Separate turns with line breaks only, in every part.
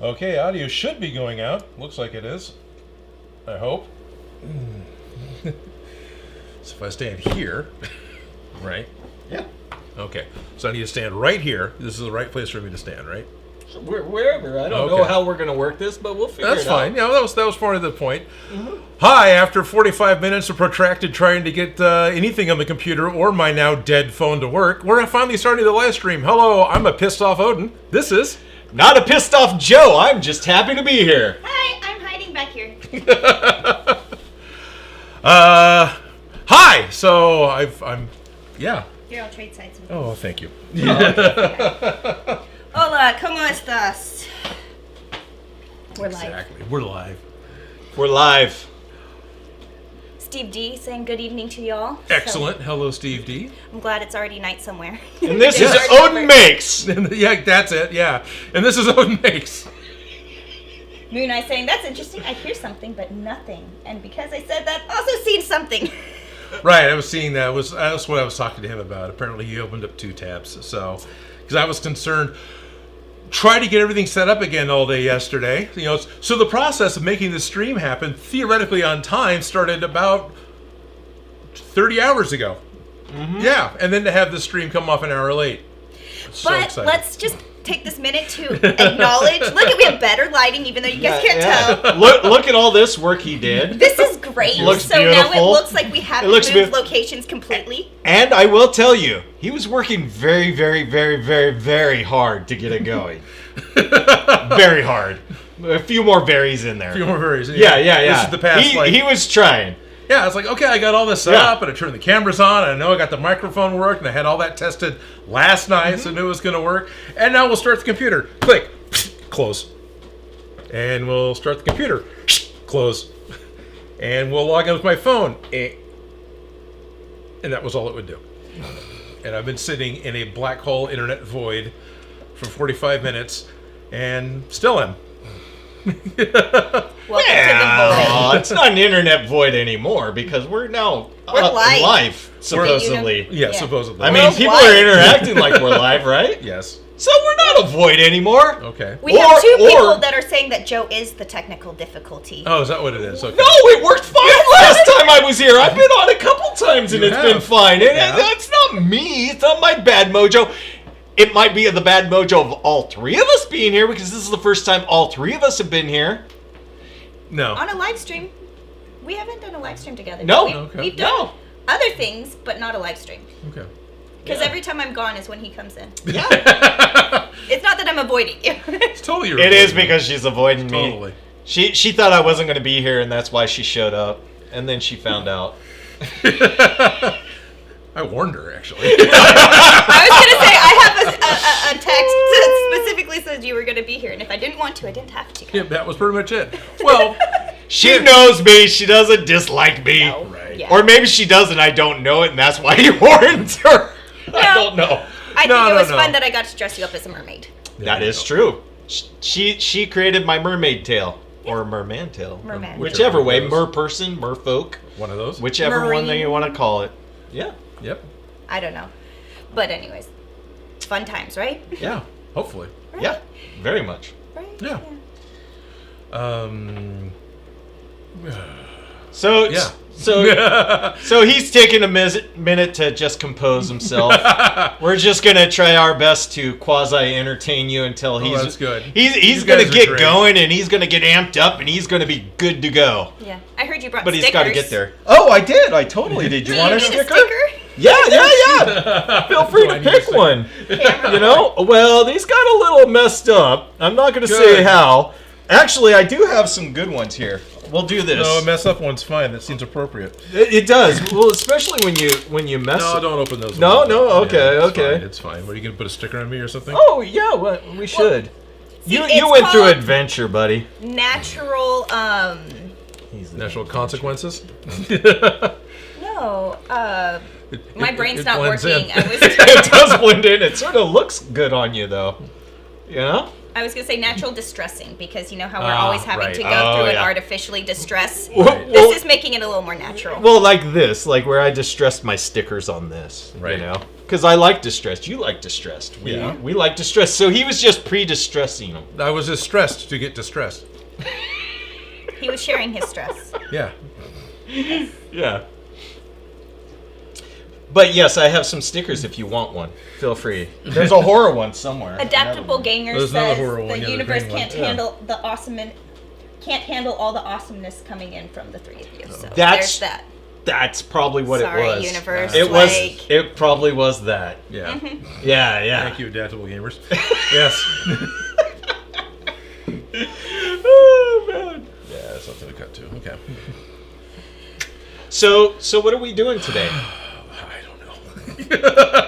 Okay, audio should be going out. Looks like it is. I hope. So if I stand here, right?
Yeah.
Okay. So I need to stand right here. This is the right place for me to stand, right?
Wherever. I don't know how we're going to work this, but we'll figure it out.
That's fine. Yeah, that was part of the point. Mm-hmm. Hi, after 45 minutes of protracted trying to get anything on the computer or my now dead phone to work, we're finally starting the live stream. Hello, I'm a pissed off Odin. This is...
Not a pissed off Joe. I'm just happy to be here.
Hi, I'm hiding back here.
Hi. So I'm yeah.
Here, I'll trade sides with
Oh, thank you.
Hola, ¿cómo estás? We're live.
Exactly. We're live.
We're live.
Steve D saying good evening to y'all.
Excellent. Hello, Steve D.
I'm glad it's already night somewhere.
And this is Odin Makes.
Yeah, that's it. Yeah. And this is Odin Makes.
Moon Eye saying, that's interesting. I hear something, but nothing. And because I said that, also seen something.
Right. I was seeing that. That's what I was talking to him about. Apparently, he opened up 2 tabs. So, because I was concerned, try to get everything set up again all day yesterday. You know, so the process of making the stream happen theoretically on time started about 30 hours ago. Mm-hmm. Yeah, and then to have the stream come off an hour late.
But let's just take this minute to acknowledge. Look, we have better lighting, even though you guys can't tell.
Look at all this work he did.
This is great.
Looks
so
beautiful.
Now it looks like we haven't moved locations completely.
And I will tell you, he was working very, very, very, very, very hard to get it going. Very hard. A few more berries in there.
A few more berries.
Yeah.
This is the past.
He was trying.
Yeah, I was like, okay, I got all this set up, and I turned the cameras on, and I know I got the microphone worked, and I had all that tested last night, so I knew it was going to work. And now we'll start the computer. Click. Close. And we'll start the computer. Close. And we'll log in with my phone. And that was all it would do. And I've been sitting in a black hole internet void for 45 minutes, and still am.
It's not an internet void anymore because we're now live, supposedly.
Yeah, supposedly.
I mean, people are interacting like we're live, right?
Yes.
So we're not a void anymore.
Okay.
We have 2 people that are saying that Joe is the technical difficulty.
Oh, is that what it is? Okay.
No, it worked fine last time I was here. I've been on a couple times and it's been fine. And it's not me. It's not my bad mojo. It might be the bad mojo of all 3 of us being here because this is the first time all 3 of us have been here.
No.
On a live stream. We haven't done a live stream together.
No.
We've done other things, but not a live stream.
Okay.
Because every time I'm gone is when he comes in.
Yeah.
It's not that I'm avoiding you.
It's totally
It is because she's avoiding me.
Totally.
She thought I wasn't going to be here, and that's why she showed up. And then she found out.
I warned her, actually.
I was going to say, I have a text that specifically says you were going to be here. And if I didn't want to, I didn't have to.
Yeah, that was pretty much it. Well,
she knows me. She doesn't dislike me.
No.
Right.
Yeah.
Or maybe she does and I don't know it, and that's why he warned her. I don't know.
I think it was fun that I got to dress you up as a mermaid.
That is true. She created my mermaid tail. Or merman tail.
Merman.
Whichever way. Merperson, merfolk.
One of those.
Whichever one that you want to call it. Yeah.
Yep.
I don't know. But anyways, fun times, right?
Yeah. Hopefully.
Right.
Yeah. Very much.
Right?
Yeah.
So
yeah.
So he's taking a minute to just compose himself. We're just gonna try our best to quasi entertain you until
that's good.
He's gonna get going and he's gonna get amped up and he's gonna be good to go.
Yeah. I heard you brought
But
stickers.
he's got to get there. Oh, I did. I totally did. You want a
need
sticker? Yeah. Feel free to pick one. You know, well, these got a little messed up. I'm not going to say how. Actually, I do have some good ones here. We'll do this.
No, a mess up one's fine. That seems appropriate.
It does. Well, especially when you mess.
No, don't open those.
No.
ones.
Okay.
Yeah,
okay.
It's fine. What, are you gonna put a sticker on me or something?
Oh yeah. Well, we should. You went through adventure, buddy.
Natural.
Natural consequences.
No. My brain's not
blends
working.
in.
It does blend in. It sort of looks good on you, though. You know?
I was going to say natural distressing because you know how we're always having to go through and artificially distress.
Right.
This is making it a little more natural.
Well, like this, like where I distressed my stickers on this.
Right.
You know? Because I like distressed. You like distressed. We like distressed. So he was just pre-distressing them.
I was just stressed to get distressed.
He was sharing his stress.
Yeah.
Yeah. But yes, I have some stickers if you want one. Feel free. There's a horror one somewhere.
Adaptable Ganger
There's another
says
horror one,
the
the
universe
green one.
can't handle the can't handle all the awesomeness coming in from the three of you. So
That's-
there's that.
That's probably what
Sorry,
it was.
universe.
It was.
like-
It probably was that.
Yeah.
Yeah.
Thank you, Adaptable Gamers. Yes.
Oh man.
Yeah, that's something to cut to. Okay.
So what are we doing today?
I don't know.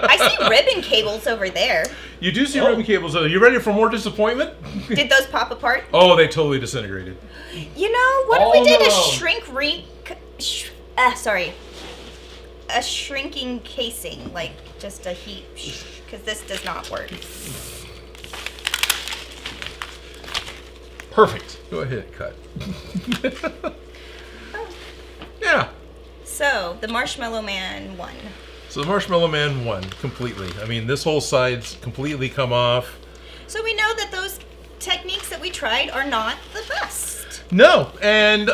I see ribbon cables over there.
You do see ribbon cables, though. You ready for more disappointment?
Did those pop apart?
Oh, they totally disintegrated.
You know, what if we did a
no.
a shrinking casing, like just a heat, because this does not work.
Perfect.
Go ahead, cut. Yeah.
So, the Marshmallow Man won.
So the Marshmallow Man won completely. I mean, this whole side's completely come off.
So we know that those techniques that we tried are not the best.
No, and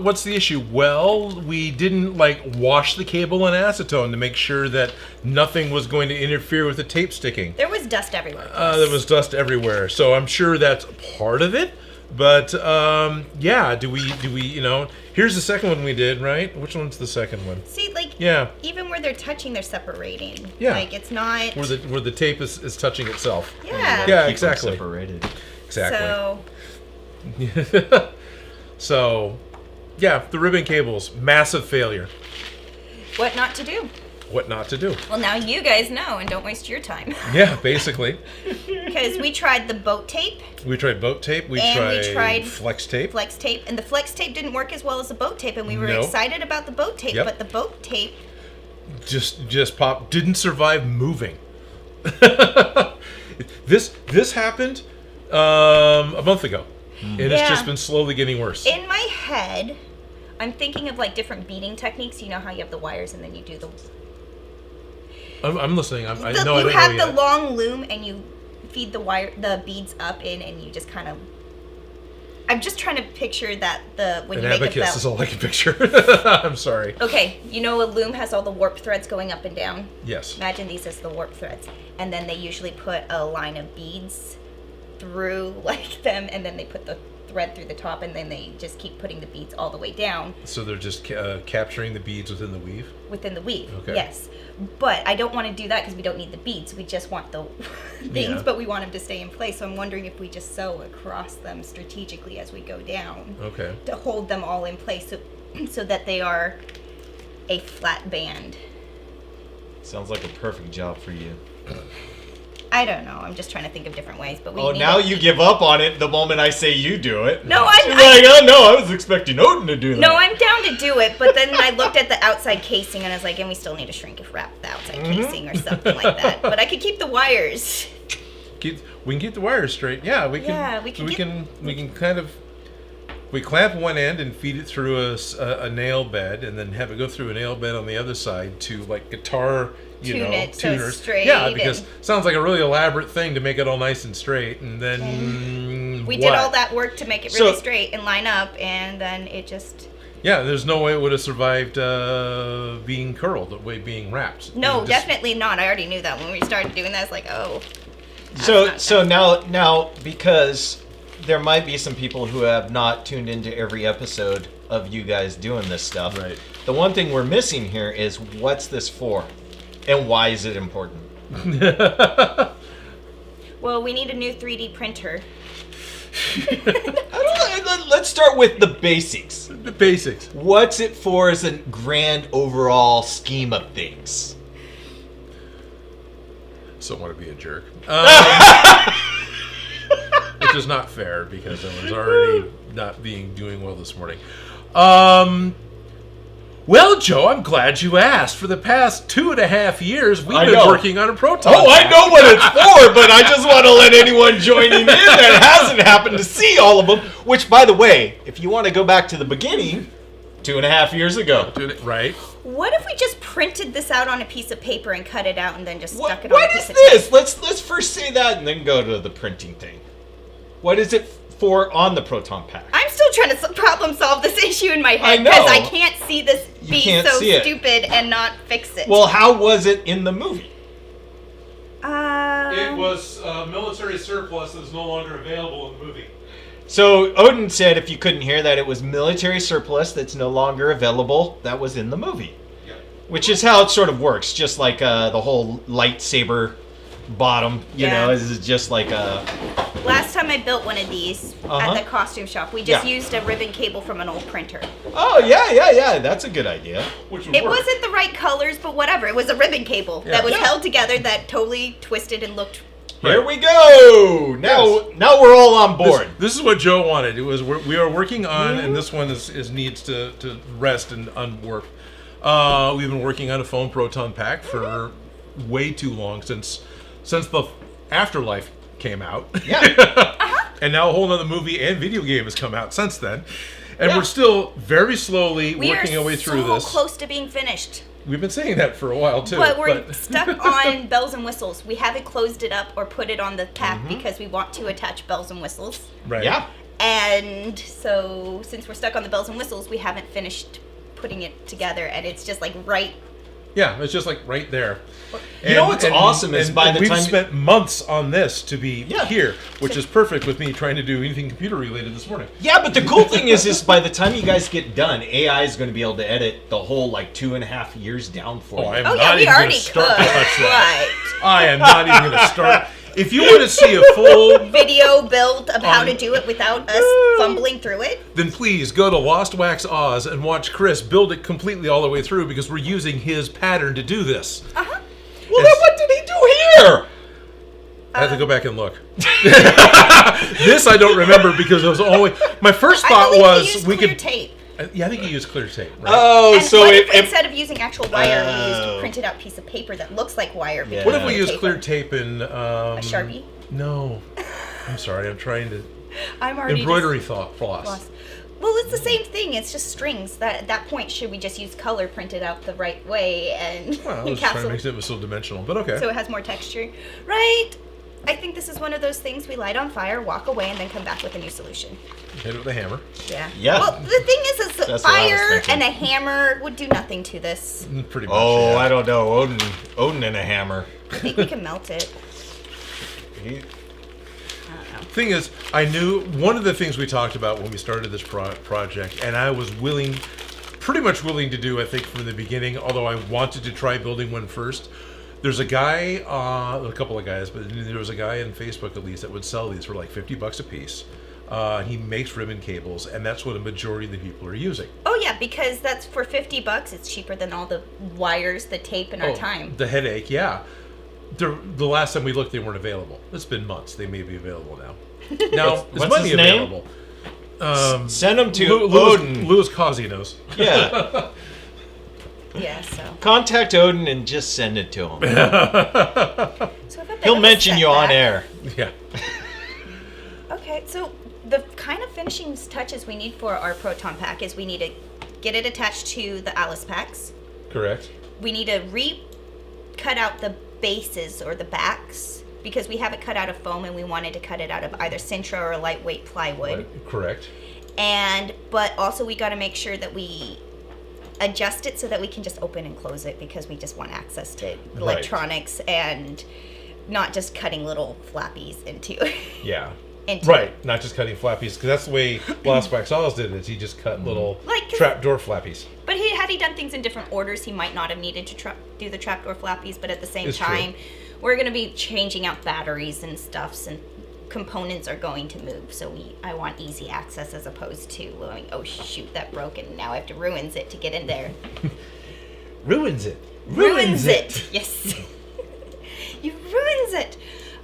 what's the issue? Well, we didn't wash the cable in acetone to make sure that nothing was going to interfere with the tape sticking.
There was dust everywhere.
There was dust everywhere, so I'm sure that's part of it. But yeah, do we? Here's the second one we did, right? Which one's the second one?
See, even where they're touching, they're separating.
Yeah.
It's not.
Where the tape is touching itself.
Yeah.
Yeah,
Keep
exactly.
them separated.
Exactly.
So.
So, yeah, the ribbon cables, massive failure.
What not to do?
What not to do.
Well, now you guys know, and don't waste your time.
Yeah, basically.
Because we tried the boat tape.
We tried boat tape. We tried flex tape.
Flex tape, and the flex tape didn't work as well as the boat tape, and we were
Nope.
excited about the boat tape,
Yep.
but the boat tape.
Just popped. Didn't survive moving. This happened a month ago, and it's just been slowly getting worse.
In my head, I'm thinking of different beading techniques. You know how you have the wires and then you do the.
I'm listening. I
You
don't
have
know
the
yet.
long loom and you feed the beads up in, and you just kind of. I'm just trying to picture that when
An
you make
abacus
a
is
belt.
all I can picture. I'm sorry.
Okay, you know a loom has all the warp threads going up and down.
Yes.
Imagine these as the warp threads, and then they usually put a line of beads through them, and then they put the thread through the top, and then they just keep putting the beads all the way down.
So they're just capturing the beads within the weave?
Within the weave,
Okay.
yes. But I don't want to do that because we don't need the beads. We just want the things,
Yeah.
but we want them to stay in place. So I'm wondering if we just sew across them strategically as we go down
Okay.
to hold them all in place so that they are a flat band.
Sounds like a perfect job for you.
I don't know. I'm just trying to think of different ways. But we need
now you give up on it the moment I say you do it.
No,
She's like, oh no, I was expecting Odin to do that.
No, I'm down to do it, but then I looked at the outside casing and I was like, and we still need to shrink wrap the outside casing or something like that. But I could keep the wires.
We can keep the wires straight. Yeah, we can.
Yeah, we can
We can kind of. We clamp one end and feed it through a nail bed, and then have it go through a nail bed on the other side to guitar,
Tune it so it's
tuners.
straight
Yeah, because
and-
sounds like a really elaborate thing to make it all nice and straight, and then
We
what?
did all that work to make it really
So-
straight and line up, and then it just...
Yeah, there's no way it would have survived being curled, the way being wrapped.
No,
Just-
definitely not. I already knew that when we started doing that. It's like, oh.
So now because there might be some people who have not tuned into every episode of you guys doing this stuff.
Right.
The one thing we're missing here is what's this for, and why is it important?
Well, we need a new 3D printer.
Let's start with the basics.
The basics.
What's it for as a grand overall scheme of things?
So want to be a jerk. Which is not fair because I was already not doing well this morning. Well, Joe, I'm glad you asked. For the past 2.5 years, we've been working on a Proton
Oh, I
Pack.
know what it's for, but I just want to let anyone joining in that hasn't happened to see all of them. Which, by the way, if you want to go back to the beginning, 2.5 years ago.
Right?
What if we just printed this out on a piece of paper and cut it out and then just stuck it on a
What
piece
is
of tape?
this? Let's first say that and then go to the printing thing. What is it for on the Proton Pack?
I'm still trying to problem solve this issue in my
I
head
know.
because I can't see this
You
be
can't
so
see it.
stupid and not fix it.
Well, how was it in the movie?
It was military surplus that's no longer available in the movie.
So Odin said, if you couldn't hear that, it was military surplus that's no longer available. That was in the movie,
Yeah.
which is how it sort of works. Just like the whole lightsaber bottom, you
Yeah.
know, is just like a.
Last time I built one of these
Uh-huh.
at the costume shop, we just
Yeah.
used a ribbon cable from an old printer.
Oh yeah. That's a good idea.
Which would
It
work.
wasn't the right colors, but whatever. It was a ribbon cable
Yeah.
that was
Yeah.
held together that totally twisted and looked.
Here we go. Now we're all on board.
This is what Joe wanted. It was we are working on, and this one is needs to rest and unwarp. We've been working on a foam proton pack for way too long since the Afterlife came out.
Yeah.
And now a whole nother movie and video game has come out since then. And
Yeah.
we're still very slowly
We
working
are
our way through
so
this.
close to being finished.
We've been saying that for a while too.
But we're stuck on bells and whistles. We haven't closed it up or put it on the pack because we want to attach bells and whistles.
right.
Yeah.
And so, since we're stuck on the bells and whistles, we haven't finished putting it together, and it's just like right.
Yeah, it's just like right there.
You know what's awesome is by the
we've
time-
spent months on this to be
Yeah.
here, which is perfect with me trying to do anything computer related this morning.
Yeah, but the cool thing is by the time you guys get done, AI is going to be able to edit the whole like 2.5 years down for you.
I am
Oh
not
yeah, we
even
already
going to
could.
start to touch that.
Right.
I am not even going to start. If you want to see a full,
Video build of how to do it without us fumbling through it.
then please go to Lost Wax Oz and watch Chris build it completely all the way through because we're using his pattern to do this.
Uh huh.
Well, then what did he do here?
I have to go back and look. This I don't remember because it was only my first
I
thought
believe
was
we used
we
clear
could.
tape.
Yeah, I think you use clear tape. Right?
Oh,
And
so
what if
it
instead of using actual wire, we used
Oh.
a printed out piece of paper that looks like wire?
Yeah.
What if we
clear
use
tape
clear
it.
tape in
A Sharpie?
No, I'm sorry. I'm trying to
I'm already
embroidery
just
floss.
lost. Well, it's the same thing. It's just strings. That at that point, should we just use color printed out the right way and
Well, I was trying to
encapsulate
make it so dimensional, but okay.
so it has more texture, right? I think this is one of those things we light on fire, walk away, and then come back with a new solution.
Hit it with a hammer.
Yeah.
Yeah.
Well, the thing is
That's what I was
fire
thinking.
and a hammer would do nothing to this.
Pretty much.
Oh,
yeah.
I don't know. Odin and a hammer.
I think we can melt it.
He-
Thing is, I knew one of the things we talked about when we started this project, and I was pretty much willing to do, I think, from the beginning, although I wanted to try building one first. There's a guy, a couple of guys, but there was a guy on Facebook at least that would sell these for like $50 a piece. He makes ribbon cables, and that's what a majority of the people are using.
Oh yeah, because that's for $50. It's cheaper than all the wires, the tape, and our time.
The headache, yeah. The last time we looked, they weren't available. It's been months. They may be available now. Now, is
What's
money
his name?
available?
Send him to Odin.
Louis Causey knows.
Yeah.
Yeah, so.
Contact Odin and just send it to him.
So if a bit
He'll
of a
mention you on
setback-
air.
Yeah.
Okay, so the kind of finishing touches we need for our Proton Pack is we need to get it attached to the Alice packs.
Correct.
We need to cut out the bases or the backs because we have it cut out of foam and we wanted to cut it out of either Sintra or lightweight plywood.
Correct.
But also we got to make sure that we adjust it so that we can just open and close it because we just want access to electronics and not just cutting little flappies into
Yeah.
into
Right. Not just cutting flappies, because that's the way Lost Wax Oz did it. Is he just cut little
Like, 'cause-
trapdoor flappies.
But had he done things in different orders, he might not have needed to do the trapdoor flappies. But at the same
It's true.
time, we're going to be changing out batteries and stuffs, and components are going to move. So I want easy access as opposed to going, oh shoot, that broke, and now I have to ruins it to get in there.
Ruins it.
Ruins it. Yes. You ruins it.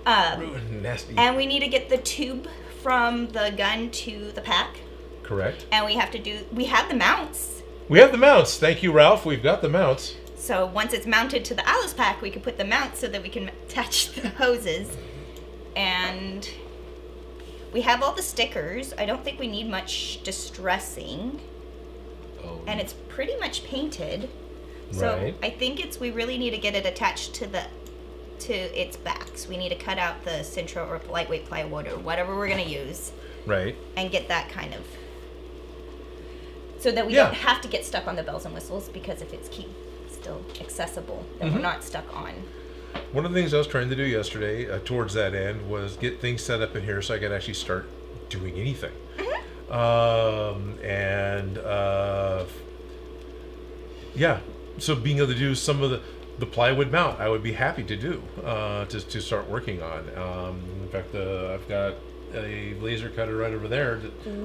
Nasty.
And we need to get the tube from the gun to the pack,
Correct.
and we have the mounts.
We have the mounts. Thank you, Ralph. We've got the mounts.
So once it's mounted to the Alice pack, we can put the mounts so that we can attach the hoses. And we have all the stickers. I don't think we need much distressing.
Oh.
And it's pretty much painted. So
Right.
I think we really need to get it attached to its backs. We need to cut out the Centro or lightweight plywood or whatever we're going to use.
Right.
And get that kind of... So that we don't have to get stuck on the bells and whistles, because if it's still accessible, then we're not stuck on.
One of the things I was trying to do yesterday, towards that end, was get things set up in here so I could actually start doing anything. So being able to do some of the plywood mount, I would be happy to do, to start working on. In fact, I've got a laser cutter right over there,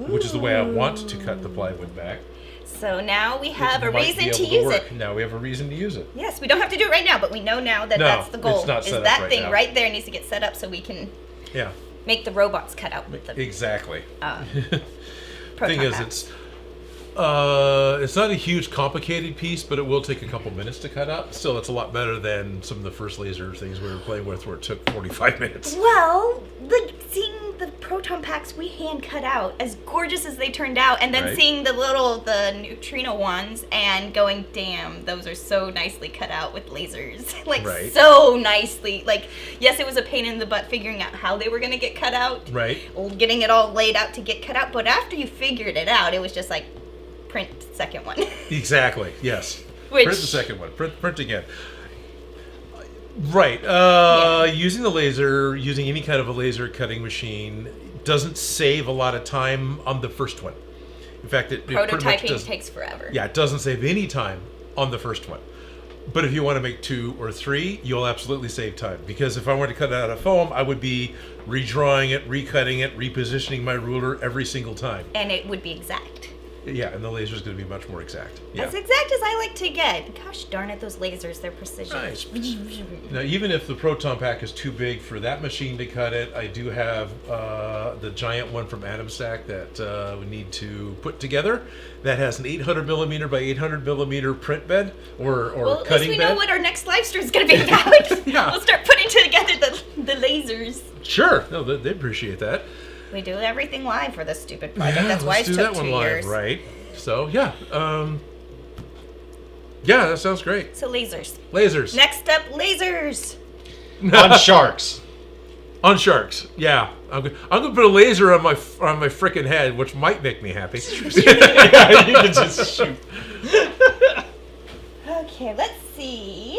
which is the way I want to cut the plywood back.
So now we have a
It might
reason
be
to
able
use
work.
it.
Now we have a reason to use it.
Yes, we don't have to do it right now, but we know now that
No,
that's the goal.
it's not
is
set up
that
right
thing
now.
right there needs to get set up so we can
Yeah,
make the robots cut out with the
exactly.
Proton
Thing is,
Pack.
it's not a huge complicated piece, but it will take a couple minutes to cut out. Still, it's a lot better than some of the first laser things we were playing with, where it took 45 minutes.
Well, seeing the proton packs we hand cut out, as gorgeous as they turned out, and then
Right.
seeing the neutrino ones and going, damn, those are so nicely cut out with lasers.
Right.
So nicely. Yes, it was a pain in the butt figuring out how they were going to get cut out.
Right.
Getting it all laid out to get cut out. But after you figured it out, it was just like, print second one.
Exactly. Yes.
Which-
Print the second one. Print again. Right. Using the laser, using any kind of a laser cutting machine, doesn't save a lot of time on the first one. In fact, it pretty much
Prototyping takes forever.
Yeah, it doesn't save any time on the first one. But if you want to make 2 or 3, you'll absolutely save time. Because if I wanted to cut it out of foam, I would be redrawing it, recutting it, repositioning my ruler every single time.
And it would be exact.
Yeah, and the laser is going to be much more exact. Yeah.
As exact as I like to get. Gosh darn it, those lasers, they're precision.
Nice. Now, even if the Proton Pack is too big for that machine to cut it, I do have the giant one from Atom Stack that we need to put together. That has an 800 millimeter by 800 millimeter print bed or
Well, at
cutting
least we
bed.
know what our next live stream is going to be about.
Yeah.
We'll start putting together the lasers.
Sure, no, they appreciate that.
We do everything live for this stupid project.
Yeah,
That's why
let's
it
do
took
that
2
one
years.
live, right? So yeah, yeah, that sounds great.
So lasers.
Lasers
Next up, lasers.
On sharks.
on sharks. Yeah, I'm gonna put a laser on my frickin' head, which might make me happy.
Yeah, you can just shoot.
Okay, let's see.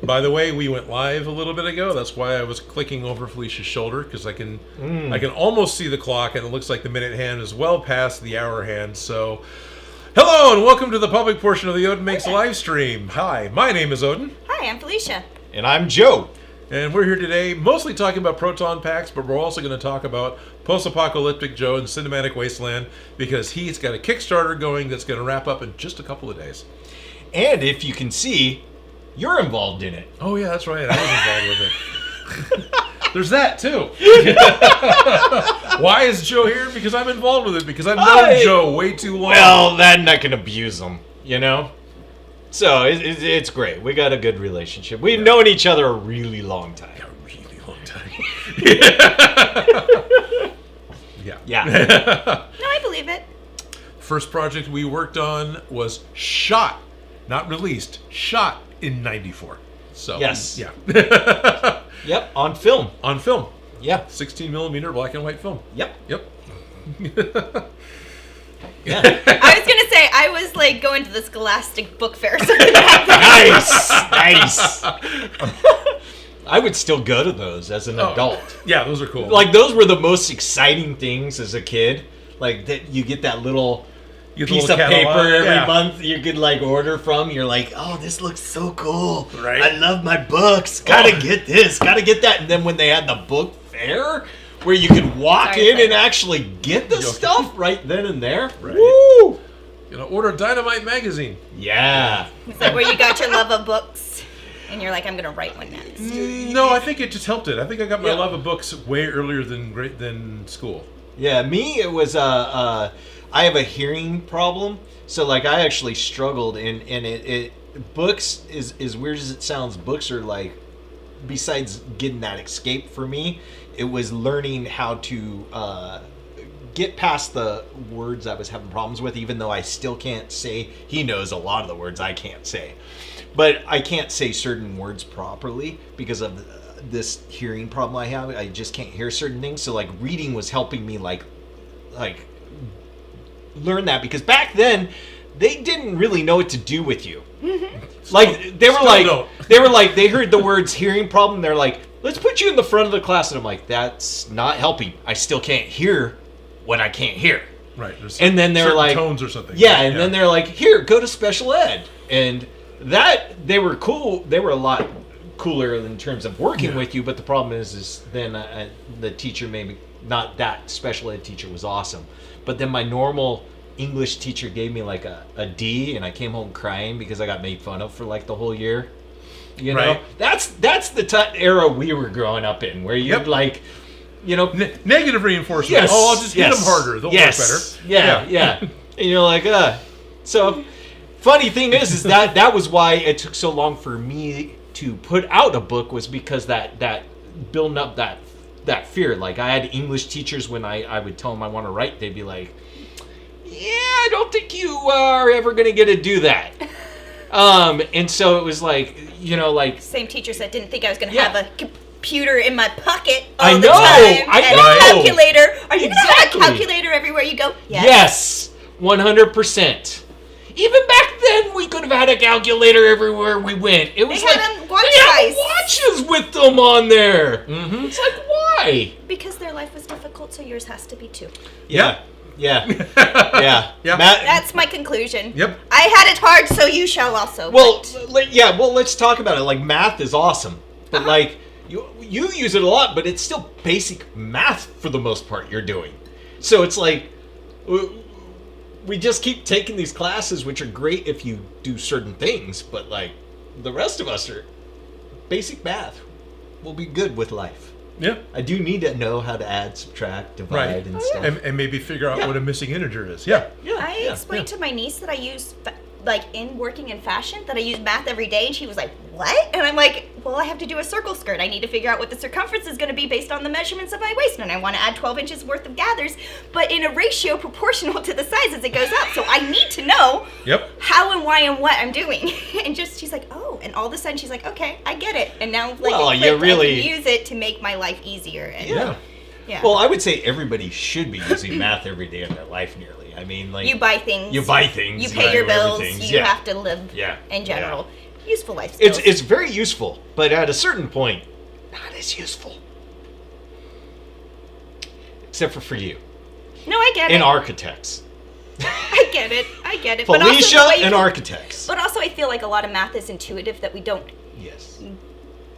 By the way, we went live a little bit ago. That's why I was clicking over Felicia's shoulder, because I can almost see the clock, and it looks like the minute hand is well past the hour hand. So, hello and welcome to the public portion of the Odin Makes live stream. Hi, my name is Odin,
Hi, I'm Felicia.
And I'm Joe.
and we're here today mostly talking about proton packs, but we're also going to talk about Post-Apocalyptic Joe and Cinematic Wasteland, because he's got a Kickstarter going that's going to wrap up in just a couple of days.
And if you can see, you're involved in it.
Oh yeah, that's right. I was involved with it. There's that too. Why is Joe here? Because I'm involved with it. Because I've known Joe way too long.
Well, then I can abuse them, you know? So it's great. We got a good relationship. We've known each other a really long time.
A really long time. Yeah.
Yeah.
No, I believe it.
First project we worked on was shot, not released, shot in '94. So
Yes.
yeah.
Yep, on film.
On film,
Yeah.
16 millimeter black and white film.
Yep.
Yep.
Yeah.
I was gonna say I was like going to the Scholastic Book Fair or something like that.
Nice. I would still go to those as an adult.
Yeah, those are cool.
Like, those were the most exciting things as a kid. Like, that you get that little
You get the
piece
little
of paper
catalog,
every
yeah.
month you could like order from. You're like, oh, this looks so cool.
Right.
I love my books. Gotta get this. Gotta get that. And then when they had the book fair where you could walk
Sorry,
in
sorry.
and actually get the stuff right then and there.
Right.
Woo!
Order Dynamite magazine.
Yeah.
Is that where you got your love of books? And you're like, I'm gonna write one next.
No, I think it just helped it. I think I got my
Yeah.
love of books way earlier than school.
Yeah, me, it was, I have a hearing problem. So, like, I actually struggled, and books, is weird as it sounds, books are like, besides getting that escape for me, It was learning how to get past the words I was having problems with, even though I still can't say. He knows a lot of the words I can't say. But I can't say certain words properly because of this hearing problem I have. I just can't hear certain things. So like reading was helping me like learn that, because back then they didn't really know what to do with you. Like they heard the words hearing problem. They're like, let's put you in the front of the class. And I'm like, that's not helping. I still can't hear what I can't hear.
Right.
And then they're like
tones or something.
Yeah, and then they're like, here, go to special ed. And that, they were cool. They were a lot cooler in terms of working with you. But the problem is then the teacher, maybe not that special ed teacher, was awesome. But then my normal English teacher gave me like a D, and I came home crying because I got made fun of for like the whole year. You know, that's the era we were growing up in, where you'd like, you know,
negative reinforcement.
Yes,
I'll just hit them harder. They'll work better.
Yeah. And you're like, So, funny thing is that was why it took so long for me to put out a book, was because that building up that fear. Like, I had English teachers, when I would tell them I want to write, they'd be like, yeah, I don't think you are ever going to get to do that. And so it was like, you know, like...
Same teachers that didn't think I was going to have a computer in my pocket
all
the
know,
time.
I
and
know.
a calculator. Are you going to have a
Exactly.
calculator everywhere you go?
Yes, 100%. Even back then, we could have had a calculator everywhere we went. It was
They
like
had watch
they had
size.
watches with them on there. Mm-hmm. It's like, why?
Because their life was difficult, so yours has to be too.
Yeah.
That's my conclusion.
Yep.
I had it hard, so you shall also.
Well, let's talk about it. Like, math is awesome, but like you use it a lot, but it's still basic math for the most part you're doing. So it's like we just keep taking these classes, which are great if you do certain things, but like the rest of us are basic math will be good with life.
Yeah.
I do need to know how to add, subtract, divide, and stuff.
And maybe figure out what a missing integer is. Yeah.
I explained to my niece that I use, like, in working in fashion, that I use math every day, and she was like, what? And I'm like, well, I have to do a circle skirt. I need to figure out what the circumference is going to be based on the measurements of my waist, and I want to add 12 inches worth of gathers, but in a ratio proportional to the size as it goes up. So I need to know how and why and what I'm doing. And she's like, oh, and all of a sudden she's like, okay, I get it. And now, like, I can use it to make my life easier. And, yeah.
Well, I would say everybody should be using math every day of their life, nearly. I mean, like,
you buy things.
You pay
your bills. You have to live in general. Useful life skills.
It's very useful, but at a certain point, not as useful. Except for you.
No, I get it.
And architects.
I get it.
Felicia
but also
and architects.
But also, I feel like a lot of math is intuitive, that we don't.
Yes.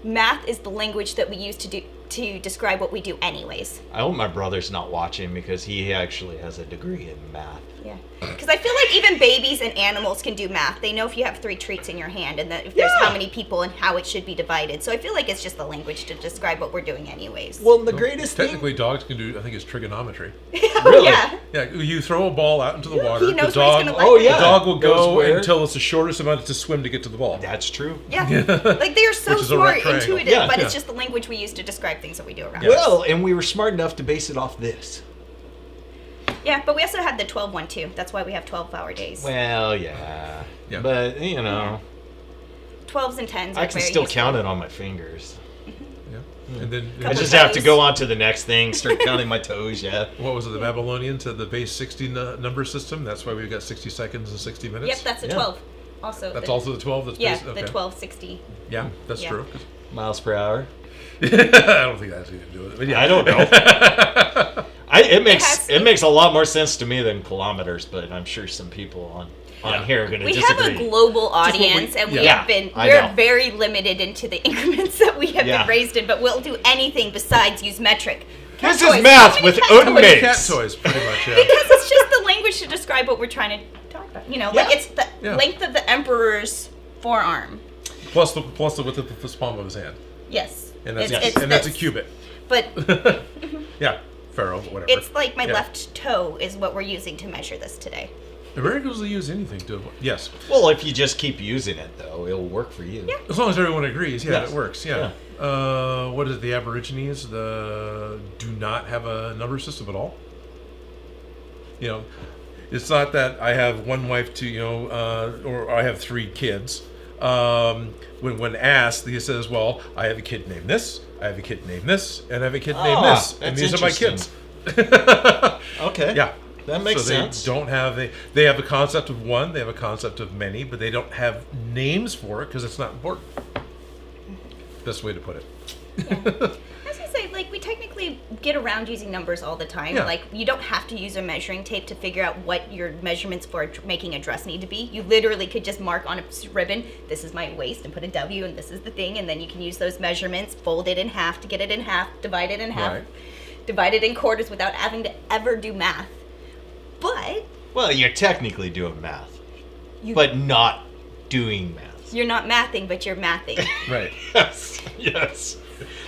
Math is the language that we use to describe what we do anyways.
I hope my brother's not watching, because he actually has a degree in math.
Yeah. Because I feel like even babies and animals can do math. They know if you have 3 treats in your hand, and that if there's how many people and how it should be divided. So I feel like it's just the language to describe what we're doing anyways.
Well, the greatest
technically dogs can do, I think it's trigonometry.
Really?
Yeah, you throw a ball out into the water.
He knows
the dog,
where he's gonna
the dog will go until it's the shortest amount to swim to get to the ball.
That's true.
Yeah. Like, they are so
Which is a
smart,
right triangle.
intuitive, but it's just the language we use to describe things that we do around us.
Well, and we were smart enough to base it off this.
Yeah, but we also had the 12 one too. That's why we have 12-hour days.
Well, yeah. But, you know.
12s and 10s
I can still count it on my fingers.
And then
I just have to go on to the next thing, start counting my toes,
What was it, the Babylonians had the base 60 number system? That's why we've got 60 seconds and 60 minutes?
Yep, that's the 12. Also,
that's also the 12? That's
the
1260. Yeah, that's true.
Miles per hour?
I don't think that's going to do it. But
I don't know. It makes a lot more sense to me than kilometers, but I'm sure some people on here are going to disagree.
We have a global audience, and we're very limited into the increments that we have been raised in, but we'll do anything besides use metric.
This is math with Odin Makes.
Cat toys, pretty much,
Because it's just the language to describe what we're trying to talk about. You know, like, it's the length of the emperor's forearm.
Plus the width of the palm of his hand.
Yes.
And that's a cubit.
But
yeah, Pharaoh, whatever.
It's like my left toe is what we're using to measure this today.
It very easily use anything to. Yes.
Well, if you just keep using it, though, it'll work for you.
Yeah.
As long as everyone agrees, yeah,
Yes.
it works. Yeah. What is it, the Aborigines? Do not have a number system at all. You know, it's not that I have one wife to or I have 3 kids. When asked, he says, "Well, I have a kid named this, I have a kid named this, and I have a kid named this, and
that's
these are my kids."
Okay.
Yeah.
That makes sense.
They don't have they have a concept of one, they have a concept of many, but they don't have names for it because it's not important. Best way to put it.
Yeah. I was gonna say, like, we technically get around using numbers all the time.
Yeah.
Like, you don't have to use a measuring tape to figure out what your measurements for making a dress need to be. You literally could just mark on a ribbon, this is my waist, and put a W, and this is the thing, and then you can use those measurements, fold it in half to get it in half, divide it in half,
Right.
divide it in quarters without having to ever do math. But
Well, you're technically doing math,
you,
but not doing math.
you're not mathing, but you're mathing.
Right.
Yes.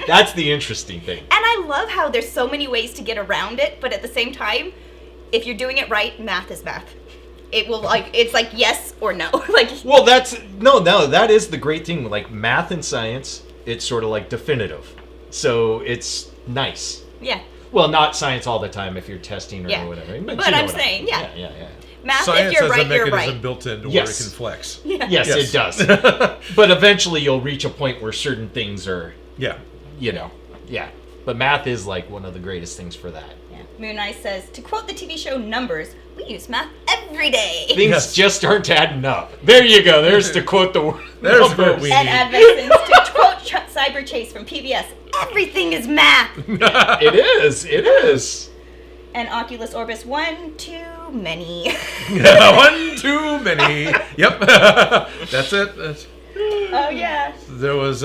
That's the interesting thing.
And I love how there's so many ways to get around it, but at the same time, if you're doing it right, math is math. It will it's like yes or no. Like,
Well, that is the great thing. Like math and science, it's sort of like definitive. So it's nice.
yeah.
Well, not science all the time if you're testing or
Yeah.
whatever.
But
you know
I'm
what I
saying,
mean.
yeah.
Yeah.
Math,
Science
if you're
has
right,
a
you're
mechanism
right.
built in to
Yes.
where it can flex.
Yeah.
Yes,
Yes.
it does. But eventually you'll reach a point where certain things are,
Yeah.
yeah. But math is like one of the greatest things for that.
Yeah. Moon Eye says, to quote the TV show Numbers, we use math every day.
Things
Yes.
just aren't adding up. There you go. There's to quote the word.
There's what
numbers.
we
And
need.
Advent to quote Cyber Chase from PBS, everything is math.
It is. It is.
And Oculus Orbis, one too many.
One too many. Yep. That's it.
Oh, yeah.
There was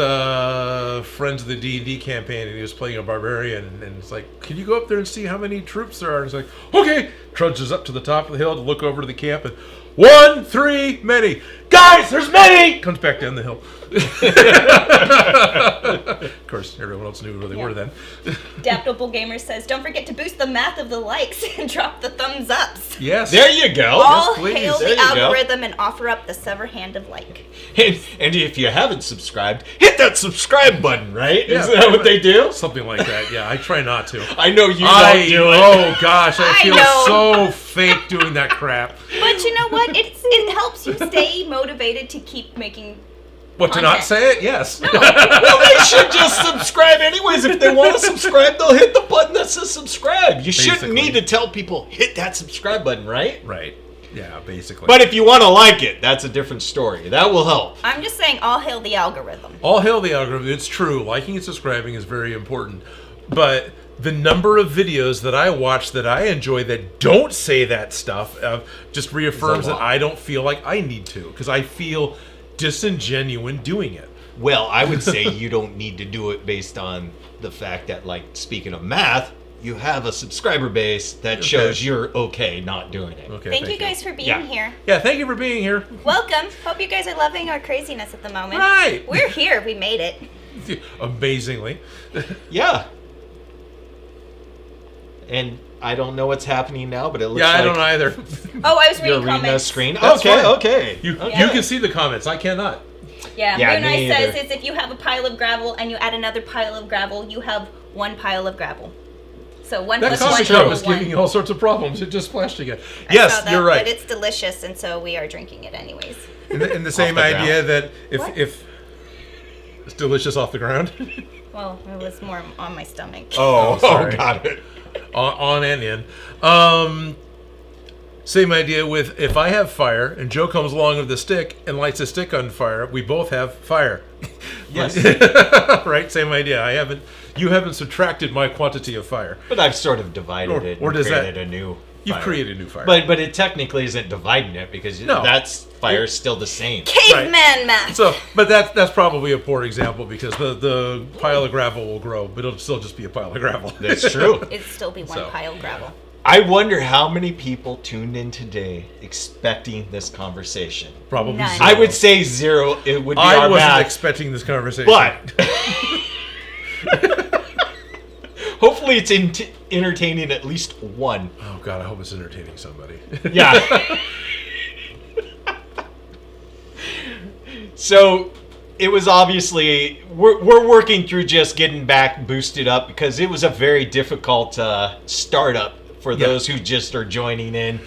friends of the D&D campaign, and he was playing a barbarian, and it's like, can you go up there and see how many troops there are? And it's like, okay. Trudges up to the top of the hill to look over to the camp, and 1, 3, many. Guys, there's many! Comes back down the hill. Of course, everyone else knew where they were then.
Adaptable Gamer says, don't forget to boost the math of the likes and drop the thumbs ups.
Yes.
There you go.
All
please.
hail
There
the
you go.
algorithm and offer up the sever hand of like.
And if you haven't subscribed, hit that subscribe button, right?
Yeah,
Isn't that what they do?
Something like that. Yeah, I try not to.
I know you don't do it.
Oh gosh, I
I
feel
know.
so fake doing that crap.
But you know what? It helps you stay motivated to keep making.
What, to not
Content.
say it? Yes.
Well, they should just subscribe anyways. If they want to subscribe, they'll hit the button that says subscribe. You shouldn't
Basically.
need to tell people, hit that subscribe button, right?
Right. Yeah, basically.
But if you want to like it, that's a different story. That will help.
I'm just saying, all hail the algorithm.
all hail the algorithm. It's true. Liking and subscribing is very important. But the number of videos that I watch that I enjoy that don't say that stuff just reaffirms that
lot.
I don't feel like I need to, because I feel disingenuine doing it.
Well, I would say you don't need to do it based on the fact that, like, speaking of math, you have a subscriber base that shows you're okay not doing it.
Okay.
Thank you guys for being
Yeah.
here.
Yeah, thank you for being here.
Welcome. Hope you guys are loving our craziness at the moment.
Right.
We're here. We made it.
Amazingly.
Yeah. And I don't know what's happening now, but it looks
Yeah,
like
I don't either.
Oh, I was
you're
reading
reading the
comments.
screen.
That's
Okay,
fine.
okay.
You
Yeah.
can see the comments. I cannot.
Yeah,
Yeah,
Moon
me
Eye says
either.
is if you have a pile of gravel and you add another pile of gravel, you have one pile of gravel. So one
That
plus
coffee
one
shop
equals
was giving
one.
you all sorts of problems. It just flashed again.
I
Yes,
saw that,
you're right.
But it's delicious, and so we are drinking it anyways.
And the same
the
idea
ground.
that
What?
if it's delicious off the ground,
Well, it was more on my stomach.
Oh,
sorry.
got it.
on and in. Same idea with if I have fire and Joe comes along with the stick and lights a stick on fire, we both have fire.
Yes.
Right? Same idea. You haven't subtracted my quantity of fire.
But I've sort of divided it
or
and
does that-
created a new
You've
fire.
created a new fire.
But it technically isn't dividing it because
No.
that's fire is still the same.
Caveman math.
So, but that's probably a poor example because the pile of gravel will grow, but it'll still just be a pile of gravel.
That's true.
It'd still be one
So.
pile of gravel.
I wonder how many people tuned in today expecting this conversation.
Probably
None.
zero.
I would say 0. It would be
I
our
wasn't
math.
expecting this conversation.
But hopefully it's entertaining at least one.
Oh God, I hope it's entertaining somebody.
Yeah. So it was obviously we're working through just getting back boosted up because it was a very difficult startup for those who just are joining in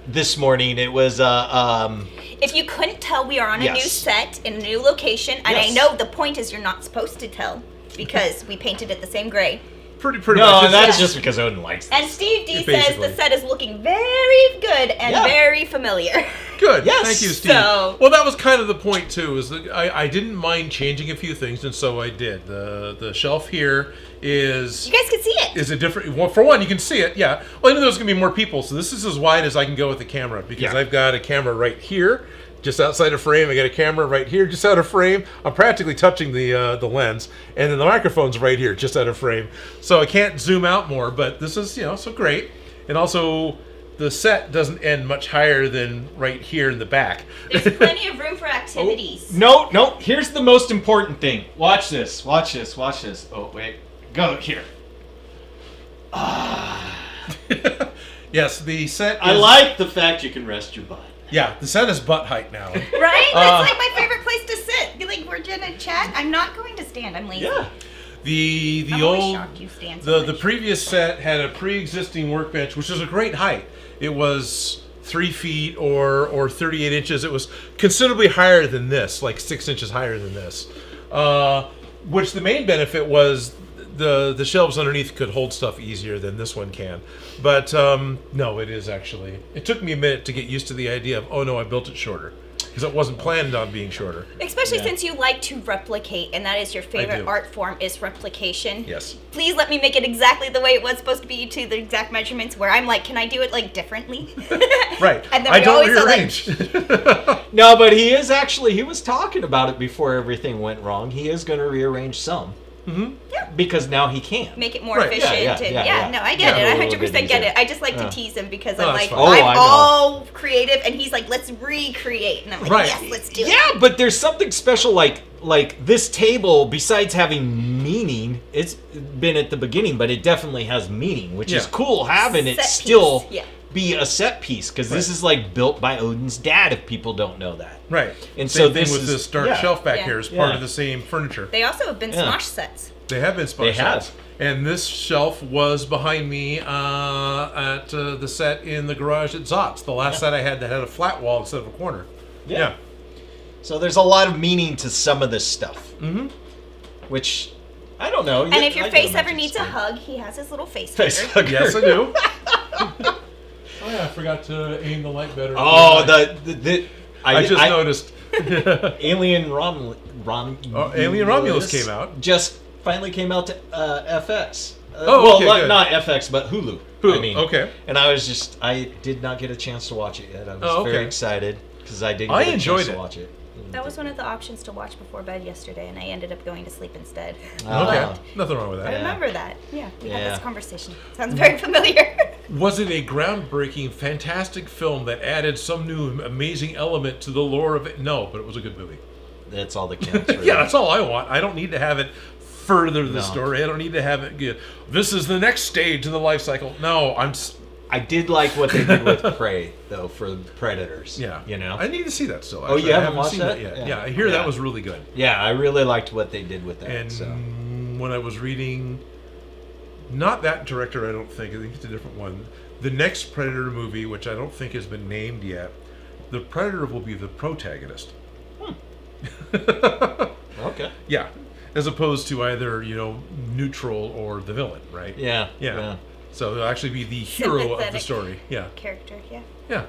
this morning. It was
if you couldn't tell, we are on a new set in a new location, and I know the point is you're not supposed to tell because we painted it the same gray.
Pretty
no,
much.
that's just because Odin likes this.
And Steve D says the set is looking very good and very familiar.
Good.
Yes.
Thank you, Steve.
So,
well, that was kind of the point too. Is that I didn't mind changing a few things, and so I did. The shelf here is
you guys can see it.
Is a different. Well, for one, you can see it. Yeah. Well, I know there's gonna be more people, so this is as wide as I can go with the camera because I've got a camera right here, just outside of frame. I got a camera right here, just out of frame. I'm practically touching the lens, and then the microphone's right here, just out of frame. So I can't zoom out more, but this is so great. And also, the set doesn't end much higher than right here in the back.
There's plenty of room for activities.
No. Here's the most important thing. Watch this. Oh, wait. Go here.
Yes, the set is...
I like the fact you can rest your butt.
Yeah, the set is butt height now.
Right? That's like my favorite place to sit. Be like, we're gonna chat. I'm not going to stand. I'm lazy.
Yeah.
The
I'm
old
always shocked you stand so
the
much.
previous set had a pre-existing workbench, which is a great height. It was 3 feet or 38 inches. It was considerably higher than this, like 6 inches higher than this. Which the main benefit was the shelves underneath could hold stuff easier than this one can. But no, it is actually. It took me a minute to get used to the idea of, oh no, I built it shorter. Because it wasn't planned on being shorter.
Especially since you like to replicate, and that is your favorite
do.
art form is replication.
Yes.
Please let me make it exactly the way it was supposed to be to the exact measurements where I'm like, can I do it like differently?
Right.
And then
I
we
don't
always are
rearrange.
No, but he was talking about it before everything went wrong. He is going to rearrange some.
Mm-hmm.
Yeah.
Because now he can.
Make it more
Right.
efficient.
Yeah.
No, I get
Yeah,
it. I
a little
100%
bit
get
easier.
it. I just like to tease him because I'm
that's
like,
fine.
Oh, I
I'm
know.
all creative, and he's like, let's recreate. And I'm like,
Right.
yes, let's do it.
Yeah, but there's something special like this table, besides having meaning, it's been at the beginning, but it definitely has meaning, which is cool having it
Set
still
piece, yeah.
be a set piece, because this is like built by Odin's dad, if people don't know that.
Right.
And
Same
so
thing
this
with
is
this dark
yeah.
shelf back
Yeah.
here is part
Yeah.
of the same furniture.
They also have been
Yeah.
Smosh sets.
They have been sponsored.
They have.
And this shelf was behind me at the set in the garage at Zot's. The last set I had that had a flat wall instead of a corner. Yeah.
So there's a lot of meaning to some of this stuff.
Mm-hmm.
Which, I don't know.
And if your face ever needs a hug, he has his little face hugger.
hugger.
Yes, I do. Oh yeah, I forgot to aim the light better.
Oh,
I just noticed.
Alien
Alien
Romulus
Romulus came out.
Just finally came out to FX.
Oh, okay, good.
not FX, but Hulu.
Hulu,
I mean,
okay.
And I did not get a chance to watch it yet. I was very excited because I didn't
I
get a
enjoyed
chance
it.
to watch it.
That was one of the options to watch before bed yesterday, and I ended up going to sleep instead.
Okay, nothing wrong with
I
that.
Yeah.
remember that. Yeah, we had
Yeah.
this conversation. Sounds very familiar.
Was it a groundbreaking, fantastic film that added some new amazing element to the lore of it? No, but it was a good movie.
That's all that counts. Really.
Yeah, that's all I want. I don't need to have it further the
No.
story. I don't need to have it. This is the next stage in the life cycle. No,
I did like what they did with Prey, though, for Predators.
Yeah.
You know?
I need to see that still.
Oh, you
I
haven't watched
seen
that?
yet.
Yeah.
Yeah, I hear
Yeah.
that was really good.
Yeah, I really liked what they did with that.
And
so.
when I was reading, not that director, I don't think. I think it's a different one. The next Predator movie, which I don't think has been named yet, the Predator will be the protagonist.
Okay.
Yeah, as opposed to either neutral or the villain, right?
Yeah.
Yeah. So it'll actually be the hero of the
Sympathetic
story. Yeah.
Character, yeah.
Yeah.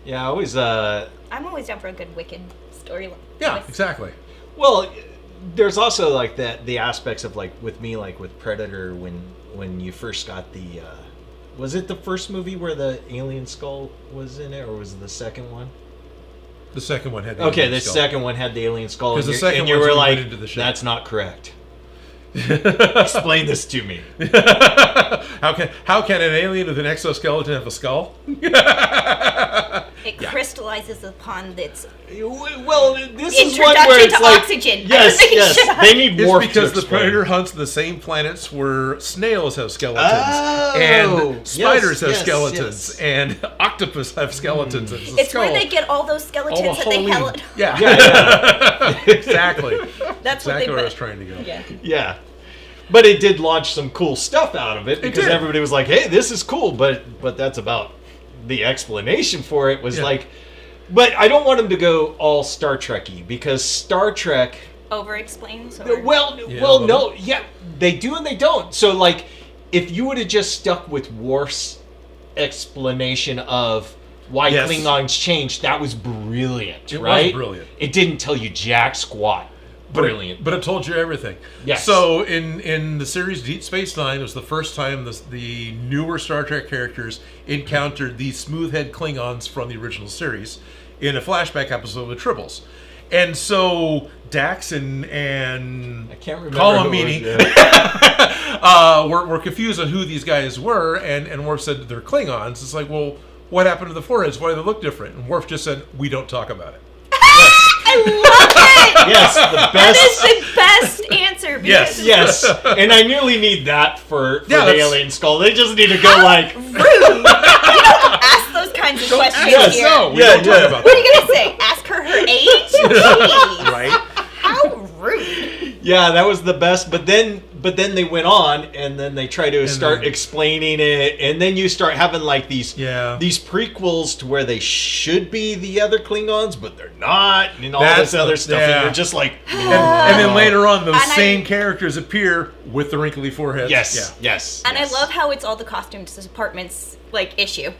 Yeah, I always,
I'm always down for a good Wicked storyline.
Yeah,
With-
exactly.
well, there's also like the aspects of like with me, like with Predator, when you first got the, was it the first movie where the alien skull was in it, or was it the second one?
The second one had the
Okay,
alien
the
skull.
second one had the alien skull.
'Cause the
and
second
and you
one's
were
when we
like,
went into the ship.
that's not correct. Explain this to me.
How can an alien with an exoskeleton have a skull?
It crystallizes upon its
Well, this is
introduction
one where it's
to
like
oxygen.
yes, they need
It's
warp
because
to
the predator
explain.
hunts the same planets where snails have skeletons,
Oh,
and spiders have
yes,
skeletons,
yes.
and octopus have skeletons.
It's where they get all those skeletons
all the
that they
Halloween.
held.
Yeah, exactly.
That's what
Exactly
they
where I was trying to go.
Yeah.
Yeah. But it did launch some cool stuff out of it because
did.
everybody was like, "Hey, this is cool," but that's about the explanation for it was like. But I don't want them to go all Star Trek-y because Star Trek.
Over explains. Or...
No, they do and they don't. So like, if you would have just stuck with Worf's explanation of why Klingons changed, that was brilliant, right?
It was brilliant.
It didn't tell you jack squat. Brilliant.
But it told you everything.
Yes.
So in the series Deep Space Nine, it was the first time the newer Star Trek characters encountered these smoothhead Klingons from the original series in a flashback episode with Tribbles. And so Dax and
I can't remember
Colomini were confused on who these guys were, and Worf said they're Klingons. It's like, well, what happened to the foreheads? Why do they look different? And Worf just said, we don't talk about it.
I love it!
Yes, the best.
That is the best answer. Because
Yes, and I nearly need that for the alien skull. They just need to go like
rude. You don't ask those kinds of questions
yes,
here.
No, we don't talk about
What are
that.
you gonna say? Ask her age? Jeez.
Right?
How rude.
yeah, that was the best. But then they went on, and then they try to start
then-
explaining it, and then you start having like these prequels to where they should be the other Klingons, but they're not, and all this other stuff. And you're just like,
And then later on, those
And
same characters appear with the wrinkly foreheads.
yes.
And I love how it's all the costumes department's like issue.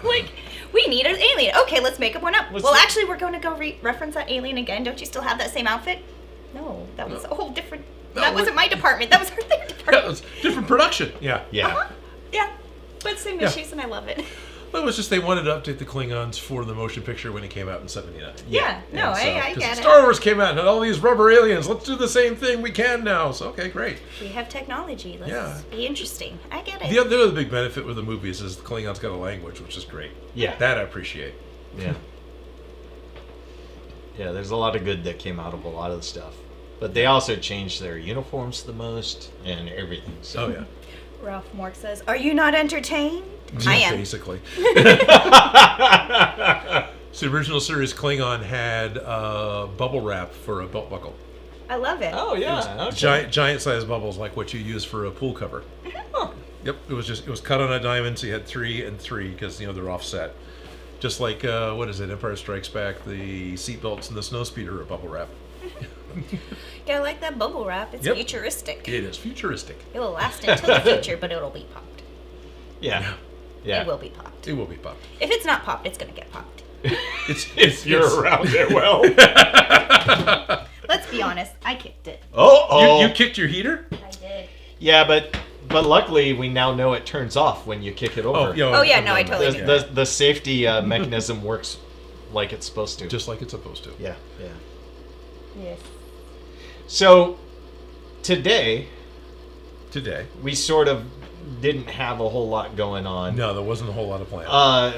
Like, we need an alien. Okay, let's make up one up.
What's
well,
that?
actually, we're going to go reference that alien again. Don't you still have that same outfit? No, that was a whole different. That wasn't my department. That was her
Yeah,
department.
it was different production. Yeah.
Yeah, but same issues, and I love it.
Well, it was just they wanted to update the Klingons for the motion picture when it came out in '79.
Yeah, no, I get it.
Star Wars came out and had all these rubber aliens. Let's do the same thing we can now. So, okay, great.
We have technology. Let's be interesting. I get it.
The other big benefit with the movies is the Klingons got a language, which is great.
Yeah.
That I appreciate.
Yeah. Yeah, there's a lot of good that came out of a lot of the stuff. But they also changed their uniforms the most and everything. So.
Oh, yeah.
Ralph Mork says, "Are you not entertained?" I am.
Basically. So the original series Klingon had bubble wrap for a belt buckle.
I love it.
Oh, yeah. Okay.
Giant size bubbles like what you use for a pool cover.
Huh.
Yep, it was cut on a diamond, so you had 3 and 3 because they're offset. Just like what is it? Empire Strikes Back. The seatbelts and the snowspeeder are bubble wrap.
Yeah, I like that bubble wrap. It's futuristic.
It is futuristic.
It will last until the future, but it'll be popped.
Yeah.
It will be popped.
It will be popped.
If it's not popped, it's gonna get popped.
If you're around it well.
Let's be honest. I kicked it.
You kicked your heater?
I did.
Yeah, but luckily we now know it turns off when you kick it over.
Oh yeah, no, I totally knew that.
The safety mechanism works like it's supposed to.
Just like it's supposed to.
Yeah.
Yes.
So today we sort of didn't have a whole lot going on.
No, there wasn't a whole lot of plans.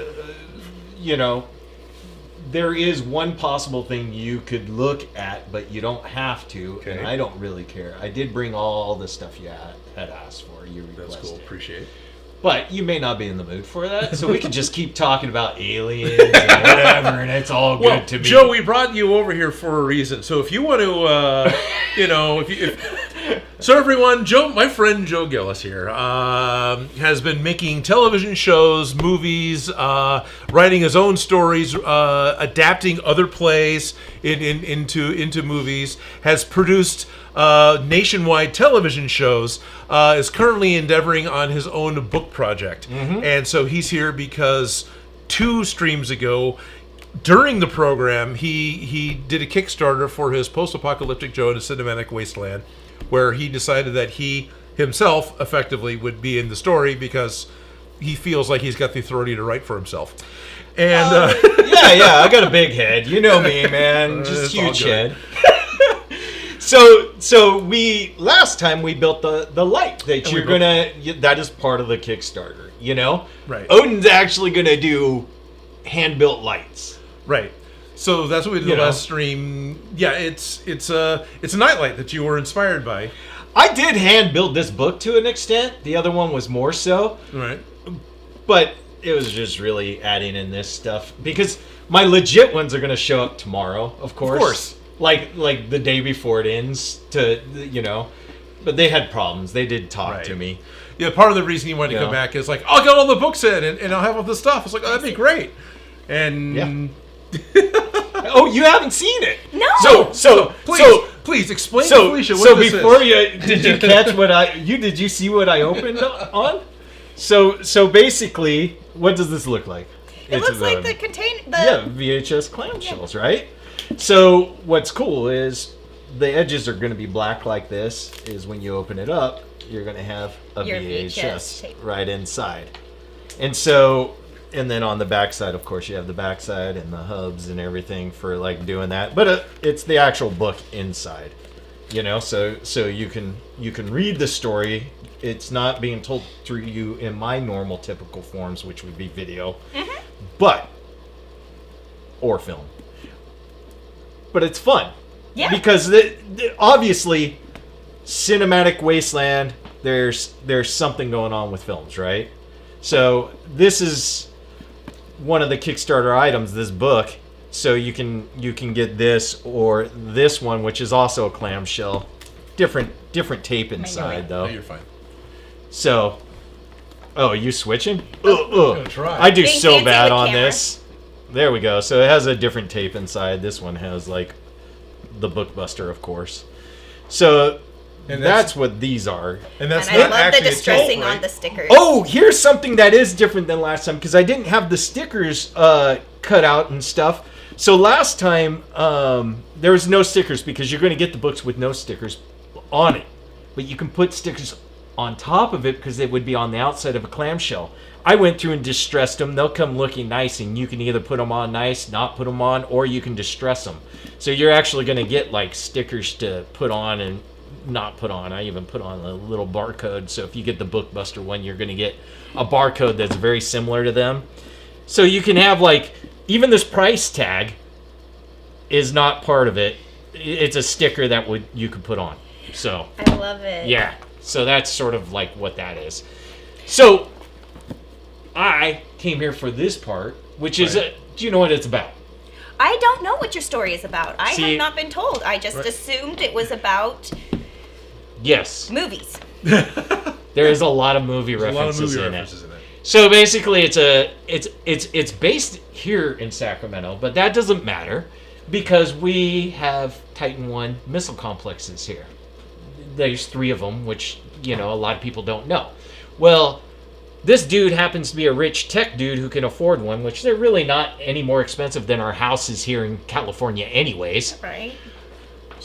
There is one possible thing you could look at, but you don't have to,
Okay.
and I don't really care. I did bring all the stuff you had asked for. You requested.
That's cool. Appreciate it.
But you may not be in the mood for that, so we could just keep talking about aliens and whatever, and it's all good
Well,
to me.
Joe, we brought you over here for a reason. So if you want to, so everyone, my friend Joe Gillis here, has been making television shows, movies, writing his own stories, adapting other plays into movies, has produced nationwide television shows, is currently endeavoring on his own book project. And so he's here because 2 streams ago, during the program, he did a Kickstarter for his Post-Apocalyptic Joe and his Cinematic Wasteland, where he decided that he himself effectively would be in the story because he feels like he's got the authority to write for himself. And
yeah, I got a big head. You know me, man. Just
It's all
huge
good.
head. So we last time we built the light that you're gonna. That is part of the Kickstarter.
Right.
Odin's actually gonna do hand-built lights.
Right. So that's what we did the last stream. Yeah, it's a nightlight that you were inspired by.
I did hand build this book to an extent. The other one was more so.
Right.
But it was just really adding in this stuff because my legit ones are going to show up tomorrow, of course.
Of course.
Like the day before it ends but they had problems. They did talk to me.
Yeah, part of the reason you wanted to come back is like, I'll get all the books in and I'll have all the stuff. It's like, oh, that'd be great. And
oh, you haven't seen it?
No.
So
please explain
to
Felicia
what
this
before
is.
did you catch did you see what I opened on? So basically, what does this look like?
It looks like the
VHS clamshells, right? So what's cool is the edges are going to be black like this. Is when you open it up, you're going to have a VHS right inside, and then on the backside, of course, you have the backside and the hubs and everything for like doing that. But it's the actual book inside, so you can read the story. It's not being told through you in my normal typical forms, which would be video, or film. But it's fun. Yeah. Because obviously, cinematic Wasteland, there's something going on with films, right? So this is one of the Kickstarter items, this book. So you can get this or this one, which is also a clamshell. Different tape inside, though.
No, you're fine.
So, are you switching?
I'm gonna try.
I do so bad on this. There we go. So it has a different tape inside. This one has like the Bookbuster, of course. So that's what these are.
And I love the distressing on the stickers.
Oh, here's something that is different than last time because I didn't have the stickers cut out and stuff. So last time there was no stickers because you're going to get the books with no stickers on it, but you can put stickers on top of it because it would be on the outside of a clamshell. I went through and distressed them. They'll come looking nice, and you can either put them on nice, not put them on, or you can distress them. So you're actually going to get like stickers to put on and not put on. I even put on a little barcode. So if you get the Bookbuster one, you're going to get a barcode that's very similar to them. So you can have like, even this price tag is not part of it. It's a sticker that you could put on. So
I love it.
Yeah. So that's sort of like what that is. So I came here for this part, which is, do you know what it's about?
I don't know what your story is about. I have not been told. I just assumed it was about movies.
There is a lot of movie references in it. So basically, it's based here in Sacramento, but that doesn't matter because we have Titan 1 missile complexes here. There's 3 of them, which, a lot of people don't know. Well, this dude happens to be a rich tech dude who can afford one, which they're really not any more expensive than our houses here in California anyways.
Right.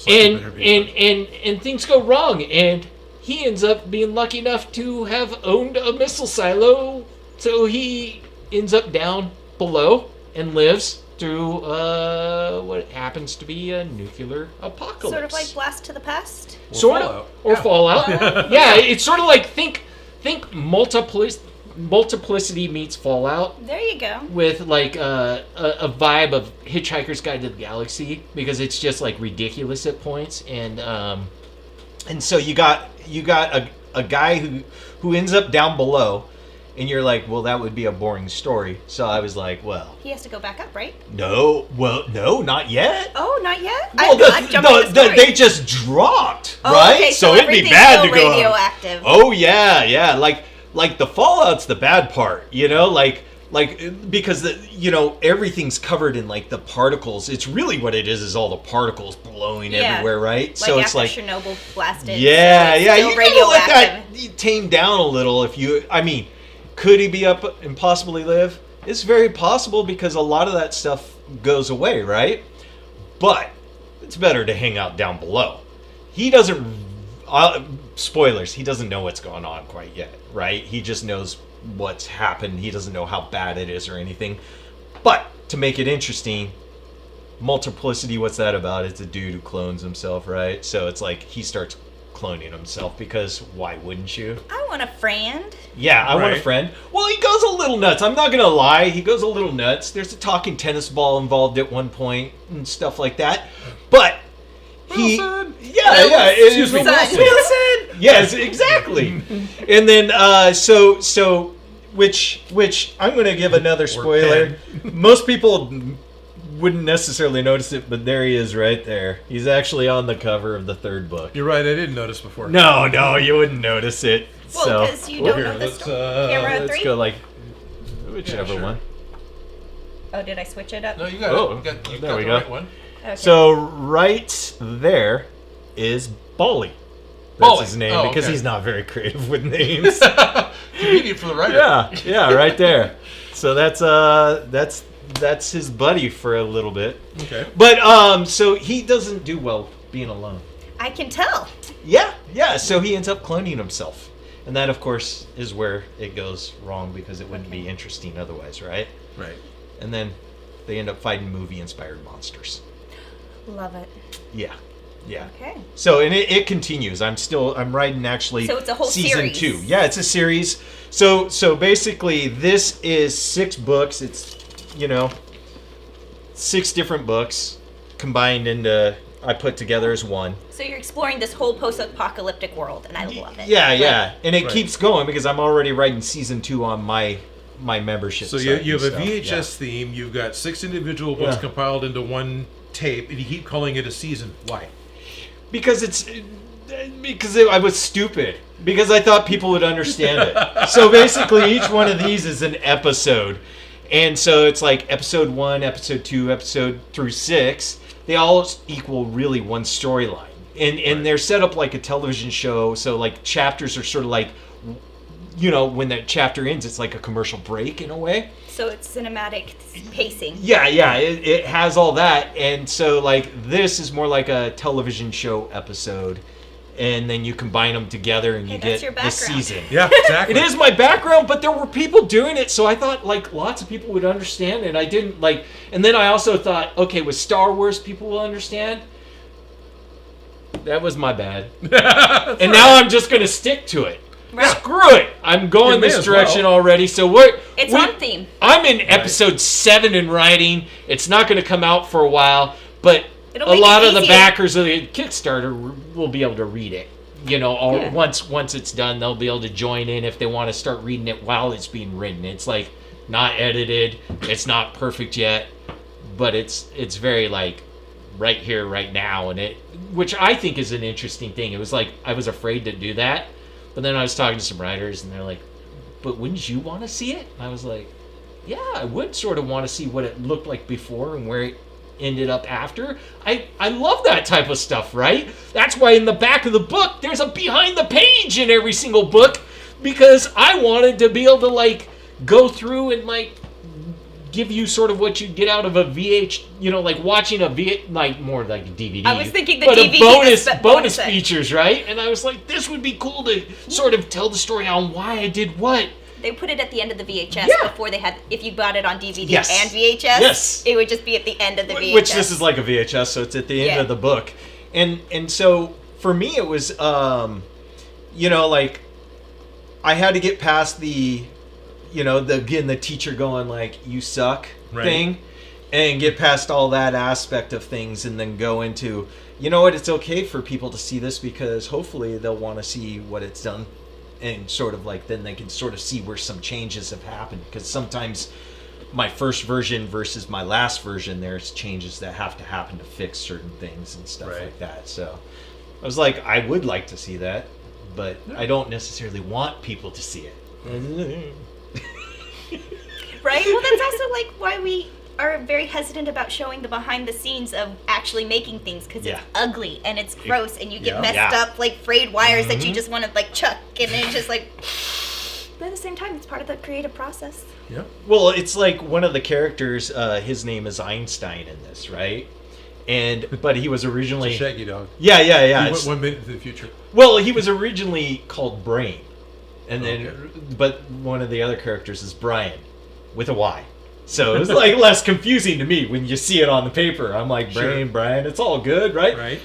And things go wrong, and he ends up being lucky enough to have owned a missile silo, so he ends up down below and lives through what happens to be a nuclear apocalypse.
Sort of like Blast to the Past?
Or Fallout. Yeah, it's sort of like, think Multiplicity meets Fallout.
There you go.
With like a vibe of Hitchhiker's Guide to the Galaxy, because it's just like ridiculous at points, and so you got a guy who ends up down below, and you're like, well, that would be a boring story. So I was like, well,
he has to go back up, right?
No, not yet.
Oh, not yet.
Well, they just dropped, right?
Okay,
so it'd be bad to go
radioactive.
Oh yeah, like the Fallout's the bad part, because everything's covered in like the particles. It's really what it is all the particles blowing everywhere, right?
So it's like Chernobyl blasted.
Yeah. You gotta let that tame down a little. Could he be up and possibly live? It's very possible because a lot of that stuff goes away, right? But it's better to hang out down below. He doesn't. Spoilers. He doesn't know what's going on quite yet, right? He just knows what's happened. He doesn't know how bad it is or anything. But to make it interesting, Multiplicity, what's that about? It's a dude who clones himself, right? So it's like he starts cloning himself because why wouldn't you?
I want a friend.
Yeah, I want a friend. Well, he goes a little nuts. I'm not gonna lie, he goes a little nuts. There's a talking tennis ball involved at one point and stuff like that. But
Wilson.
Excuse me,
Wilson.
Yes, exactly. And then which I'm gonna give another spoiler. Most people wouldn't necessarily notice it, but there he is right there. He's actually on the cover of the third book.
You're right, I didn't notice before.
No, you wouldn't notice it.
Well, because you don't know the
let's,
story. Camera
Let's
3?
go like whichever
sure.
one.
Oh, did I switch it up?
No, you got
Oh,
it. You
there
got
we
the
go.
right one.
Okay.
So right there is Bolly. That's
Bolly.
his name
Oh,
because
okay.
he's not very creative with names.
Convenient for the writer.
yeah, right there. So that's his buddy for a little bit.
Okay.
But so he doesn't do well being alone.
I can tell.
Yeah. So he ends up cloning himself. And that, of course, is where it goes wrong because it wouldn't be interesting otherwise, right?
Right.
And then they end up fighting movie-inspired monsters.
Love it.
Yeah.
Okay.
So, and it continues. I'm writing actually
So it's a whole
season
series.
2. Yeah, it's a series. So basically this is 6 books. It's, 6 different books combined into, I put together as one.
So you're exploring this whole post-apocalyptic world, and I love it.
Yeah. And it
Right.
keeps going because I'm already writing season 2 on my membership
So
site
you have a
and stuff.
VHS theme. You've got 6 individual books
Yeah.
compiled into one tape, and you keep calling it a season. Why?
Because I was stupid. Because I thought people would understand it. So basically, each one of these is an episode. And so it's like episode 1, episode 2, episode through 6. They all equal really one storyline. And they're set up like a television show. So like chapters are sort of like, when that chapter ends, it's like a commercial break in a way.
So it's cinematic pacing.
Yeah, it has all that. And so, like, this is more like a television show episode. And then you combine them together and you
that's
get
your
the
background.
season.
Yeah, exactly.
It is my background, but there were people doing it, so I thought, like, lots of people would understand, and I didn't, like... And then I also thought, okay, with Star Wars, people will understand. That was my bad. And now I'm just going to stick to it.
Right.
Screw it. I'm going
You may
this
as
direction
well.
already. So
It's on theme.
I'm in episode 7 in writing. It's not going to come out for a while, but
It'll
a
make
lot
it
of the
easier.
backers of the Kickstarter will be able to read it.
Yeah.
Once it's done, they'll be able to join in if they want to start reading it while it's being written. It's like not edited. It's not perfect yet, but it's very like right here, right now, and which I think is an interesting thing. It was like I was afraid to do that. But then I was talking to some writers, and they're like, but wouldn't you want to see it? And I was like, yeah, I would sort of want to see what it looked like before and where it ended up after. I love that type of stuff, right? That's why in the back of the book, there's a behind the page in every single book, because I wanted to be able to, like, go through and, like, give you sort of what you get out of a VH, like watching like more like a DVD.
I was thinking the
but
DVD,
a bonus
bonus
features, right? And I was like, this would be cool to sort of tell the story on why I did what.
They put it at the end of the VHS
Yeah.
before they had. If you bought it on DVD
Yes.
and VHS,
Yes.
it would just be at the end of the VHS.
Which this is like a VHS, so it's at the end
Yeah.
of the book. And so for me it was like I had to get past the the teacher going like you suck
Right.
thing, and get past all that aspect of things, and then go into it's okay for people to see this because hopefully they'll want to see what it's done, and sort of like then they can sort of see where some changes have happened, because sometimes my first version versus my last version, there's changes that have to happen to fix certain things and stuff
Right.
like that. So I was like, I would like to see that, but I don't necessarily want people to see it.
Right? Well, that's also like why we are very hesitant about showing the behind the scenes of actually making things, because
Yeah.
it's ugly and it's gross and you get
Yeah.
messed
Yeah.
up like frayed wires that you just want to like chuck, and it's just like. But at the same time, it's part of the creative process.
Yeah.
Well, it's like one of the characters, his name is Einstein in this, right? But he was originally...
Shaggy Dog.
Yeah.
He went
It's-
1 minute into the future.
Well, he was originally called Brain. And then,
Okay.
but one of the other characters is Brian, with a Y. So it was like less confusing to me when you see it on the paper. I'm like, Brain,
Sure.
Brian, it's all good, right?
Right.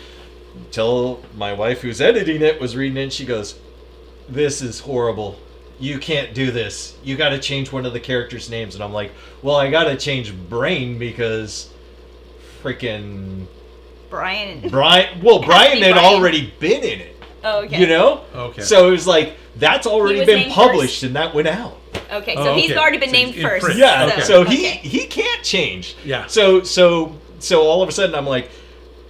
Until my wife who's editing it was reading it, and she goes, this is horrible. you can't do this. You got to change one of the characters' names. And I'm like, well, I got to change Brain because freaking
Brian.
Brian had
Brian.
already been in it.
Oh, okay.
You know?
Okay.
So it was like, that's already
was
been
named
published
first?
and that went out.
Okay, so he's
okay.
already been
So
named
he's in
first.
print.
Yeah, so
okay.
he can't change.
Yeah.
So all of a sudden I'm like,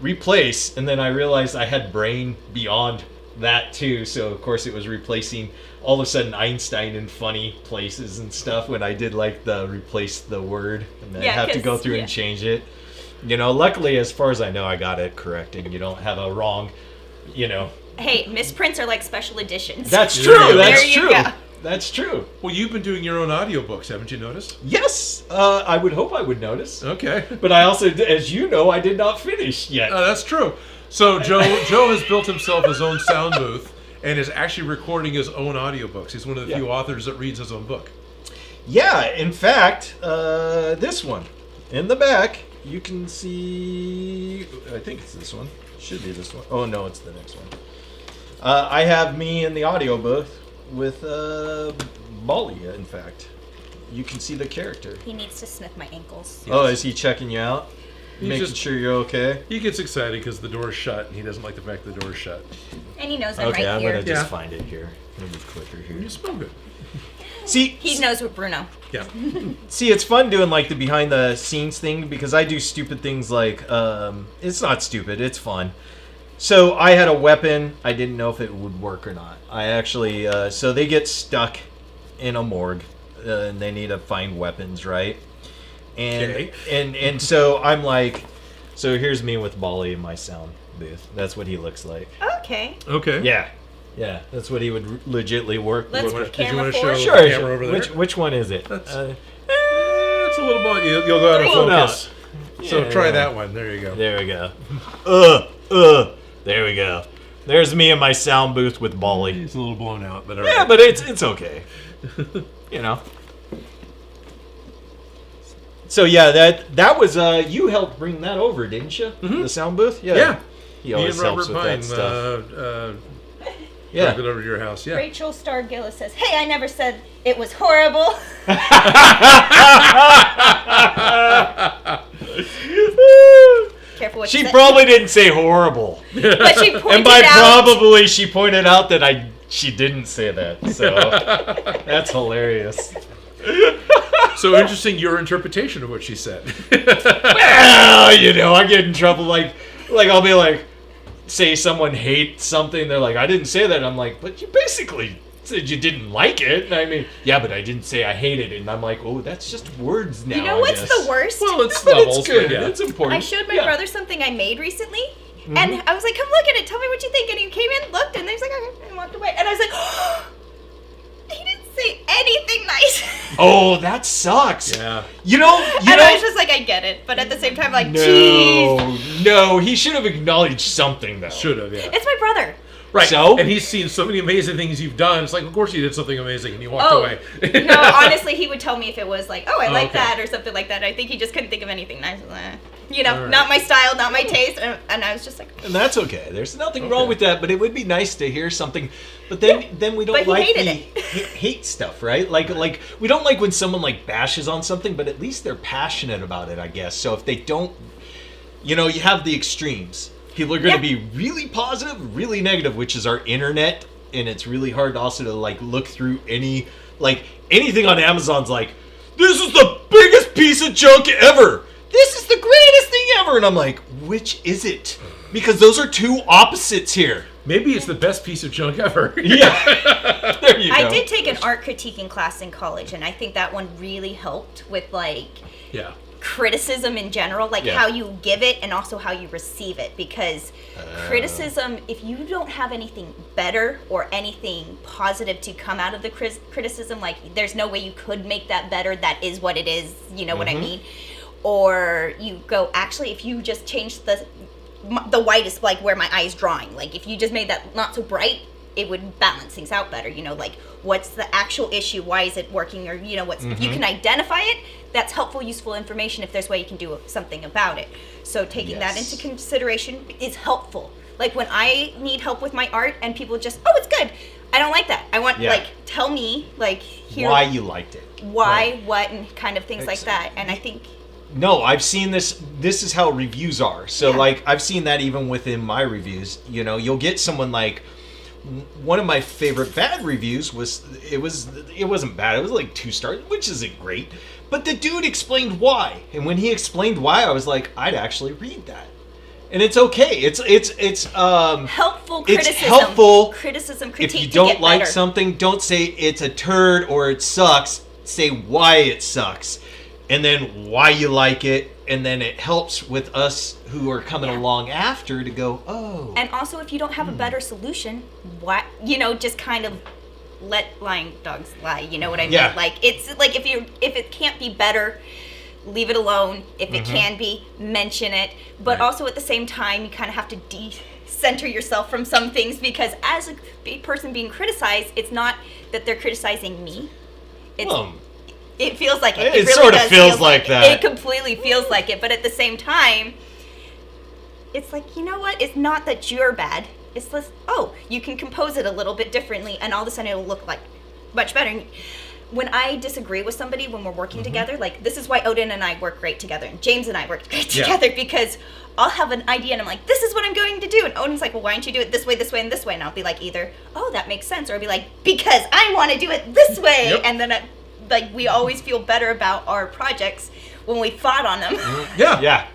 replace, and then I realized I had Brain beyond that too. So of course it was replacing all of a sudden Einstein in funny places and stuff when I did like the replace the word, and then I have to go through and change it. You know, luckily as far as I know I got it correct, and you don't have a wrong, you know.
Hey, misprints are like special editions.
That's true. That's
There you
true.
go.
That's true.
Well, you've been doing your own audiobooks, haven't you noticed?
Yes, I would hope I would notice.
Okay.
But I also, as you know, I did not finish yet.
That's true. So Joe has built himself his own sound booth and is actually recording his own audiobooks. He's one of the few authors that reads his own book.
Yeah, in fact, this one. In the back, you can see... I think it's this one. Should be this one. Oh, no, it's the next one. I have me in the audio booth with Molly, in fact. You can see the character.
He needs to sniff my ankles.
Yes.
Oh, is he checking you out?
He's
Making
just-
sure you're okay?
He gets excited because the door's shut, and he doesn't like the fact the door's shut.
And he knows I'm
Okay,
right
I'm
here.
going to just
Yeah.
find it here. Let me clicker
You
here.
smell good.
See,
He knows with Bruno.
Yeah.
See, it's fun doing like the behind the scenes thing because I do stupid things like it's not stupid, it's fun. So I had a weapon, I didn't know if it would work or not. I actually so they get stuck in a morgue and they need to find weapons, right? And
Okay.
and so I'm like, so here's me with Bolly in my sound booth. That's what he looks like.
Okay.
Okay.
Yeah, that's what he would legitly work.
Let's
work.
Did you
camera
want to
forward.
show
Sure,
the camera over there?
Which one is it?
That's- It's a little more. You'll go out of
Oh, no.
focus. So
Yeah,
try
yeah.
that one. There you go.
There we go. There we go. There's me in my sound booth with Bolly.
He's a little blown out, but all
Yeah,
right.
but it's okay. You know. So yeah, that was you helped bring that over, didn't you? The sound booth.
Yeah.
He
Me
always
and
helps
Robert
with
Pine
that stuff.
drove it over to your house. Yeah.
Rachel Star Gillis says, "Hey, I never said it was horrible." Careful what you
She
say.
probably didn't say horrible.
But she pointed
And by
out.
probably, she pointed out that she didn't say that. So that's hilarious.
So interesting your interpretation of what she said.
Well, you know, I get in trouble. Like I'll be like, say someone hates something. They're like, I didn't say that. I'm like, but you basically said you didn't like it. And I mean, yeah, but I didn't say I hated it. And I'm like, oh, that's just words now.
You know
I
what's
guess.
the worst?
Well, it's
But
levels.
it's good.
Yeah.
It's important.
I showed my
Yeah.
brother something I made recently, and I was like, "Come look at it. Tell me what you think." And he came in, looked, and he's like, "Okay," and walked away. And I was like, "Oh, he didn't say anything nice."
Oh, that sucks.
Yeah.
You know.
And I was just like, "I get it," but at the same time, like,
No,
"Jeez,
no, he should have acknowledged something though.
Should have, yeah.
it's my brother."
Right.
So?
And he's seen so many amazing things you've done. It's like, of course you did something amazing, and you walked
Oh,
away.
no, honestly, he would tell me if it was like, "Oh, I like
okay.
that" or something like that. I think he just couldn't think of anything nice. You know,
All right.
not my style, not my taste, and I was just like,
And that's okay. There's nothing
Okay.
wrong with that, but it would be nice to hear something. But then we don't
But he
like
hated
the hate stuff, right? Like we don't like when someone like bashes on something, but at least they're passionate about it, I guess. So if they don't, you know, you have the extremes. People are going to
Yeah.
be really positive, really negative, which is our internet, and it's really hard also to like look through anything on Amazon's like, this is the biggest piece of junk ever. This is the greatest thing ever. And I'm like, which is it? Because those are two opposites here.
Maybe it's the best piece of junk ever.
Yeah. There you go.
I did take an art critiquing class in college, and I think that one really helped with like
Yeah.
criticism in general, like
Yeah.
how you give it and also how you receive it, because criticism, if you don't have anything better or anything positive to come out of the criticism, like there's no way you could make that better, that is what it is, you know what I mean? Or you go, actually, if you just change the white is like where my eye is drawing, like if you just made that not so bright, it would balance things out better, you know, like what's the actual issue, why is it working, or you know, what's if you can identify it, that's helpful, useful information if there's a way you can do something about it. So taking that
Yes.
into consideration is helpful. Like when I need help with my art and people just, oh, it's good, I don't like that. I want
Yeah.
like tell me like here
Why you liked it.
why, what, and kind of things like that. And I think
No, I've seen this. This is how reviews are. So,
Yeah.
like, I've seen that even within my reviews. You know, you'll get someone like one of my favorite bad reviews was it wasn't bad. It was like 2 stars, which isn't great. But the dude explained why, and when he explained why, I was like, I'd actually read that. And it's okay. It's
helpful
it's
criticism.
helpful.
Criticism,
If
critique
you
to
don't
get
like
better.
something, don't say it's a turd or it sucks. Say why it sucks, and then why you like it, and then it helps with us who are coming
Yeah.
along after to go, oh.
And also, if you don't have a better solution, what just kind of let lying dogs lie. You know what I mean?
Yeah.
Like it's like if it can't be better, leave it alone. If it can be, mention it. But
Right.
also at the same time, you kind of have to decenter yourself from some things, because as a person being criticized, it's not that they're criticizing me. It's it feels like it.
It
really
sort of
does
feels
feel
like that.
It completely feels like it. But at the same time, it's like, you know what? It's not that you're bad. It's just, you can compose it a little bit differently, and all of a sudden it'll look like much better. When I disagree with somebody, when we're working together, like this is why Odin and I work great together, and James and I work great
Yeah.
together, because I'll have an idea and I'm like, this is what I'm going to do. And Odin's like, well, why don't you do it this way, and this way? And I'll be like, either, that makes sense, or I'll be like, because I want to do it this way.
Yep.
And then we always feel better about our projects when we fought on them.
Yeah.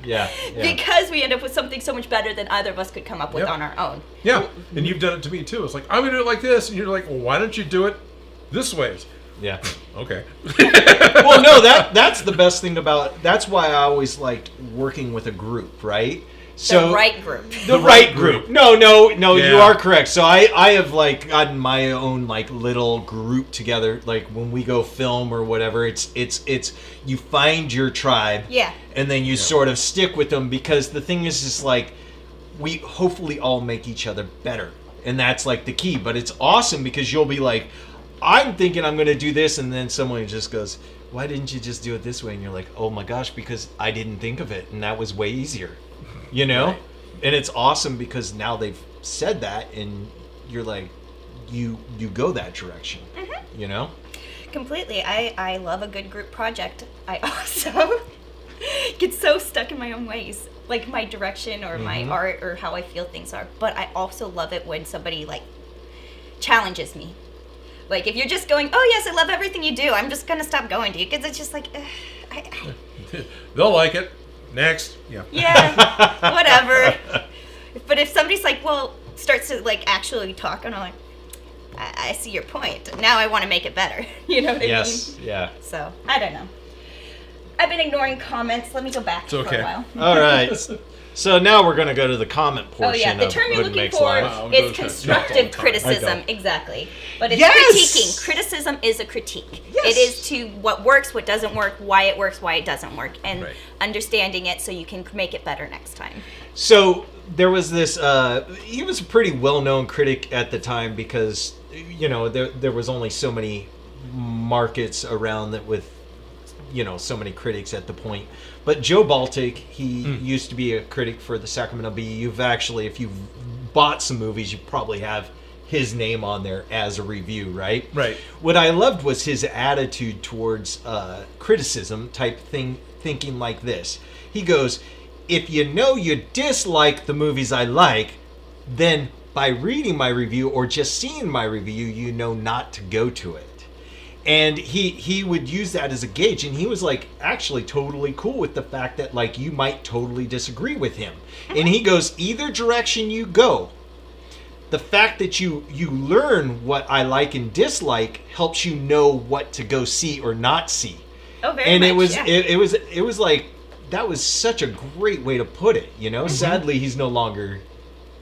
Because we end up with something so much better than either of us could come up with
Yep.
on our own.
Yeah, and you've done it to me too. It's like, I'm gonna do it like this, and you're like, well, why don't you do it this way?
Yeah.
Okay.
Well, no, that's the best thing about. That's why I always liked working with a group, right?
The right group.
The right group. No,
Yeah.
you are correct. So I have like gotten my own like little group together. Like when we go film or whatever, it's you find your tribe.
Yeah.
And then you sort of stick with them, because the thing is just like we hopefully all make each other better. And that's like the key. But it's awesome because you'll be like, I'm thinking I'm going to do this, and then someone just goes, why didn't you just do it this way? And you're like, oh my gosh, because I didn't think of it, and that was way easier. You know?
Right.
And it's awesome because now they've said that, and you're like, you go that direction. You know?
Completely. I love a good group project. I also get so stuck in my own ways, like my direction or my art or how I feel things are. But I also love it when somebody like challenges me. Like if you're just going, oh yes, I love everything you do, I'm just gonna stop going to you, because it's just like,
They'll like it. Next. Yeah.
yeah, whatever. But if somebody's like, well, starts to like actually talk, and I'm like, I see your point. Now I want to make it better. You know what I
Yes.
mean?
Yeah.
So I don't know. I've been ignoring comments. Let me go back
It's
for
okay.
a while.
All right. So now we're going to go to the comment portion
Oh yeah, the
of
term you're
Odin
looking
Makes
for
Live.
Wow,
is
those guys
constructive
talk all the time. I
criticism.
don't.
Exactly. But it's
Yes!
critiquing. Criticism is a critique.
Yes.
It is to what works, what doesn't work, why it works, why it doesn't work, and
Right.
understanding it so you can make it better next time.
So there was this, he was a pretty well-known critic at the time because, you know, there was only so many markets around that with, you know, so many critics at the point. But Joe Baltic, he used to be a critic for the Sacramento Bee. You've actually, if you've bought some movies, you probably have his name on there as a review, right?
Right.
What I loved was his attitude towards criticism type thing, thinking like this. He goes, if you know you dislike the movies I like, then by reading my review or just seeing my review, you know not to go to it. And he would use that as a gauge, and he was like actually totally cool with the fact that like you might totally disagree with him. And he goes, either direction you go, the fact that you learn what I like and dislike helps you know what to go see or not see.
Oh, very
And
much.
it was
yeah.
it was like that was such a great way to put it, you know. Sadly, he's no longer,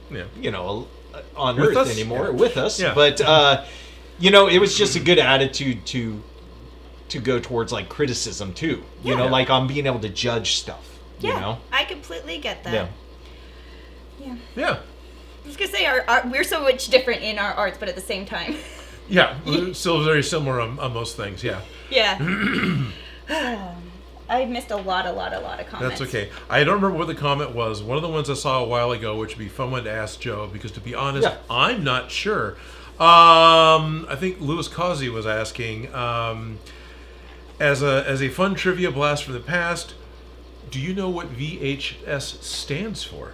Yeah.
you know, on
With
Earth
us?
anymore
Yeah.
with us.
Yeah.
But you know, it was just a good attitude to go towards like criticism too. You know,
Yeah.
like on being able to judge stuff.
Yeah,
You know.
I completely get that.
Yeah.
Yeah.
Yeah.
I was gonna say we're so much different in our arts, but at the same time,
Yeah. Still very similar on most things. Yeah.
yeah. I missed a lot of comments.
That's okay. I don't remember what the comment was. One of the ones I saw a while ago, which would be fun one to ask Joe, because to be honest,
Yeah.
I'm not sure. I think Louis Causey was asking, as a fun trivia blast from the past, do you know what VHS stands for?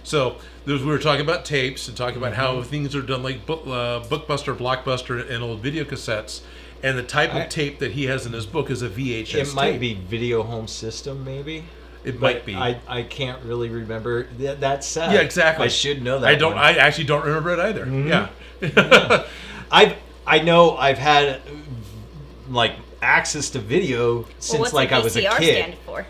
So we were talking about tapes and talking about how things are done like Bookbuster, Blockbuster, and old video cassettes. And the type of tape that he has in his book is a VHS tape.
It might be Video Home System, maybe.
It might be.
I can't really remember that set.
Yeah, exactly.
I should know that.
I actually don't remember it either. Yeah.
I know I've had like access to video since like I was a kid.
What's VCR stand for?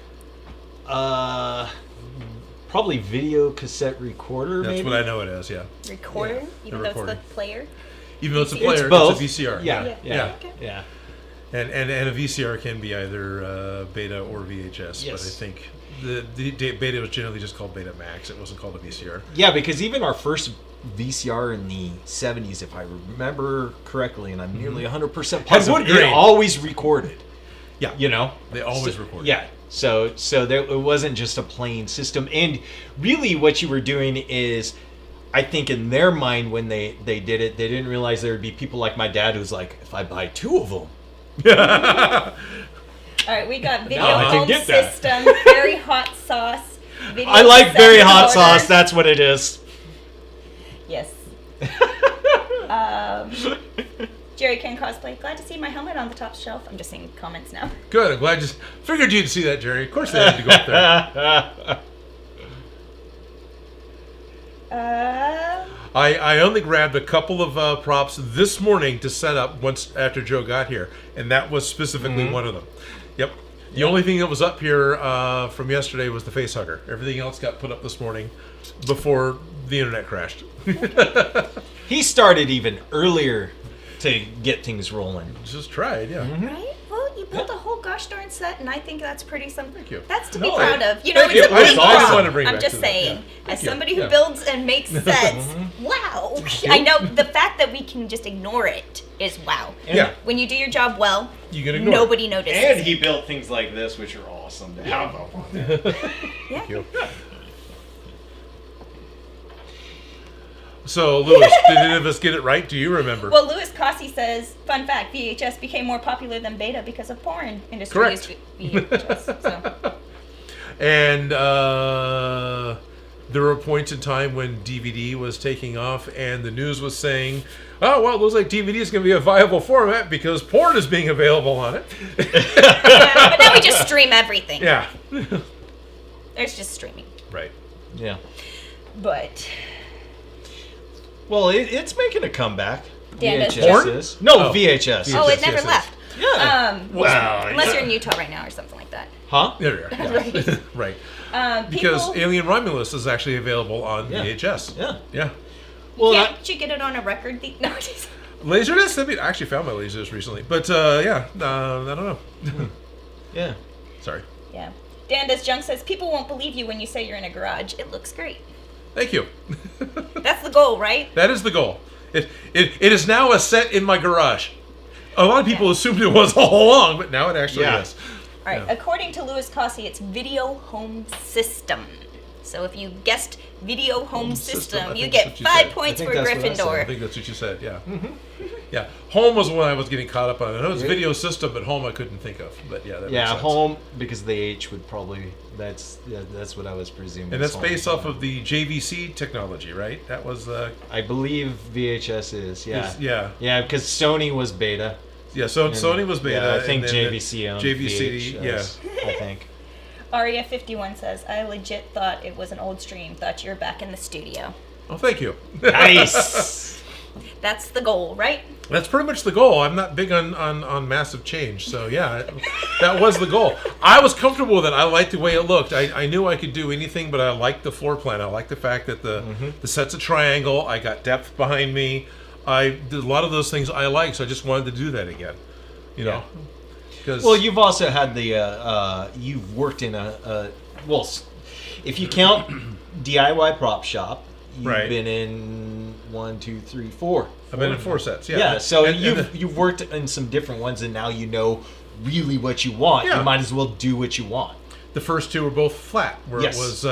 Probably video cassette recorder.
That's
maybe?
what I know it as. Yeah.
Recorder, even though it's the player.
Even though it's a player,
it's both.
it's a VCR.
Yeah.
Okay.
And a VCR can be either beta or VHS. Yes. But I think the beta was generally just called Beta Max. It wasn't called a VCR.
Yeah, because even our first VCR in the 70s, if I remember correctly, and I'm nearly 100% positive, it always recorded.
Yeah.
You know?
They always recorded.
Yeah. So there, it wasn't just a plain system. And really what you were doing is, I think in their mind when they did it, they didn't realize there would be people like my dad who's like, if I buy 2 of them.
All right, we got Video Home System, Very Hot Sauce.
I like Very Hot Sauce. That's what it is.
Yes. Jerry Can Cosplay. Glad to see my helmet on the top shelf. I'm just seeing comments now.
Good. I'm glad. Just figured you'd see that, Jerry. Of course they had to go up there. I only grabbed a couple of props this morning to set up once after Joe got here, and that was specifically one of them. Yep. The only thing that was up here from yesterday was the face hugger. Everything else got put up this morning before the internet crashed.
He started even earlier to get things rolling.
Just tried, yeah.
Right? Well, you built a whole gosh darn set, and I think that's pretty something.
Thank you.
That's to be proud of. You know,
Thank
it's
you.
a big
Awesome.
prop. I'm just saying, as somebody who builds and makes sets, wow. I know the fact that we can just ignore it is wow.
Yeah.
When you do your job well,
you can ignore
nobody notices.
And he built things like this, which are awesome to have up on there.
Thank you. So, Louis, did any of us get it right? Do you remember?
Well, Louis Cossey says, fun fact, VHS became more popular than Beta because of porn industry.
Correct.
VHS, so.
And there were points in time when DVD was taking off and the news was saying, oh, well, it looks like DVD is going to be a viable format because porn is being available on it.
Yeah, but now we just stream everything.
Yeah.
There's just streaming.
Right.
Yeah.
But...
Well, it's making a comeback.
VHS.
No, VHS.
Oh, it never left.
Yeah.
Unless you're in Utah right now or something like that.
Huh?
There you are. Right. Because Alien Romulus is actually available on VHS.
Yeah.
Yeah.
Well, can't you get it on a record? No,
Laserdisc? I actually found my Laserdisc recently. But, I don't know.
Yeah.
Sorry.
Yeah. Danda's Junk says, people won't believe you when you say you're in a garage. It looks great.
Thank you.
That's the goal, right?
That is the goal. It is now a set in my garage. A lot of people assumed it was all along, but now it actually is.
All right. According to Louis Cossey, it's Video Home System. So if you guessed Video Home System, you get 5 points for Gryffindor.
I think that's what you said, yeah. Yeah. Home was what I was getting caught up on. I know it's Video System, but Home I couldn't think of. But yeah, that makes sense.
Home, because the H would probably, that's what I was presuming.
And that's based off of the JVC technology, right? That was...
I believe VHS is,
yeah.
Yeah, because Sony was beta.
Yeah, so Sony was beta.
Yeah, I think JVC owned
JVC,
VHS, I think.
Aria51 says, I legit thought it was an old stream. Thought you were back in the studio.
Oh, thank you.
Nice.
That's the goal, right?
That's pretty much the goal. I'm not big on massive change. So, yeah, that was the goal. I was comfortable with it. I liked the way it looked. I knew I could do anything, but I liked the floor plan. I liked the fact that the set's a triangle. I got depth behind me. I did a lot of those things I like, so I just wanted to do that again. You know?
Well, you've also had the, you've worked in if you count DIY prop shop, you've been in 1, 2, 3, 4.
I've been in 4 sets, yeah.
Yeah, so you've worked in some different ones, and now you know really what you want. Yeah. You might as well do what you want.
The first 2 were both flat, where it was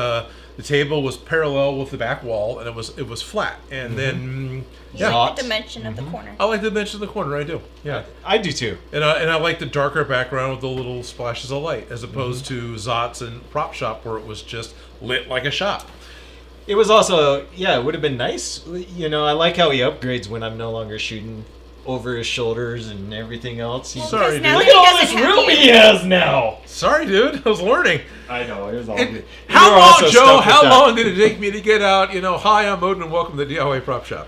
The table was parallel with the back wall, and it was flat. And then,
You like the dimension of the corner.
I like the dimension of the corner. I do. Yeah,
I do too.
And I like the darker background with the little splashes of light, as opposed to Zot's and Prop Shop, where it was just lit like a shop.
It was also, it would have been nice. You know, I like how he upgrades when I'm no longer shooting over his shoulders and everything else.
Sorry, dude.
Look at all this room he has now.
Sorry, dude. I was learning.
I know, it was all good.
How long, Joe? How long did it take me to get out? Hi, I'm Odin, and welcome to the DIY Prop Shop.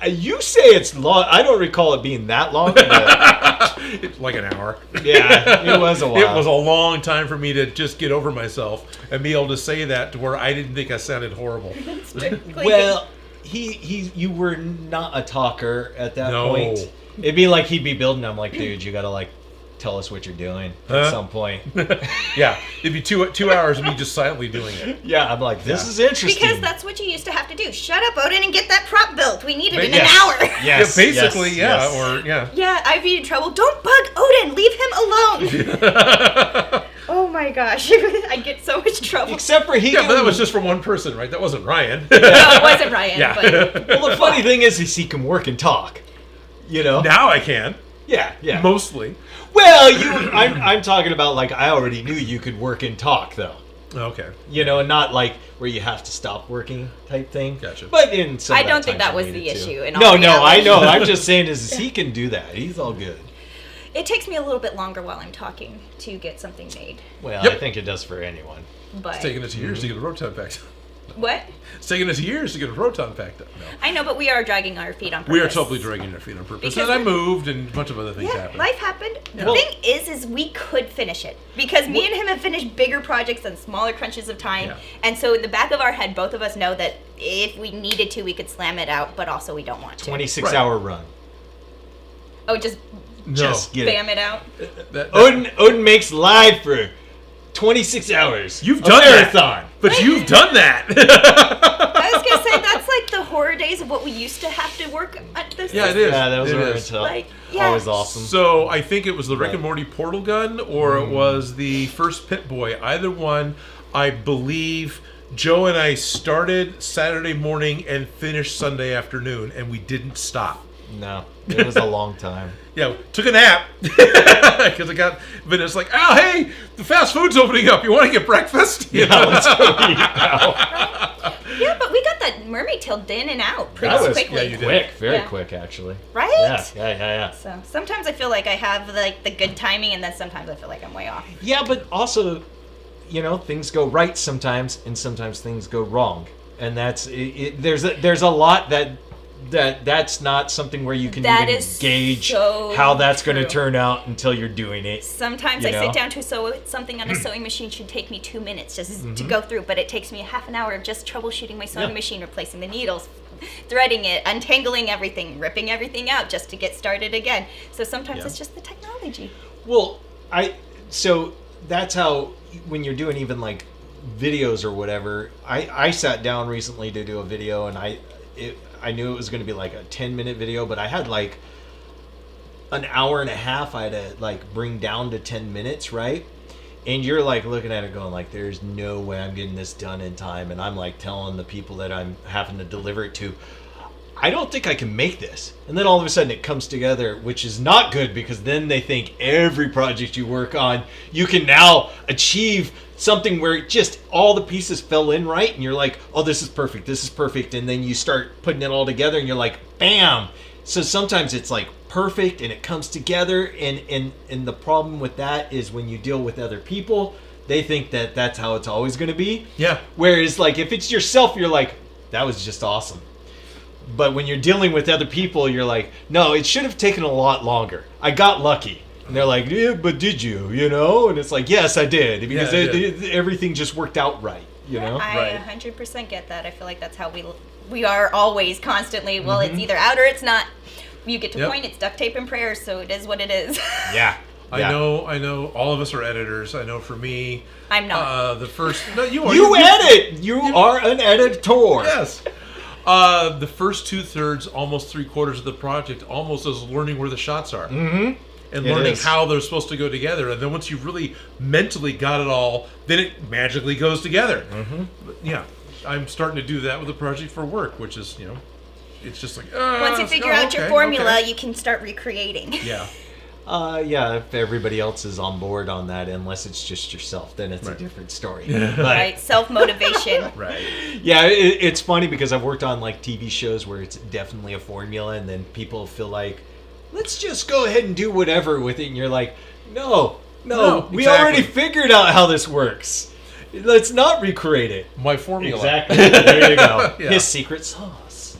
You say it's long. I don't recall it being that long. But
like an hour.
Yeah, it was a while.
It was a long time for me to just get over myself and be able to say that to where I didn't think I sounded horrible.
Well, you were not a talker at that
No.
point. It'd be like he'd be building. I'm like, dude, you gotta tell us what you're doing at some point.
Yeah, it'd be two hours of me just silently doing it.
Yeah, I'm like, this is interesting.
Because that's what you used to have to do. Shut up, Odin, and get that prop built. We need it in
Yes.
an hour.
Yes,
Yeah, basically,
yes.
or yeah.
Yeah, I'd be in trouble. Don't bug Odin. Leave him alone. Oh my gosh, I get so much trouble.
Except for
Yeah, but that was just from one person, right? That wasn't Ryan.
No, it wasn't Ryan.
Yeah.
But
Well, the funny thing is he can work and talk. You know?
Now I can.
Yeah.
Mostly.
Well, I'm talking about I already knew you could work and talk though.
Okay.
You know, not where you have to stop working type thing.
Gotcha.
But in some
I
of
don't think
times
that
you
was the
needed to.
issue in all
No, I
reality.
know. I'm just saying is he can do that. He's all good.
it takes me a little bit longer while I'm talking to get something made.
Well,
Yep.
I think it does for anyone.
But
It's taken us years to get a Proton Pack.
what?
It's taken us years to get a Proton Pack done. No.
I know, but we are dragging our feet on purpose.
We are totally dragging our feet on purpose.
Because
And I
we're-
moved and a bunch of other things
Yeah,
happened.
life happened. The
Well-
thing is we could finish it because me and him have finished bigger projects in smaller crunches of time,
Yeah.
and so in the back of our head, both of us know that if we needed to, we could slam it out, but also we don't want to.
26-hour run.
Oh, just
No.
Just get
bam it out.
That-
Odin Makes live for 26 hours.
You've
A
done that.
marathon.
But you've done that.
I was gonna say that's like the horror days of what we used to have to work at this.
Yeah, it is.
Yeah, that was
It
really
is.
tough.
Like, yeah.
Always awesome.
So I think it was the Rick and
Right.
Morty portal gun, or it was the first Pit Boy. Either one, I believe. Joe and I started Saturday morning and finished Sunday afternoon, and we didn't stop.
No, it was a long time.
Yeah, took a nap because I got. But it's like, oh hey, the fast food's opening up. You want to get breakfast? You know?
Let's go eat now.
Yeah, but we got that mermaid tail in and out pretty
That was
quickly.
yeah, you did.
quick, very
Yeah.
quick actually.
Right?
Yeah.
So sometimes I feel like I have like the good timing, and then sometimes I feel like I'm way off.
Yeah, but also, things go right sometimes, and sometimes things go wrong, and that's it. There's a lot that's not something where you can
That
even
is
gauge
so
how that's going to
true.
turn out until you're doing it.
Sometimes
You
I
know?
sit down to sew something on a sewing machine should take me 2 minutes just to go through, but it takes me a half an hour of just troubleshooting my sewing
Yeah.
machine, replacing the needles, threading it, untangling everything, ripping everything out just to get started again. So sometimes
Yeah.
it's just the technology.
Well, so that's how when you're doing even like videos or whatever. I sat down recently to do a video, and I knew it was going to be like a 10-minute video, but I had like an hour and a half I had to like bring down to 10 minutes, right? And you're like looking at it going like, there's no way I'm getting this done in time. And I'm like telling the people that I'm having to deliver it to, I don't think I can make this. And then all of a sudden it comes together, which is not good, because then they think every project you work on, you can now achieve something where just all the pieces fell in right. And you're like, oh, this is perfect. And then you start putting it all together and you're like, bam. So sometimes it's like perfect and it comes together. And the problem with that is when you deal with other people, they think that that's how it's always going to be.
Yeah.
Whereas like if it's yourself, you're like, that was just awesome. But when you're dealing with other people, you're like, no, it should have taken a lot longer. I got lucky. And they're like, yeah, but did you? And it's like, yes, I did. Because
Yeah, I did.
everything just worked out right,
I 100% get that. I feel like that's how we are always constantly. Well,
Mm-hmm.
it's either out or it's not. You get to
Yep.
point, it's duct tape and prayers, so it is what it is.
Yeah.
I know. All of us are editors. I know for me,
I'm not.
the first. No, you are.
You edit. You are an editor.
Yes. The first 2/3, almost 3/4 of the project, almost is learning where the shots are.
Mm-hmm.
and
It
learning
is.
how they're supposed to go together. And then once you've really mentally got it all, then it magically goes together. But yeah, I'm starting to do that with a project for work, which is, it's just like,
Once you figure out your formula, you can start recreating.
Yeah.
If everybody else is on board on that, unless it's just yourself, then it's a different story.
Right, self-motivation.
Right.
Yeah, it's funny because I've worked on like TV shows where it's definitely a formula, and then people feel like, let's just go ahead and do whatever with it, and you're like, no, we
exactly.
already figured out how this works. Let's not recreate it.
My formula.
Exactly. There you go.
Yeah.
His secret sauce.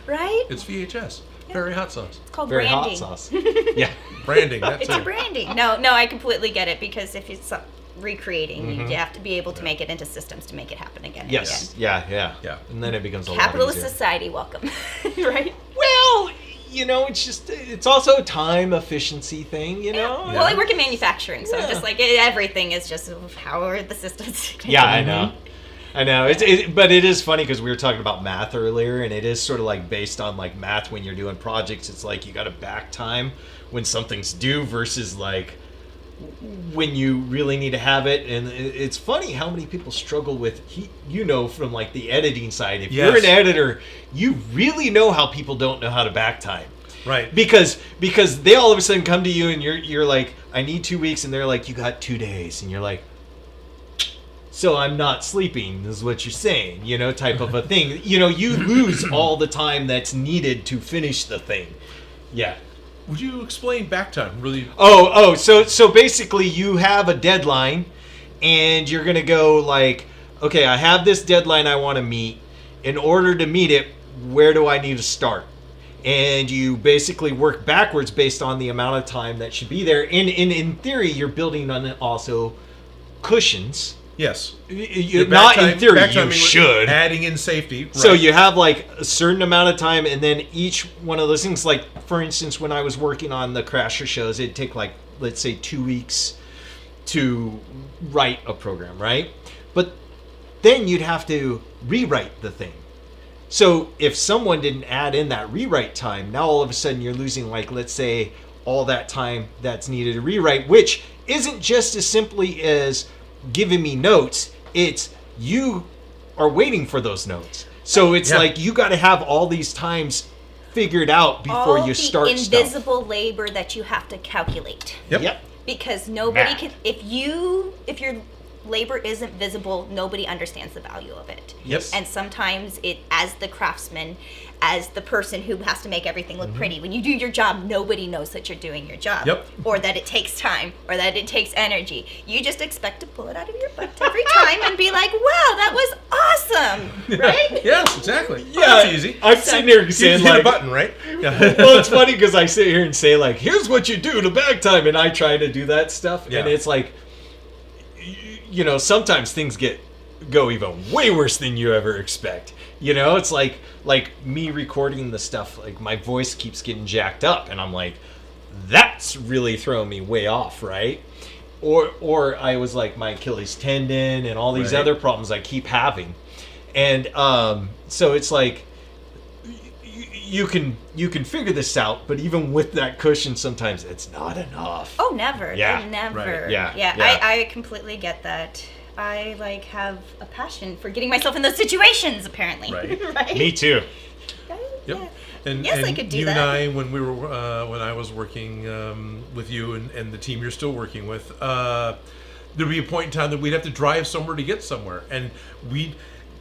Right?
It's VHS. Very hot sauce.
It's called
Very
branding.
hot sauce. Yeah.
Branding. That's
It's a branding. No, I completely get it, because if it's recreating, you have to be able to make it into systems to make it happen again.
Yes. Yeah. And then it becomes a
Capitalist
lot easier.
society, welcome. Right?
Well, it's also a time efficiency thing,
Well, I work in manufacturing, so I'm just like, everything is just, how are the systems?
Yeah, I know. But it is funny because we were talking about math earlier, and it is sort of like based on like math when you're doing projects. It's like you got to back time when something's due versus like when you really need to have it. And it's funny how many people struggle with, from like the editing side. If you're an editor, you really know how people don't know how to back time.
Right.
Because they all of a sudden come to you and you're like, I need 2 weeks, and they're like, you got 2 days, and you're like, so I'm not sleeping, is what you're saying, type of a thing. You lose all the time that's needed to finish the thing. Yeah.
Would you explain back time? Really?
So basically you have a deadline, and you're going to go like, okay, I have this deadline I want to meet. In order to meet it, where do I need to start? And you basically work backwards based on the amount of time that should be there. In theory, you're building on also cushions.
Yes.
Not in theory, you should.
Adding in safety. Right.
So you have like a certain amount of time, and then each one of those things, like for instance, when I was working on the Crasher shows, it'd take like, let's say 2 weeks to write a program, right? But then you'd have to rewrite the thing. So if someone didn't add in that rewrite time, now all of a sudden you're losing, like, let's say, all that time that's needed to rewrite, which isn't just as simply as giving me notes. It's you are waiting for those notes. So it's like you got to have all these times figured out before you start
all the invisible labor that you have to calculate.
Yep.
Because nobody can, if your labor isn't visible, nobody understands the value of it.
Yep.
And sometimes it, as the craftsman, as the person who has to make everything look pretty, when you do your job, nobody knows that you're doing your job.
Yep.
Or that it takes time, or that it takes energy. You just expect to pull it out of your butt every time and be like, wow, that was awesome. Right?
Yeah, exactly.
Yeah,
That's easy.
I'm sitting here
You
saying
hit
like,
a button, right? Yeah.
well, it's funny because I sit here and say like, here's what you do to back time, and I try to do that stuff, and it's like, sometimes things go even way worse than you ever expect. It's like me recording the stuff, like my voice keeps getting jacked up, and I'm like, that's really throwing me way off, right? Or I was like my Achilles tendon and all these other problems I keep having, and so it's like you can figure this out, but even with that cushion, sometimes it's not enough.
Oh, never.
Yeah.
Never.
Right. Yeah.
I completely get that. I have a passion for getting myself in those situations, apparently.
Right.
Me too.
Yep.
Yep. And,
Yes,
and
I could do
you
that.
and I, when we were when I was working with you and the team you're still working with, there'd be a point in time that we'd have to drive somewhere to get somewhere, and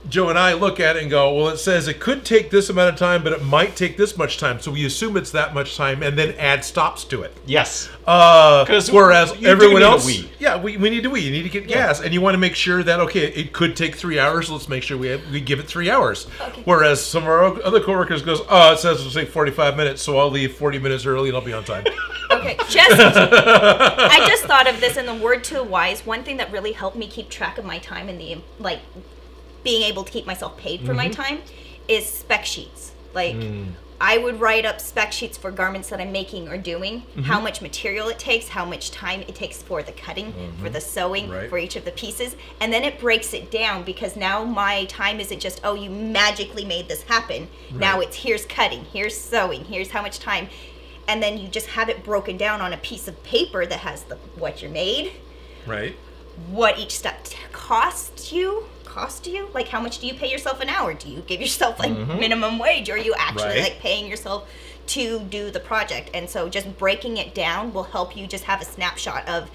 Joe and I look at it and go, well, it says it could take this amount of time, but it might take this much time. So we assume it's that much time and then add stops to it.
Yes.
Whereas
you
everyone
do need
else,
a wee.
we need to wee. You need to get gas, and you want to make sure that it could take 3 hours. Let's make sure we give it 3 hours.
Okay.
Whereas some of our other coworkers goes, it says it'll take 45 minutes, so I'll leave 40 minutes early and I'll be on time.
Okay, I just thought of this in the word to the wise. One thing that really helped me keep track of my time and being able to keep myself paid for my time is spec sheets. I would write up spec sheets for garments that I'm making or doing, how much material it takes, how much time it takes for the cutting, for the sewing, for each of the pieces, and then it breaks it down, because now my time isn't just, you magically made this happen. Now it's here's cutting, here's sewing, here's how much time. and then you just have it broken down on a piece of paper that has what you made,
Right.
what each step cost you. Like, how much do you pay yourself an hour? Do you give yourself like minimum wage, or are you actually like paying yourself to do the project? And so just breaking it down will help you just have a snapshot of,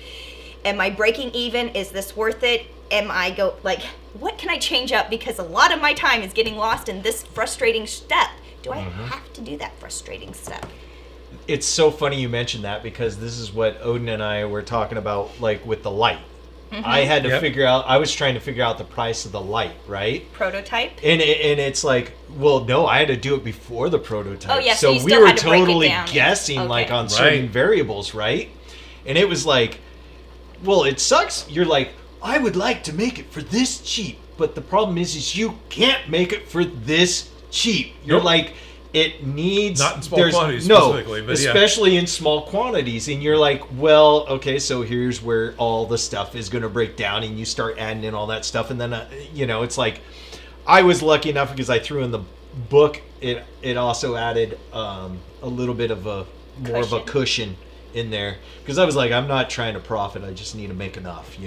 am I breaking even? Is this worth it? What can I change up? Because a lot of my time is getting lost in this frustrating step. Do I have to do that frustrating step?
It's so funny you mentioned that, because this is what Odin and I were talking about, like with the light. I had to I was trying to figure out the price of the light, right?
Prototype?
And it's like, well, no, I had to do it before the prototype.
Oh, yeah,
so
you
we
still
were
had to break it
totally
down.
guessing
Okay.
like on certain variables, right? And it was like, well, it sucks. You're like, I would like to make it for this cheap, but the problem is you can't make it for this cheap. You're like, it needs
not in small quantities specifically, but
especially in small quantities. And you're like, well, okay, so here's where all the stuff is going to break down, and you start adding in all that stuff, and then it's like, I was lucky enough because I threw in the book. It also added a little bit of more of a cushion in there, because I was like, I'm not trying to profit, I just need to make enough,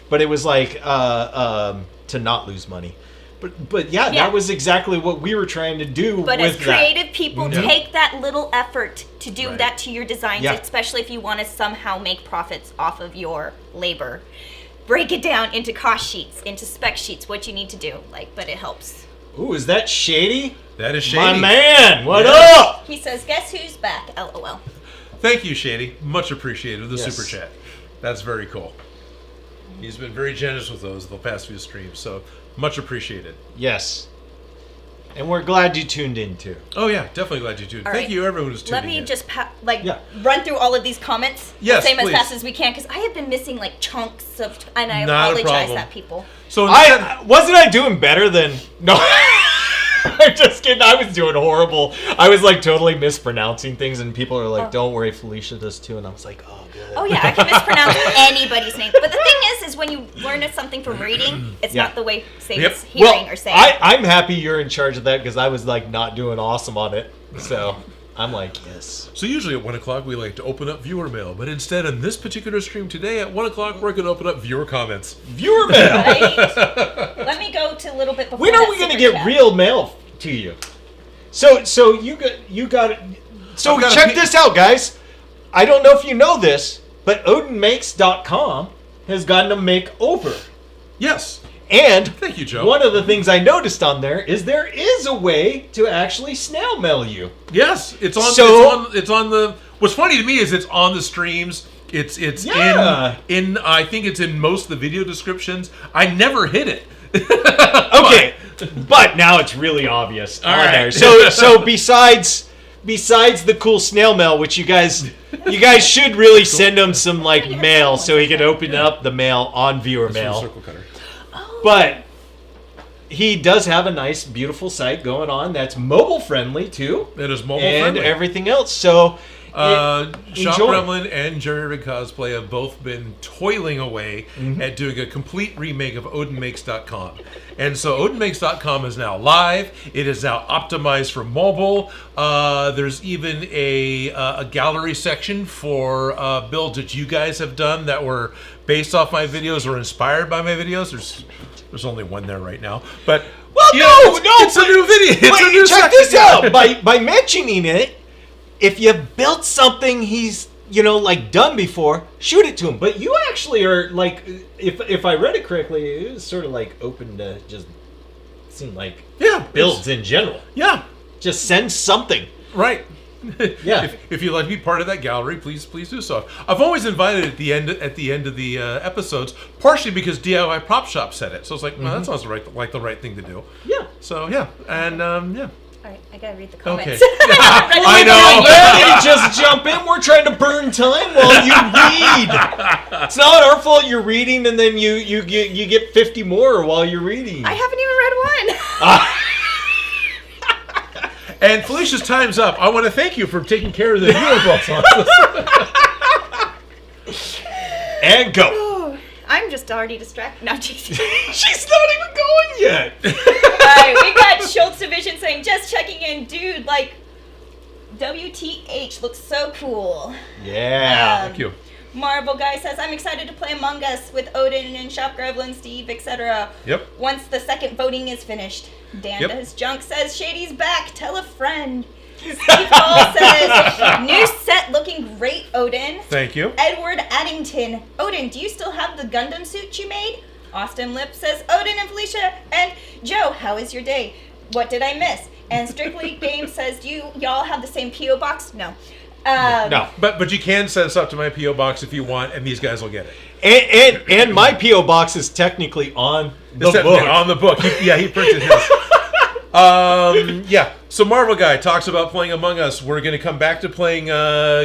but it was like to not lose money. But yeah, that was exactly what we were trying to do.
But
with
as creative people, take that little effort to do that to your designs, especially if you want to somehow make profits off of your labor. Break it down into cost sheets, into spec sheets, what you need to do. But it helps.
Ooh, is that Shady?
That is Shady.
My man, what up?
He says, guess who's back? LOL.
Thank you, Shady. Much appreciated. The super chat. That's very cool. He's been very generous with those the past few streams, so much appreciated.
Yes. And we're glad you tuned in too.
Oh yeah, definitely glad you tuned in. Thank you everyone who's tuning in.
Let me just run through all of these comments
as
fast as we can, because I have been missing like chunks of, and I
Not
apologize that people.
So wasn't I doing better than no? I'm just kidding. I was doing horrible. I was like totally mispronouncing things, and people are like, "Don't worry, Felicia does too." And I was like, "Oh, good."
Oh yeah, I can mispronounce anybody's name. But the thing is when you learn something from reading, it's not the way it's hearing or saying.
I'm happy you're in charge of that, because I was like not doing awesome on it. So I'm like, yes.
So usually at 1 o'clock we like to open up viewer mail, but instead on this particular stream today at 1 o'clock we're going to open up viewer comments.
Viewer mail.
Right? Let me go to a little bit before.
When are we going to get real mail to you? So you got it. So check this out, guys. I don't know if you know this, but OdinMakes.com has gotten a makeover.
Yes.
And
thank you, Joe.
One of the things I noticed on there is a way to actually snail mail you.
Yes, it's on the. What's funny to me is it's on the streams. It's in I think it's in most of the video descriptions. I never hit it.
Okay, but now it's really obvious
on
there. So besides the cool snail mail, which you guys should really send him some mail so he can open up the mail on viewer mail.
Circle cutter.
But he does have a nice, beautiful site going on that's mobile friendly too.
It is mobile
friendly
and
everything else. So
Shop Gremlin and Jerry Rig Cosplay have both been toiling away at doing a complete remake of OdinMakes.com. And so OdinMakes.com is now live. It is now optimized for mobile. There's even a gallery section for builds that you guys have done that were based off my videos or inspired by my videos. There's only one there right now. But it's a new video. It's a new
check this out. By mentioning it, if you built something he's done before, shoot it to him. But you actually are if I read it correctly, it was sort of open to just seem like builds in general.
Yeah,
just send something.
Right.
Yeah.
If you'd like to be part of that gallery, please do so. I've always invited at the end of the episodes, partially because DIY Prop Shop said it. So it's like, well, that sounds like the right thing to do.
Yeah.
So yeah, and yeah.
All right, I gotta read the comments.
Okay.
I know. You just jump in. We're trying to burn time while you read. It's not our fault you're reading, and then you get 50 more while you're reading.
I haven't even read one.
And Felicia's time's up. I want to thank you for taking care of the viewer process.
And go.
Oh, I'm just already distracted. No,
she's not even going yet.
Alright, we got Schultz Division saying, just checking in, dude, WTH looks so cool.
Yeah.
Thank you.
Marvel Guy says, I'm excited to play Among Us with Odin and Shop Grevlin, Steve, etc.
Yep.
Once the second voting is finished. Dan Does Junk says, Shady's back, tell a friend. Steve Hall says, new set looking great, Odin.
Thank you.
Edward Addington, Odin, do you still have the Gundam suit you made? Austin Lip says, Odin and Felicia and Joe, how is your day? What did I miss? And Strictly Games says, do y'all have the same P.O. box? No.
No.
But you can send us up to my P.O. box if you want, and these guys will get it.
And my P.O. box is technically on the
It's
book.
on the book. He printed his. So Marvel Guy talks about playing Among Us. We're going to come back to playing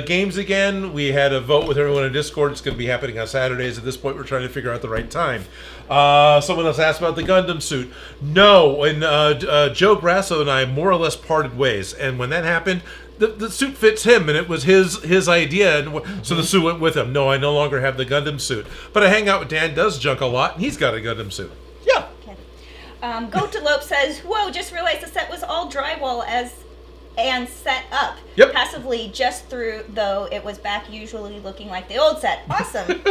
games again. We had a vote with everyone in Discord. It's going to be happening on Saturdays. At this point, we're trying to figure out the right time. Someone else asked about the Gundam suit. No, and Joe Grasso and I more or less parted ways. And when that happened, the suit fits him, and it was his idea, and so the suit went with him. No, I no longer have the Gundam suit. But I hang out with Dan Does Junk a lot, and he's got a Gundam suit.
Yeah.
Goatalope says, whoa, just realized the set was all drywall and set up.
Yep.
Passively just through, though it was back usually looking like the old set. Awesome.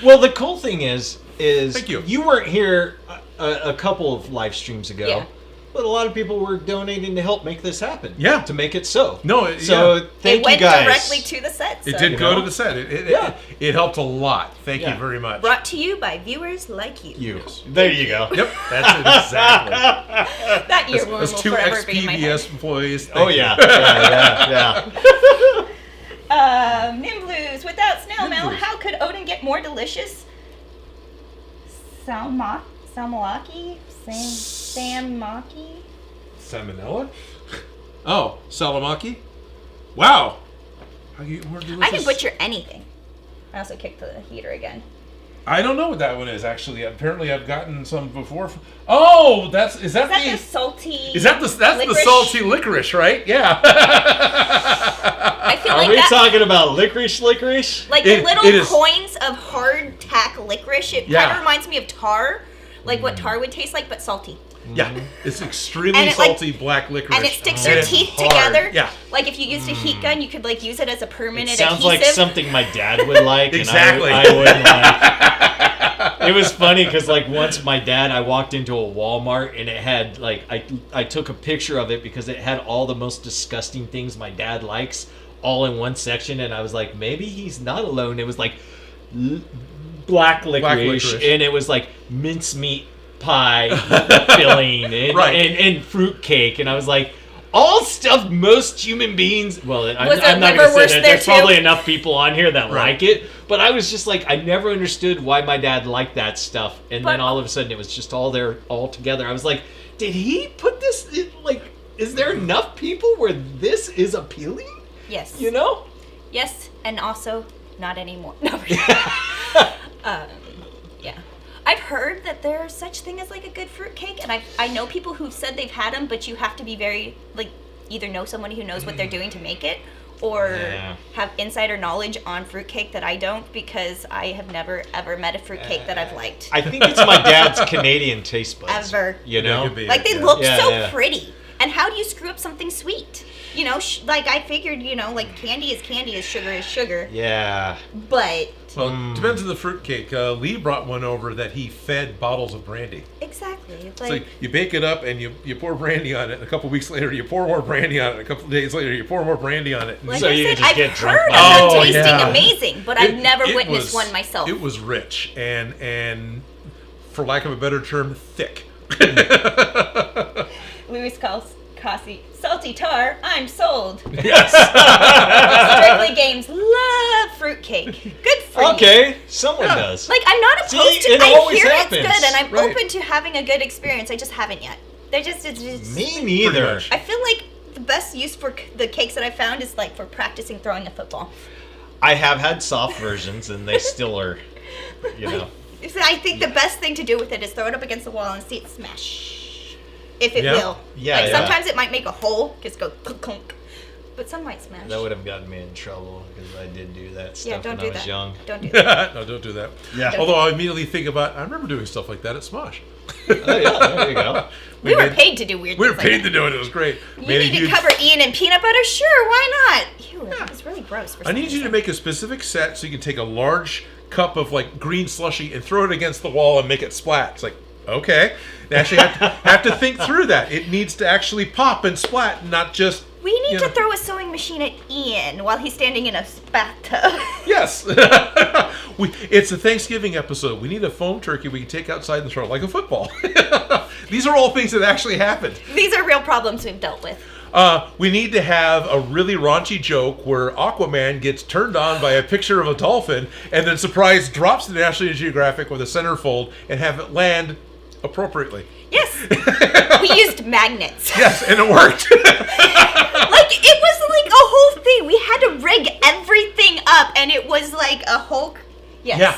Well, the cool thing is
Thank you.
You weren't here a couple of live streams ago.
Yeah.
But a lot of people were donating to help make this happen.
Yeah.
To make it so.
No,
So thank
it went
you guys.
directly to the set.
It
So.
did
You
go
know?
to the set. It helped a lot. Thank you very much.
Brought to you by viewers like you.
You. There you go.
Yep, that's it exactly.
That year will
Those two
forever be in my head.
ex-PBS employees.
Oh
Thank you.
yeah.
Nimblues, without snail mail,
Nimblues.
how could Odin get more delicious? Salmalaki? Sammaki?
Salmonella? Oh, salamaki? Wow. How you get more delicious?
I can butcher anything. I also kicked the heater again.
I don't know what that one is actually. Apparently, I've gotten some before. Oh, is that
Is that the salty?
that's
licorice?
the salty licorice, right? Yeah.
I feel
Are
like
we
that.
talking about licorice?
Like the
It
little
is.
coins of hardtack licorice. It
Yeah.
kind of reminds me of tar, like what tar would taste like, but salty.
Yeah, it's extremely
And it,
salty black licorice.
And it sticks
And
your
it's
teeth
hard.
together.
Yeah.
Like if you used a heat gun, you could like use it as a permanent
It sounds
adhesive.
like something my dad would like.
Exactly.
And I wouldn't like. It was funny because like once I walked into a Walmart and it had like I took a picture of it because it had all the most disgusting things my dad likes all in one section, and I was like, maybe he's not alone. It was like black licorice, and it was like mincemeat pie filling and,
Right.
and fruit cake, and I was like, all stuff most human beings. Well, I'm
Was
not
it
going to say
liverwurst
that.
there
There's
too?
probably enough people on here that
Right.
like it, but I was just like, I never understood why my dad liked that stuff, and then
But-
all of a sudden it was just all there, all together. I was like, did he put this in, like? Is there enough people where this is appealing?
Yes.
You know?
Yes, and also not anymore. No. Yeah. I've heard that there's such thing as like a good fruit cake, and I know people who've said they've had them, but you have to be very like either know somebody who knows what they're doing to make it, or
Yeah.
have insider knowledge on fruitcake that I don't, because I have never ever met a fruitcake that I've liked.
I think it's my dad's Canadian taste buds.
Ever.
You
Yeah,
know?
it could be.
Like they
Yeah.
look
Yeah,
so
yeah.
pretty. And how do you screw up something sweet? You know, like I figured, you know, like candy is sugar,
Yeah.
but
Well, depends on the fruitcake. Lee brought one over that he fed bottles of brandy.
exactly. It's
It's like you bake it up and you pour brandy on it. And a couple weeks later, you pour more brandy on it. A couple of days later, you pour more brandy on it.
Like
So
I
you
said,
just
I've
get drunk
heard
by
of
it.
them
Oh,
tasting
yeah.
amazing, but I've never
It
witnessed
was-
one myself.
It was rich and for lack of a better term, thick.
Louis Cassi, salty tar, I'm sold.
Yes.
Strictly Games love fruitcake. Good for you.
Okay, someone does.
Like I'm not
See,
opposed to.
it
I
always
hear
happens.
it's good, and I'm
Right.
open to having a good experience. I just haven't yet. It's just.
Me neither.
much.
I feel like the best use for the cakes that I found is like for practicing throwing a football.
I have had soft versions, and they still are, you know.
So I think the best thing to do with it is throw it up against the wall and see it smash. If it
Yeah.
will.
Yeah,
Like
yeah.
sometimes it might make a hole, just go clunk clunk. but some might smash.
That would have gotten me in trouble because I did do that stuff when I was young.
Don't do that.
No, don't do that.
Yeah.
Although I immediately think about, I remember doing stuff like that at Smosh.
Oh yeah, there you go.
We were paid to do weird
We
things
were paid
like
to do it. It was great.
You need to cover Ian in peanut butter? Sure, why not? Ew, that was really gross. For
I need you to make a specific set so you can take a large cup of like green slushy and throw it against the wall and make it splat. It's like, okay. You actually have to think through that. It needs to actually pop and splat, not just...
We need to throw a sewing machine at Ian while he's standing in a bathtub.
Yes. It's a Thanksgiving episode. We need a foam turkey we can take outside and throw it like a football. These are all things that actually happened.
These are real problems we've dealt with.
We need to have a really raunchy joke where Aquaman gets turned on by a picture of a dolphin and then surprise drops the National Geographic with a centerfold and have it land appropriately.
Yes. We used magnets.
Yes, and it worked.
Like, it was like a whole thing. We had to rig everything up, and it was like a whole... Yes.
Yeah.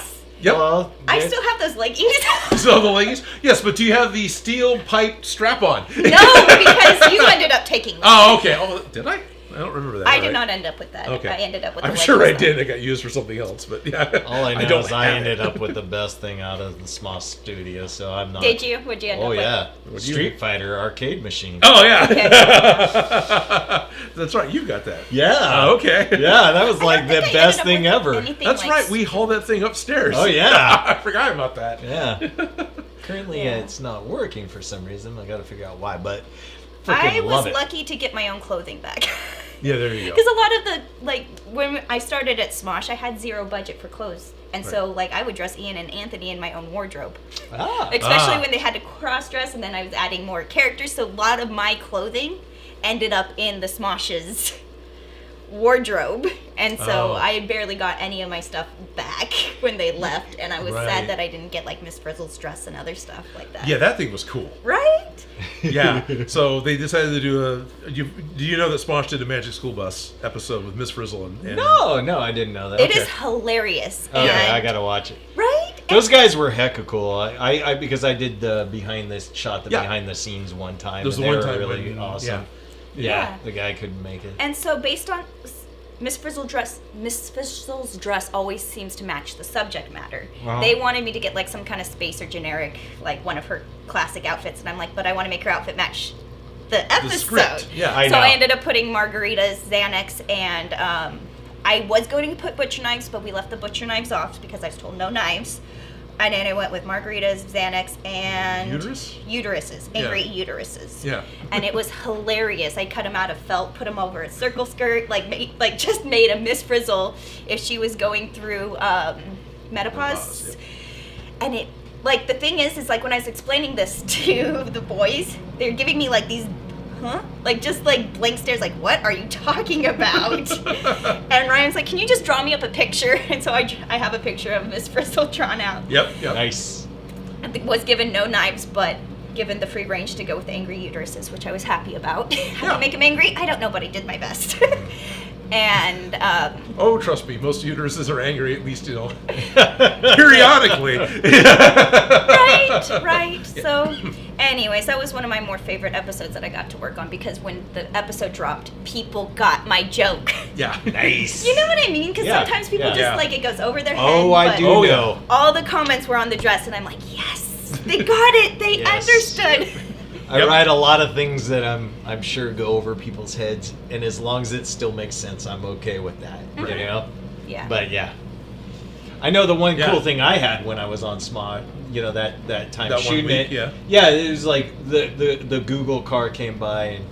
Yep.
Well,
I still have those leggings.
So the leggings? Yes, but do you have the steel pipe strap-on?
No, because you ended up taking them.
Oh, okay. Oh, did I? I don't remember that.
I did not end up with that.
Okay.
I ended up with
I'm
the
sure I
leggings,
did. It got used for something else, but yeah.
all I know
don't
is I
have
ended
it.
up with the best thing out of the small studio, so I'm not.
Did you? What'd you end up
Oh
with?
yeah,
What'd you-
Street Fighter arcade machine.
Oh, yeah.
Okay.
That's right. You got that.
Yeah.
Oh, okay.
Yeah, that was
I
like
don't
the
think I
best
ended up
thing
with
ever.
anything
That's
like
right. We hauled that thing upstairs.
Oh yeah.
I forgot about that.
Yeah. Currently,
Yeah.
it's not working for some reason. I got to figure out why, but
I
freaking
was
love it.
lucky to get my own clothing back.
Yeah, there you go.
Because a lot of the, like, when I started at Smosh, I had zero budget for clothes. And so, like, I would dress Ian and Anthony in my own wardrobe. Especially when they had to cross-dress, and then I was adding more characters. So a lot of my clothing ended up in the Smosh's wardrobe. And so I barely got any of my stuff back when they left. And I was
Right.
sad that I didn't get, like, Miss Frizzle's dress and other stuff like that.
Yeah, that thing was cool.
Right?
Yeah. So they decided to do do you know that Smosh did a Magic School Bus episode with Miss Frizzle and
No, I didn't know that.
It is hilarious.
Okay,
and,
I gotta watch it.
Right?
Those guys were hecka cool. I because I did the behind the scenes one time.
There's
and
the
they
one
were
time
really
when-
awesome.
yeah.
Yeah.
The guy couldn't make it.
And so based on Miss Frizzle's dress always seems to match the subject matter.
Wow.
They wanted me to get like some kind of space or generic, like one of her classic outfits, and I'm like, but I want to make her outfit match the episode.
script. Yeah,
I
so
know.
I ended up putting margaritas, Xanax, and I was going to put butcher knives, but we left the butcher knives off because I was told no knives. And then I went with margaritas, Xanax, and uteruses, angry uteruses.
Yeah.
And it was hilarious. I cut them out of felt, put them over a circle skirt, just made a Miss Frizzle if she was going through menopause.
Yep.
And it, like, the thing is like when I was explaining this to the boys, they're giving me like these, like just like blank stares, like, what are you talking about? And Ryan's like, can you just draw me up a picture? And so I have a picture of Miss Frizzle drawn out.
Yep.
Nice.
I was given no knives, but given the free range to go with angry uteruses, which I was happy about. How to make them angry? I don't know, but I did my best. And
Oh, trust me, most uteruses are angry, at least, periodically.
right. So, anyways, that was one of my more favorite episodes that I got to work on because when the episode dropped, people got my joke.
Yeah.
Nice.
You know what I mean? Because
Yeah,
sometimes people
yeah.
just
Yeah.
like it goes over their head.
Oh, I
but
do know.
All the comments were on the dress, and I'm like, yes, they got it. They
Yes.
understood.
I
Yep.
write a lot of things that I'm sure go over people's heads, and as long as it still makes sense, I'm okay with that. You know.
Yeah.
But yeah, I know the one
Yeah.
cool thing I had when I was on SMA, that time
That one
shooting
week,
it.
yeah.
It was like the Google car came by and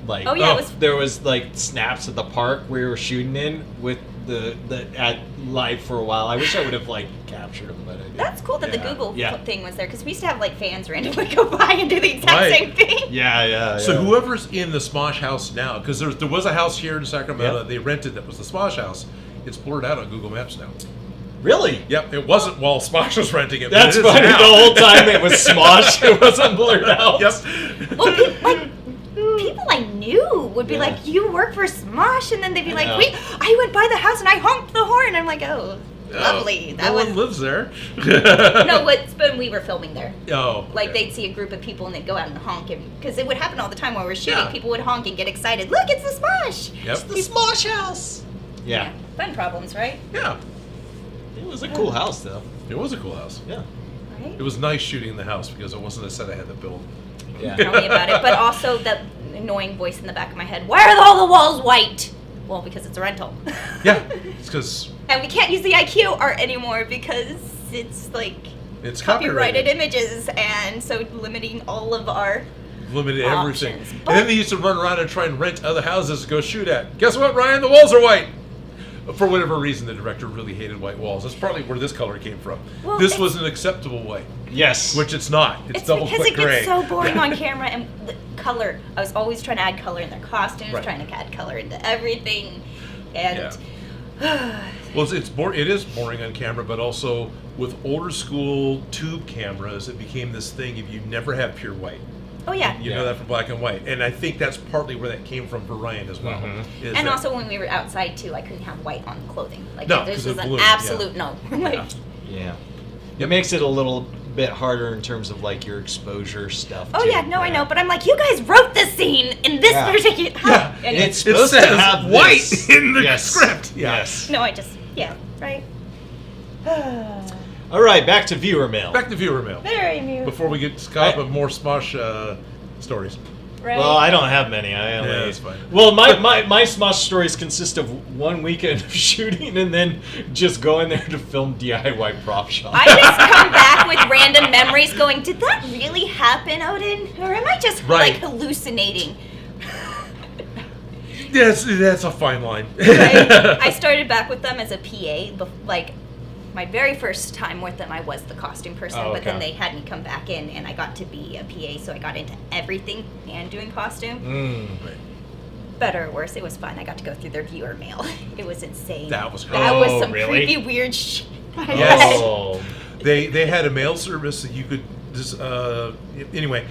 like
Oh, yeah, it was-
there was like snaps of the park we were shooting in with the at live for a while. I wish I would have like captured them, but I didn't.
That's cool that the
Yeah.
Google
Yeah.
thing was there because we used to have like fans randomly go by and do the exact
Right.
same thing.
Yeah.
So whoever's in the Smosh house now, because there was a house here in Sacramento
Yep.
they rented that was the Smosh house. It's blurred out on Google Maps now.
Really?
Yep, it wasn't while Smosh was renting it.
That's
but it is
funny.
now.
The whole time it was Smosh. It wasn't blurred out.
Yep.
Well, people I knew would be
Yeah.
like, "You work for Smosh," and then they'd be
I
like,
know.
"Wait, I went by the house and I honked the horn." I'm like, "Oh, lovely.
No
That was
one lives there.
no, it's when we were filming there.
Oh.
Like
okay.
they'd see a group of people and they'd go out and honk, because it would happen all the time while we were shooting.
Yeah.
People would honk and get excited. Look, it's the Smosh.
Yep.
It's the Smosh house. Yeah.
Fun problems, right?
Yeah.
It was a cool house, though.
It was a cool house.
Yeah.
Right?
It was nice shooting the house because it wasn't a set I had to build.
Yeah.
Tell me about it. But also that annoying voice in the back of my head. Why are all the walls white? Well, because it's a rental.
Yeah. It's because
And we can't use the IQ art anymore because it's like
it's
copyrighted
copyrighted.
images, and so limiting all of our
Limited everything.
options.
And then they used to run around and try and rent other houses to go shoot at. Guess what, Ryan? The walls are white. For whatever reason, the director really hated white walls. That's probably where this color came from.
Well,
this
it's-
was an acceptable white,
Yes.
which it's not. It's double
because
quick
it
gray.
gets so boring on camera, and the color. I was always trying to add color in their costumes,
Right.
trying to add color into everything, and
Well, it is boring on camera, but also with older school tube cameras, it became this thing. If you never have pure white,
oh yeah.
you know that from black and white, and I think that's partly where that came from for Ryan as well. is
And
that-
also when we were outside too, I couldn't have white on clothing. Like
No,
this
'cause
was
of
an
blue,
absolute no. Like,
Yeah.
Yeah. It makes it a little bit harder in terms of like your exposure stuff.
oh
too.
yeah, no, I know, but I'm like, you guys wrote this scene in this
Yeah.
particular.
Yeah.
Anyway,
It's
It
supposed to
says
have
white
this.
in the
Yes.
script. Yeah.
Yes.
no, right.
All right, back to viewer mail.
Back to viewer mail.
Very amusing.
Before we get caught up with more Smosh stories.
Right.
Well, I don't have many. I only.
Yeah, that's fine.
Well, my Smosh stories consist of one weekend of shooting and then just going there to film DIY prop shop.
I just come back with random memories going, did that really happen, Odin? Or am I just
Right.
like hallucinating?
That's a fine line.
Right? I started back with them as a PA. Like, my very first time with them, I was the costume person,
Oh,
but then
okay.
they had me come back in, and I got to be a PA, so I got into everything and doing costume.
Right.
Better or worse, it was fun. I got to go through their viewer mail. It was insane.
That was
That
Oh,
was some
really?
creepy, weird shit.
Yes.
Oh.
They had a mail service that you could just anyway,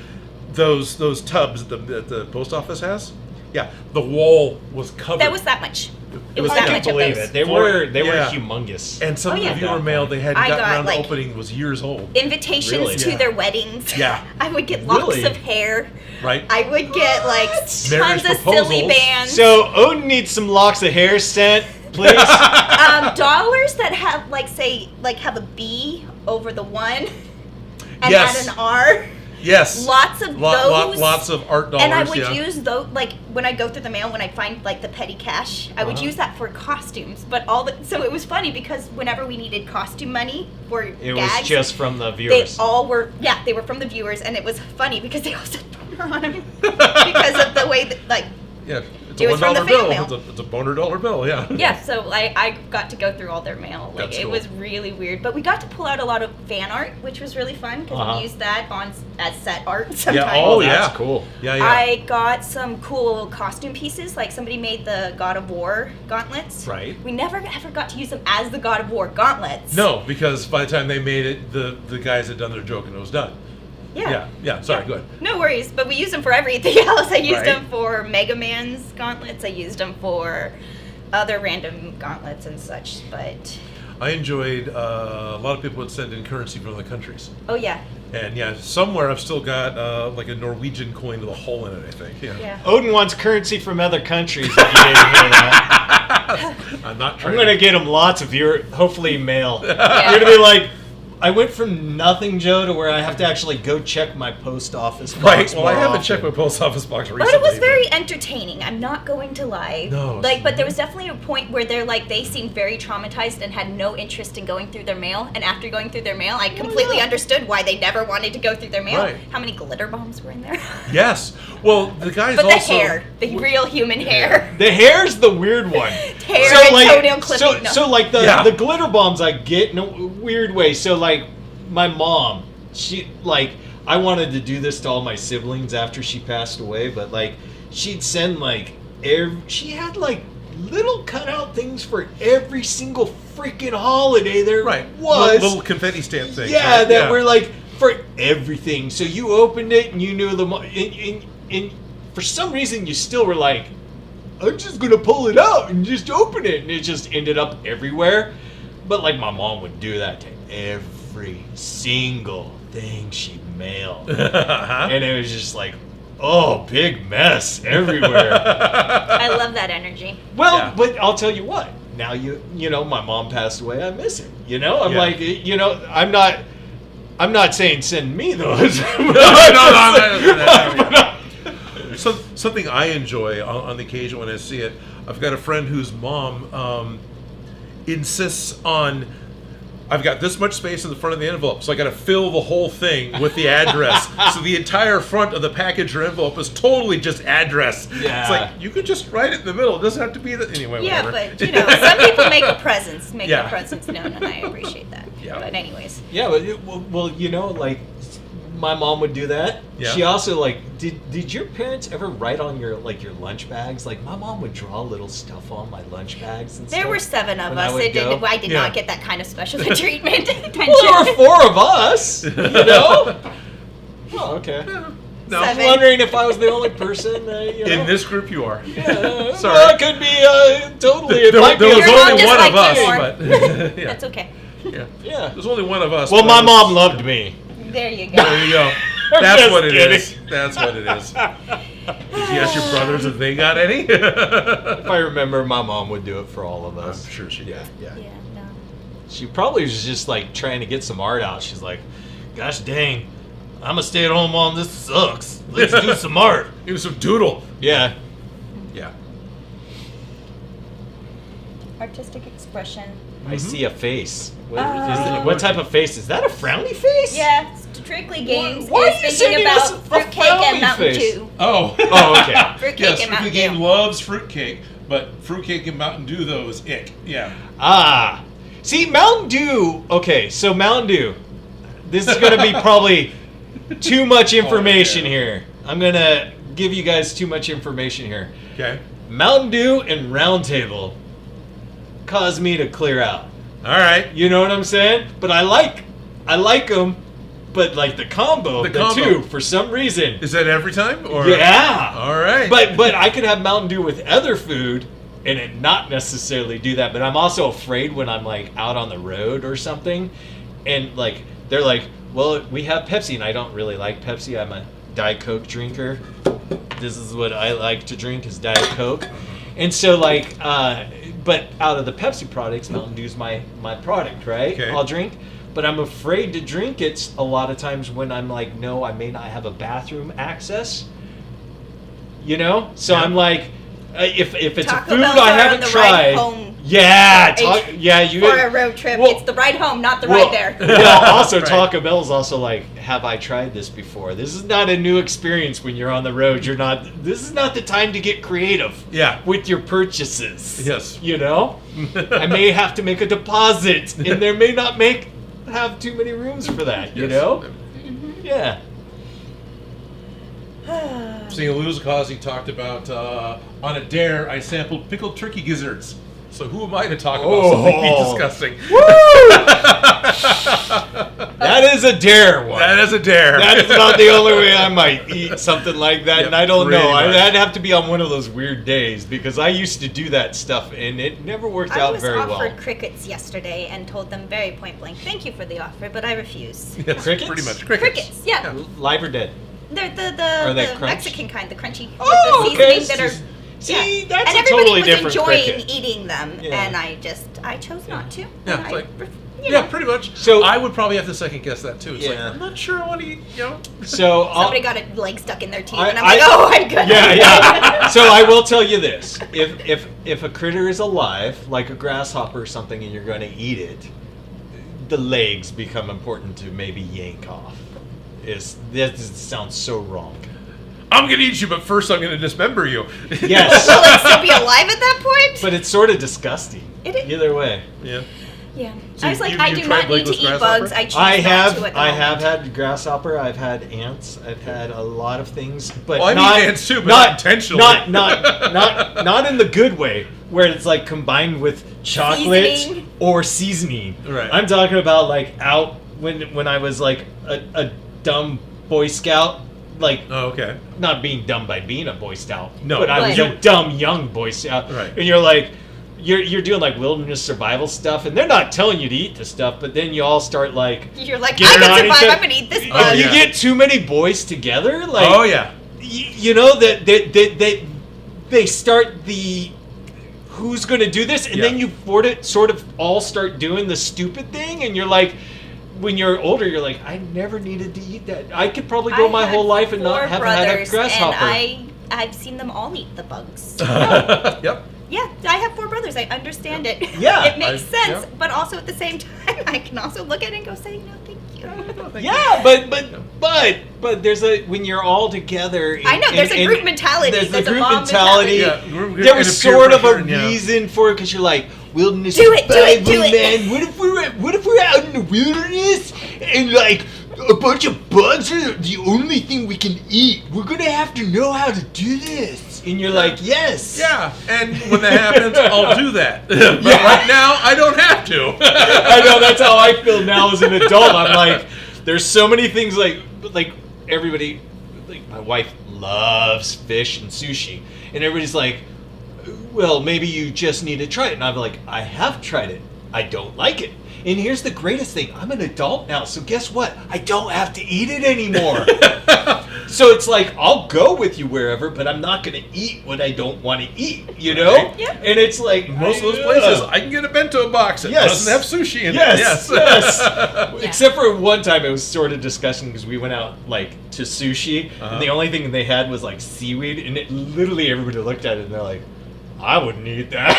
those tubs that the post office has. Yeah, the wall was covered.
That was that much. It was
I
that
can't
much of
believe
those.
it. They
For-
were
yeah.
humongous.
and some
Oh, yeah.
of the viewer mail they hadn't
I
gotten
got,
around
like-
to opening was years old.
Invitations
Really?
to
Yeah.
their weddings.
Yeah.
I would get locks
Really?
of hair.
Right?
I would get like
Marriage
tons of silly
proposals.
bands.
So Odin needs some locks of hair sent, please.
Dollars that have like say like have a B over the one and
Yes.
add an R.
Yes.
Lots of those.
Lots of art dollars.
And I would
yeah.
use those, like, when I go through the mail, when I find, like, the petty cash, I would use that for costumes. But so it was funny because whenever we needed costume money for
It was
gags,
just from the
they
viewers.
all were, they were from the viewers. And it was funny because they all said boner on them because of the way that, like,
Yeah, it's
It
a
was from the
$1
fan
bill.
mail.
It's a boner dollar bill. Yeah.
yeah, so I got to go through all their mail. Like,
That's
it
cool.
was really weird. But we got to pull out a lot of fan art, which was really fun because
Uh-huh.
we used that as set art sometimes.
Yeah. Oh,
that's
yeah.
cool.
Yeah. Yeah.
I got some cool costume pieces. Like somebody made the God of War gauntlets.
Right.
We never ever got to use them as the God of War gauntlets.
No, because by the time they made it, the guys had done their joke and it was done.
Yeah.
Yeah. Sorry. Go ahead.
No worries, but we used them for everything else. I used
Right.
them for Mega Man's gauntlets. I used them for other random gauntlets and such. But
I enjoyed a lot of people would send in currency from other countries.
oh yeah,
And yeah, somewhere I've still got like a Norwegian coin with a hole in it, I think. Yeah.
yeah.
Odin wants currency from other countries. If you didn't hear that.
I'm not
I'm
trying.
gonna get him lots of hopefully mail.
Yeah.
You're gonna be like, I went from nothing, Joe, to where I have to actually go check my post office box.
Right. Well, I
more
haven't
often.
checked my post office box recently.
But it was very entertaining. I'm not going to lie.
No, it's-
Like, but there was definitely a point where they seemed very traumatized and had no interest in going through their mail. And after going through their mail, I completely understood why they never wanted to go through their mail.
Right.
How many glitter bombs were in there?
Yes. Well, the guys
But the
also.
hair, the real human hair.
The hair's the weird one.
Hair and toenail clipping.
So like the
Yeah.
the glitter bombs I get in a weird way. So like my mom, she like I wanted to do this to all my siblings after she passed away, but like she'd send like she had like little cutout things for every single freaking holiday there
Right.
was.
Little confetti stamp things.
Yeah,
right?
that were like for everything. So you opened it and you knew and for some reason you still were like, I'm just gonna pull it out and just open it, and it just ended up everywhere. But like my mom would do that to every single thing she mailed. And it was just like, oh, big mess everywhere.
I love that energy.
Well, but I'll tell you what. Now you know, my mom passed away. I miss her. You know, I'm like, you know, I'm not saying send me those.
No. So, something I enjoy on the occasion when I see it, I've got a friend whose mom insists on, I've got this much space in the front of the envelope, so I got to fill the whole thing with the address. So the entire front of the package or envelope is totally just address.
Yeah.
It's like, you could just write it in the middle. It doesn't have to be the... Anyway,
Yeah,
whatever.
but, you know, some people make a presence, make
Yeah.
their presence known, and I appreciate that.
Yeah.
But anyways.
Yeah, but well, you know, like my mom would do that.
Yeah.
She also like did your parents ever write on your lunch bags? Like my mom would draw little stuff on my lunch bags and
There
stuff.
were 7 of
when I
us.
would go.
I did
Yeah.
not get that kind of special treatment.
Well, there were 4 of us, you know. Oh, okay.
No.
I was
7.
wondering if I was the only person. You know?
In this group, you are.
Yeah,
Sorry.
well, it could be totally. It might
There
be
was
Your mom
only
just
one of
likes you
us,
more.
but... yeah.
That's okay.
Yeah.
Yeah.
There's only one of us.
Well,
but
my
it's-
mom loved me.
There you go.
There you go.
I'm
That's
just
what it
kidding.
is. That's what it is. Did you ask your brothers if they got any?
If I remember, my mom would do it for all of us.
I'm sure she did.
Yeah.
Yeah, no.
She probably was just like trying to get some art out. She's like, gosh dang, I'm a stay-at-home mom. This sucks. Let's do some art.
It was some doodle.
Yeah.
Yeah.
Artistic expression.
I see a face.
Oh.
What type of face? Is that a frowny face?
Yeah, Strictly Games
Why are you
is thinking
sending us
about
a
fruitcake and
frowny
Mountain
face?
Dew.
Oh.
Oh, okay.
Fruitcake
Yes,
and
Fruitcake
Mountain
Game
Dew.
loves fruitcake, but fruitcake and Mountain Dew, though, is ick. Yeah.
Ah. See, Mountain Dew. Okay, so Mountain Dew. This is going to be probably too much information
yeah.
here. I'm going to give you guys too much information here.
Okay.
Mountain Dew and Round Table caused me to clear out.
All right.
You know what I'm saying? But I like them, but like the combo of the two for some reason.
Is that every time? Or?
Yeah.
All right.
But I could have Mountain Dew with other food and it not necessarily do that. But I'm also afraid when I'm like out on the road or something, and like they're like, well, we have Pepsi, and I don't really like Pepsi. I'm a Diet Coke drinker. This is what I like to drink is Diet Coke. And so like, but out of the Pepsi products, Mountain Dew's my product, right?
Okay.
I'll drink. But I'm afraid to drink it a lot of times when I'm like, no, I may not have a bathroom access. You know? So
Yeah.
I'm like, if it's
Taco
a food
Bells
I
are
haven't
on the
tried.
ride home
Yeah,
you for a road trip.
Well-
It's the ride home, not the
well,
ride there.
well, also
Right.
Taco Bell's also like, have I tried this before? This is not a new experience when you're on the road. This is not the time to get creative.
Yeah.
With your purchases.
Yes.
You know? I may have to make a deposit, and there may not have too many rooms for that, you
Yes.
know? Yeah.
Seeing Luzakazi talked about on a dare, I sampled pickled turkey gizzards. So who am I to talk about something disgusting?
That is a dare one.
That is a dare.
That is about the only way I might eat something like that,
Yep,
and I don't know.
pretty much.
I'd have to be on one of those weird days because I used to do that stuff, and it never worked
I
out
was
very
offered
well.
crickets yesterday and told them very point blank, thank you for the offer, but I refuse.
Yes,
Crickets?
pretty much.
Crickets, yeah.
Live or dead?
They're
Are they
the
crunch?
Mexican kind, the crunchy
Oh,
with the
okay.
seasoning that are.
See,
yeah.
that's
and
a
everybody
totally
was
different
enjoying
cricket.
eating them,
Yeah.
and I chose not to.
Yeah,
And
it's
I
like-
you
Yeah,
know,
pretty much.
So-
I would probably have to second guess that too. It's like,
Yeah.
I'm not sure I want to eat, you know.
So
somebody got a leg stuck in their teeth,
I-
and I'm like, oh my goodness.
Yeah. So I will tell you this: if a critter is alive, like a grasshopper or something, and you're going to eat it, the legs become important to maybe yank off. That sounds so wrong.
I'm gonna eat you, but first I'm gonna dismember you.
Yes.
Will it still be alive at that point?
But it's sort of disgusting.
It is.
Either way.
Yeah.
Yeah.
So
I was like,
you-
I
you
do
tried
not need to
legless
eat
grasshopper?
bugs. I choose
I
not
have
to at the
I have
moment.
had grasshopper. I've had ants. I've had a lot of things, but
Well, I've
not
eaten ants too, but not intentionally.
Not in the good way, where it's like combined with chocolate
Seasoning.
or seasoning.
Right.
I'm talking about like out when I was like a dumb Boy Scout, like
Oh, okay.
not being dumb by being a Boy Scout.
No.
but I was
Right.
a dumb young Boy Scout.
Right.
And you're like, you're doing like wilderness survival stuff, and they're not telling you to eat the stuff, but then you all start like
You're like, I
getting
can
on each
survive.
other.
I'm gonna eat this
If
bug.
you get too many boys together, like
Oh yeah.
you know that they start the who's going to do this, and then you sort of all start doing the stupid thing, and you're like, when you're older, you're like, I never needed to eat that. I could probably go my whole life and not have had a grasshopper.
And I've seen them all eat the bugs.
Yep.
Yeah, I have 4 brothers. I understand it.
Yeah.
It makes sense,
yeah.
but also at the same time, I can also look at it and go, say, no, thank you.
Yeah, but there's when you're all together.
I know, there's a group mentality.
There's a
There's a
group
mom
mentality.
mentality.
There was sort of a
yeah.
reason for it because you're like wilderness
Do it,
survival, man. What if we're out in the wilderness and like a bunch of bugs are the only thing we can eat? We're gonna have to know how to do this. And you're like, yes.
Yeah, and when that happens, I'll do that. But right now, I don't have to.
I know, that's how I feel now as an adult. I'm like, there's so many things like everybody, like my wife loves fish and sushi, and everybody's like, well, maybe you just need to try it. And I'm like, I have tried it. I don't like it. And here's the greatest thing. I'm an adult now, so guess what? I don't have to eat it anymore. So it's like, I'll go with you wherever, but I'm not going to eat what I don't want to eat, you know?
Right.
Yeah.
And it's like...
Most of those places, I can get a bento box that doesn't have sushi in it.
Yes.
Yeah.
Except for one time, it was sort of disgusting because we went out, like, to sushi, and the only thing they had was, like, seaweed, and it literally everybody looked at it, and they're like, I wouldn't eat that.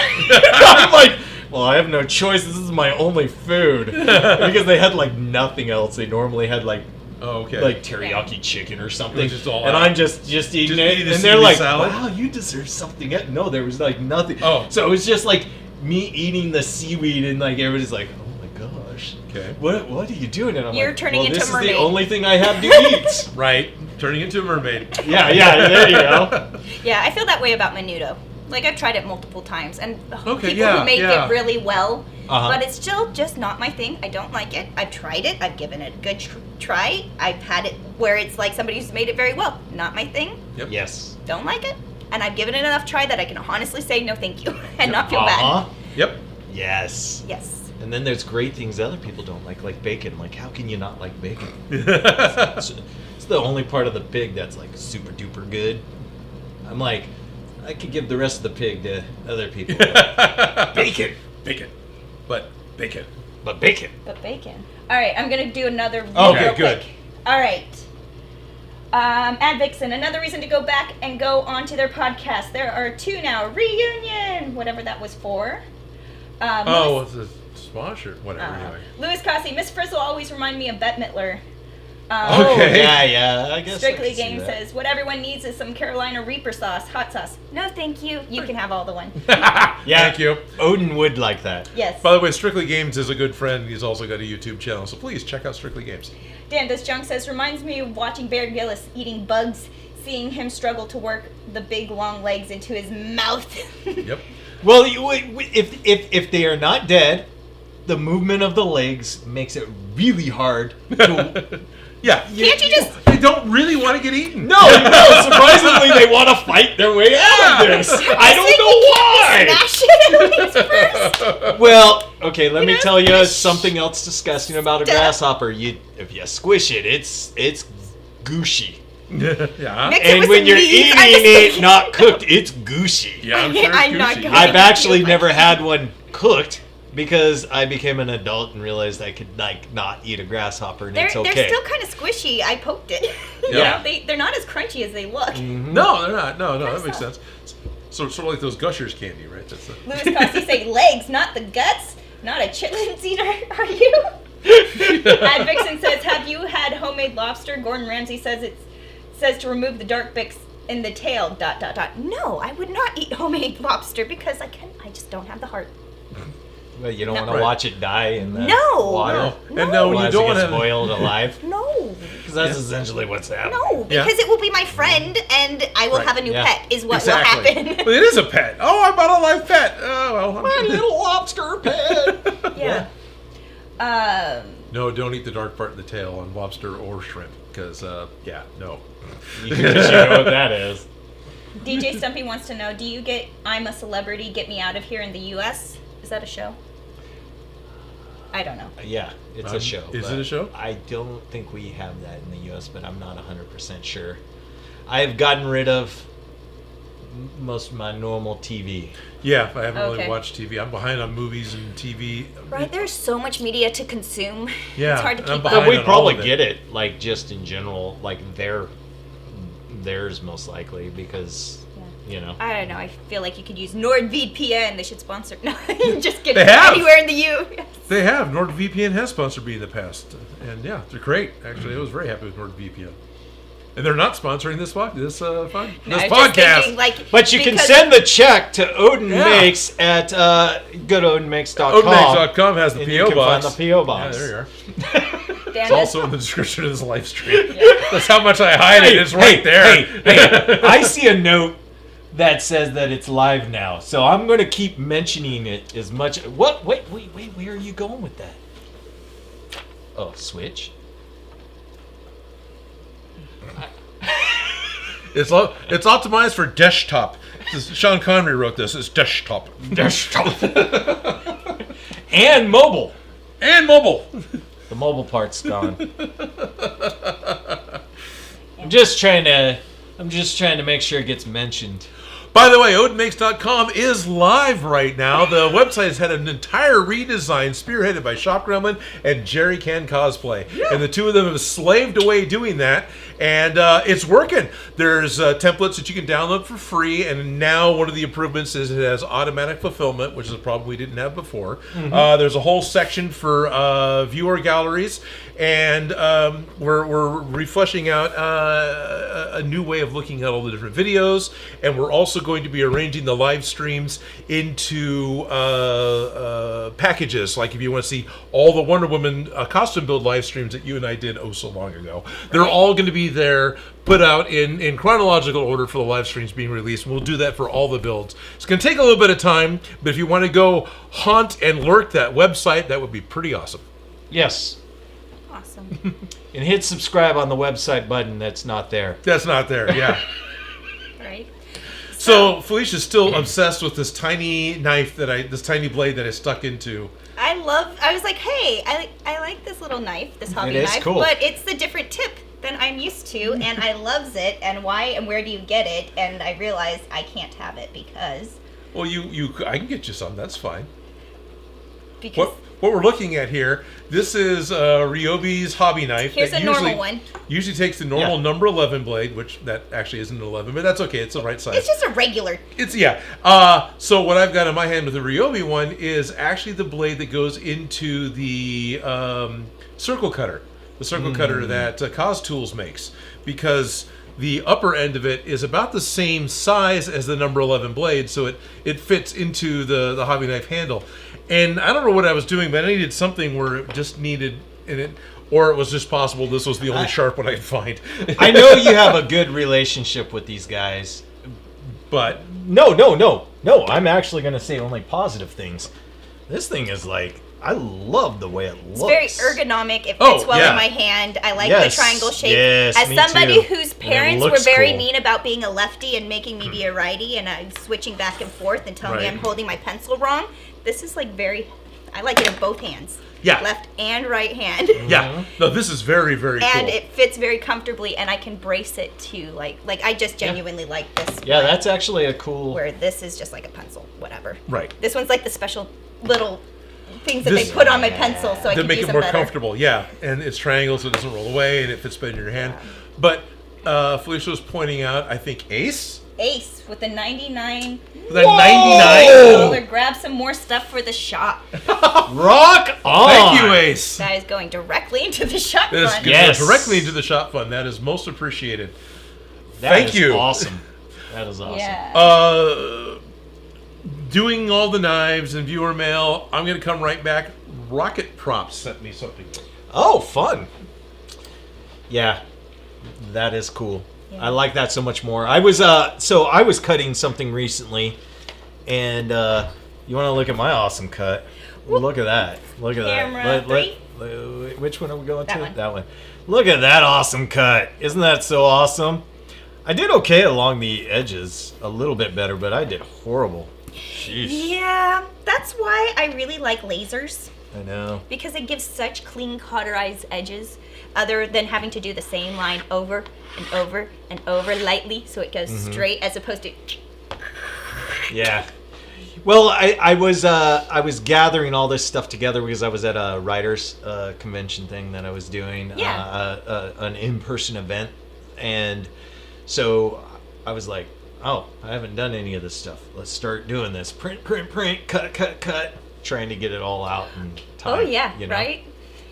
I'm like... Well, I have no choice. This is my only food. Because they had, like, nothing else. They normally had, like, like teriyaki chicken or something. And I'm just eating it. And they're like,
salad?
wow, you deserve something. No, there was, like, nothing.
Oh.
So it was just, like, me eating the seaweed, and, like, everybody's like, oh, my gosh.
Okay.
What are you doing? And I'm
You're
like,
turning
well,
into
this
a mermaid.
is the only thing I have to eat.
Right. Turning into a mermaid.
Yeah, there you go.
Yeah, I feel that way about menudo. Like, I've tried it multiple times, and people
yeah,
who make
yeah.
it really well,
Uh-huh.
but it's still just not my thing. I don't like it. I've tried it. I've given it a good try. I've had it where it's like somebody who's made it very well. Not my thing.
Yep.
Yes.
Don't like it. And I've given it enough try that I can honestly say no thank you and not feel bad.
Yep.
Yes.
Yes.
And then there's great things other people don't like bacon. Like, how can you not like bacon? It's the only part of the pig that's, like, super duper good. I'm like, I could give the rest of the pig to other people. Bacon.
Bacon. But bacon.
But bacon.
But bacon. All right, I'm going to do another
Okay,
real
good.
quick. All right. Ad Vixen, another reason to go back and go onto their podcast. There are 2 now. Reunion, whatever that was for.
It's a sponsor. Whatever. Anyway.
Louis Cossey, Miss Frizzle always remind me of Bette Midler.
Okay.
Yeah. I guess.
Strictly
I can see
Game
that.
says, what everyone needs is some Carolina Reaper sauce, hot sauce. No, thank you. You can have all the one.
Yeah.
Thank you.
Odin would like that.
Yes.
By the way, Strictly Games is a good friend. He's also got a YouTube channel, so please check out Strictly Games.
Dan Does Junk says, reminds me of watching Bear Gillis eating bugs, seeing him struggle to work the big long legs into his mouth.
Yep.
Well, if they are not dead, the movement of the legs makes it really hard to.
Yeah.
Can't you just...
They don't really want to get eaten.
No, surprisingly, they want to fight their way out of this. I don't know why.
Smash it at least first.
Well, okay, let me tell you
just-
something else disgusting about a grasshopper. If you squish it, it's gooshy.
Yeah.
Mix it
And
with
when
some
you're
leaves.
eating
I'm just
it
thinking-
not cooked, it's gooshy.
Yeah, I'm sure it's
I'm not
goosey.
going-
I've actually
Like-
never had one cooked because I became an adult and realized I could not eat a grasshopper and it's okay.
They're still kind of squishy. I poked it.
Yeah.
They're not as crunchy as they look.
No, they're not. No, that
That's
makes
not-
sense. So sort of like those Gushers candy, right? That's the...
Louis Cossey say legs, not the guts. Not a chitlins eater, are you? Ad Vixen says, have you had homemade lobster? Gordon Ramsay says says to remove the dark bits in the tail. ... No, I would not eat homemade lobster because I just don't have the heart.
Well, you don't
No.
want to watch it die in the
No.
water.
No. And no, you
Otherwise
don't
it
want
gets
to...
boiled alive.
No.
Because that's essentially what's happening.
No, because it will be my friend and I will
Right.
have a new
Yeah.
pet is what
Exactly.
will happen.
Well, it is a pet. Oh, I bought a live pet. Oh, well.
My little lobster pet.
Yeah.
No, don't eat the dark part of the tail on lobster or shrimp. Because, no.
Because you know what that is.
DJ Stumpy wants to know, do you get I'm a Celebrity, Get Me Out of Here in the U.S.? Is that a show? I don't know.
Yeah, it's a show.
Is it a show?
I don't think we have that in the U.S., but I'm not 100% sure. I've gotten rid of most of my normal TV.
Yeah, I haven't really watched TV. I'm behind on movies and TV.
Right, there's so much media to consume.
Yeah,
it's hard to keep up.
But we probably get it, like, just in general, like, theirs most likely, because... You know.
I don't know. I feel like you could use NordVPN. They should sponsor. No, just get
They
it
have.
anywhere in the U.S.
They have. NordVPN has sponsored me in the past. And yeah, they're great. Actually, I was very happy with NordVPN. And they're not sponsoring this podcast.
But you can send the check to Odin Makes at goododinmakes.com.
Odinmakes.com has the P.O. box.
Find the P.O. box.
Yeah, there you are.
Dan,
It's also in the description of this live stream. That's how much I hide it. It's right there.
Hey, I see a note that says that it's live now, so I'm going to keep mentioning it as much. What? Wait, where are you going with that? Oh, switch?
It's optimized for desktop. Sean Connery wrote this. It's desktop.
Desktop. And mobile.
And mobile.
The mobile part's gone. I'm just trying to make sure it gets mentioned.
By the way, OdinMakes.com is live right now. The website has had an entire redesign spearheaded by Shop Gremlin and Jerry Can Cosplay. Yeah. And the two of them have slaved away doing that. And it's working. There's templates that you can download for free. And now one of the improvements is it has automatic fulfillment, which is a problem we didn't have before. Mm-hmm. There's a whole section for viewer galleries. And we're refleshing out a new way of looking at all the different videos, and we're also going to be arranging the live streams into packages. Like if you want to see all the Wonder Woman costume build live streams that you and I did so long ago, they're all going to be there, put out in chronological order for the live streams being released. And we'll do that for all the builds. It's going to take a little bit of time, but if you want to go haunt and lurk that website, that would be pretty awesome.
Yes.
Awesome.
And hit subscribe on the website button that's not there.
That's not there, yeah.
Right.
So Felicia's still obsessed with this tiny knife this tiny blade that I stuck into.
I was like, hey, I like this little knife, this hobby
knife,
cool. But it's the different tip than I'm used to, and I loves it, and why and where do you get it? And I realized I can't have it because...
Well, I can get you some, that's fine.
Because...
What we're looking at here, this is Ryobi's hobby knife.
Here's a normal one.
Usually takes the normal number 11 blade, which that actually isn't an 11, but that's okay. It's the right size.
It's just a regular.
So what I've got in my hand with the Ryobi one is actually the blade that goes into the circle cutter. The circle cutter that Cos Tools makes. Because the upper end of it is about the same size as the number 11 blade, so it fits into the hobby knife handle. And I don't know what I was doing, but I needed something where it just needed in it, or it was just possible this was the only sharp one I could find.
I know you have a good relationship with these guys,
but
no. I'm actually going to say only positive things. This thing is like, I love the way it looks.
It's very ergonomic. It fits well in my hand. I like the triangle shape.
Yes,
As somebody whose parents were very
cool.
mean about being a lefty and making me be a righty, and I'm switching back and forth and telling me I'm holding my pencil wrong, this is like I like it in both hands.
Yeah.
Left and right hand.
Yeah. No, this is very, very cool.
And it fits very comfortably, and I can brace it to like I just genuinely like this.
Yeah, that's actually a cool...
Where this is just like a pencil, whatever.
Right.
This one's like the special little things that they put on my pencil so I can
make
use
it
them
more
better.
comfortable. Yeah, and it's triangle so it doesn't roll away, and it fits better in your hand. But Felicia was pointing out, I think Ace
with the 99.
The 99.
Grab some more stuff for the shop.
Rock on!
Thank you, Ace.
That is going directly into the shop
That
fund.
is directly into the shop fund. That is most appreciated. Thank you.
Awesome. That is awesome.
Yeah.
Doing all the knives and viewer mail. I'm going to come right back. Rocket Props sent me something.
Oh, fun. Yeah, that is cool. I like that so much more. I was cutting something recently, and you want to look at my awesome cut? Whoop. Look at that! Look at that! Which one are we going to?
One.
That one. Look at that awesome cut! Isn't that so awesome? I did okay along the edges, a little bit better, but I did horrible. Sheesh.
Yeah, that's why I really like lasers.
I know.
Because it gives such clean, cauterized edges, other than having to do the same line over and over and over lightly, so it goes straight, as opposed to.
Yeah. Well, I was gathering all this stuff together because I was at a writers convention thing that I was doing, an in-person event, and so I was like, oh, I haven't done any of this stuff. Let's start doing this. Print, cut. Trying to get it all out in time.
Oh yeah,
you know?
right?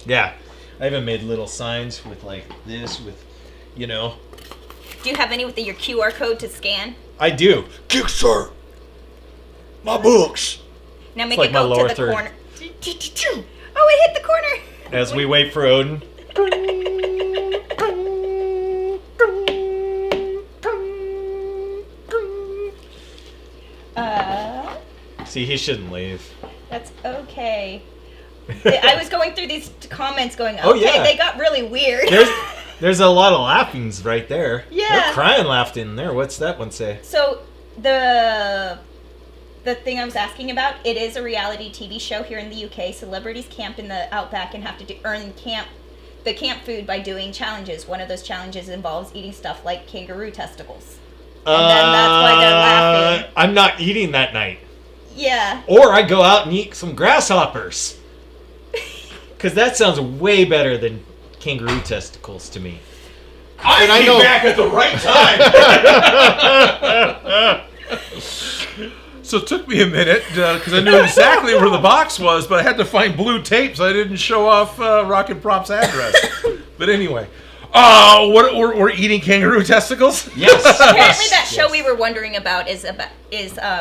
Yeah. I even made little signs with like this, with, you know.
Do you have any with your QR code to scan?
I do. Kickstarter. My books.
Now make
like
it go
my lower
to the
third.
corner. Oh, it hit the corner.
As we wait for Odin. See, he shouldn't leave.
That's okay. I was going through these comments going, okay,
Oh, yeah.
they got really weird.
There's a lot of laughings right there.
Yeah.
They're crying laughed in there. What's that one say?
So the thing I was asking about, it is a reality TV show here in the UK. Celebrities camp in the outback and have to earn the camp food by doing challenges. One of those challenges involves eating stuff like kangaroo testicles. And then that's why they're laughing.
I'm not eating that night.
Yeah.
Or I go out and eat some grasshoppers. Because that sounds way better than kangaroo testicles to me.
I came back at the right time. So it took me a minute because I knew exactly where the box was, but I had to find blue tape so I didn't show off Rocket Prop's address. But anyway. Oh, we're eating kangaroo testicles?
Yes.
Apparently that show we were wondering about is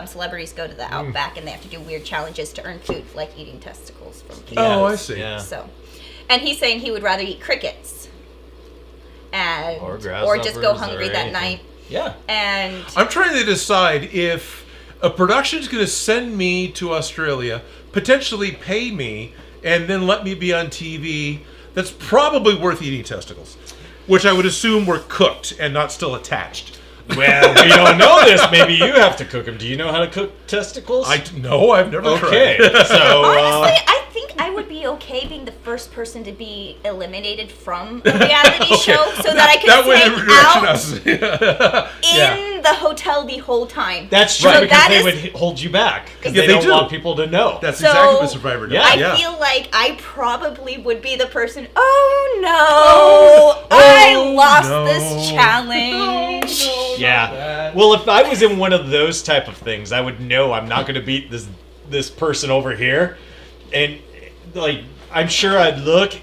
celebrities go to the outback and they have to do weird challenges to earn food, like eating testicles from kangaroos.
Oh, I see.
Yeah.
So, and he's saying he would rather eat crickets and
Or
just go
grasshoppers
hungry
or
that
anything.
night.
Yeah.
And
I'm trying to decide if a production's going to send me to Australia, potentially pay me, and then let me be on TV. That's probably worth eating testicles, which I would assume were cooked and not still attached.
Well, we don't know this. Maybe you have to cook them. Do you know how to cook testicles?
No, I've never
Okay.
tried.
So,
honestly, I think I would be okay being the first person to be eliminated from a reality show so that I could
that went
hang
every direction.
out in the hotel the whole time.
that's true,
So
because
that
they
is-
would hold you back. Because
Yeah,
they
they
don't
do.
want people to know.
That's
So,
exactly what Survivor does.
yeah.
I feel like I probably would be the person, oh no, I lost this challenge.
Yeah. Well, if I was in one of those type of things, I would know I'm not going to beat this person over here, and like I'm sure I'd look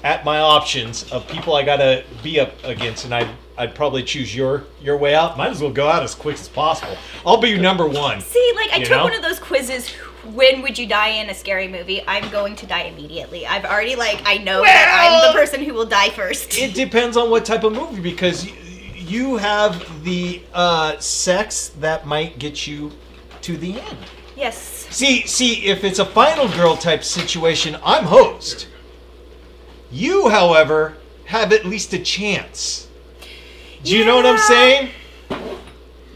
at my options of people I got to be up against, and I'd probably choose your way out. Might as well go out as quick as possible. I'll be number one.
See, like I
You
took
know?
one of those quizzes. When would you die in a scary movie? I'm going to die immediately. I've already I know that I'm the person who will die first.
It depends on what type of movie, because you have the sex that might get you to the end.
Yes.
See, if it's a final girl type situation, I'm host. You, however, have at least a chance. Do you know what I'm saying?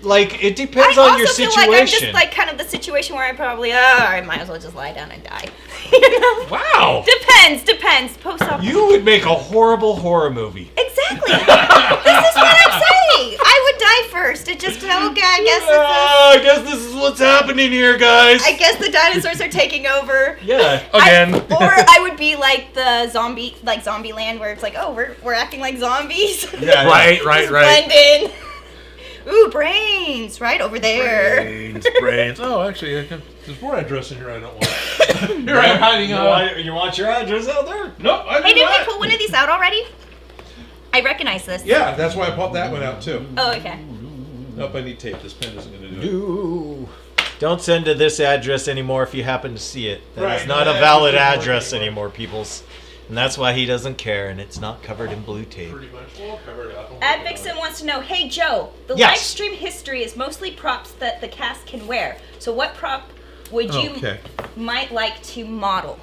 Like, it depends on your situation.
I also feel like I'm just like kind of the situation where I probably, I might as well just lie down and die. You know?
Wow.
Depends. Post-op.
You would make a horrible horror movie.
Exactly. This is what I'm saying. I would die first. It just, okay,
I guess this is what's happening here, guys.
I guess the dinosaurs are taking over.
Yeah.
Again.
Or I would be like the zombie, like Zombieland, where it's like, oh, we're acting like zombies.
Yeah.
Right.
Just blend in. Ooh, brains, right over there.
Brains. Oh, actually, there's more address in here I don't want. Here I'm hiding
You want your address out there?
Nope, I
Hey,
do
didn't we
not.
put one of these out already? I recognize this.
Yeah, that's why I popped that one out too.
Oh, okay.
Nope, I need tape. This pen isn't going to do it.
No. Don't send to this address anymore if you happen to see it. That is
Right,
not a
that
valid
doesn't work
address
anymore.
anymore, peoples. And that's why he doesn't care, and it's not covered in blue tape.
Pretty much. Well, covered up.
Ad Vixen wants to know, hey Joe, the
Yes.
live stream history is mostly props that the cast can wear. So what prop would you
Okay.
might like to model?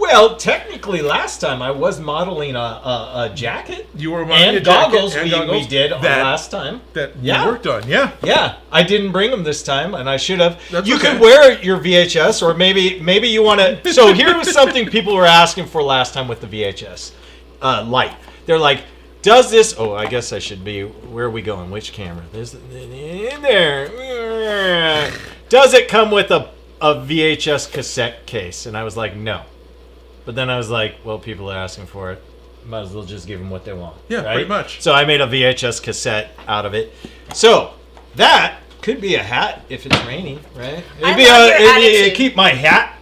Well, technically, last time I was modeling a jacket.
You were modeling
and goggles. We did last time.
That you worked on, yeah.
Yeah, I didn't bring them this time, and I should have. You
okay.
could wear your VHS, or maybe you want to. So here was something people were asking for last time with the VHS light. They're like, does this? Oh, I guess I should be. Where are we going? Which camera? There's in there. Does it come with a VHS cassette case? And I was like, no. But then I was like, well, people are asking for it. Might as well just give them what they want.
Yeah,
right?
pretty much.
So I made a VHS cassette out of it. So that could be a hat if it's raining, right? It'd keep my hat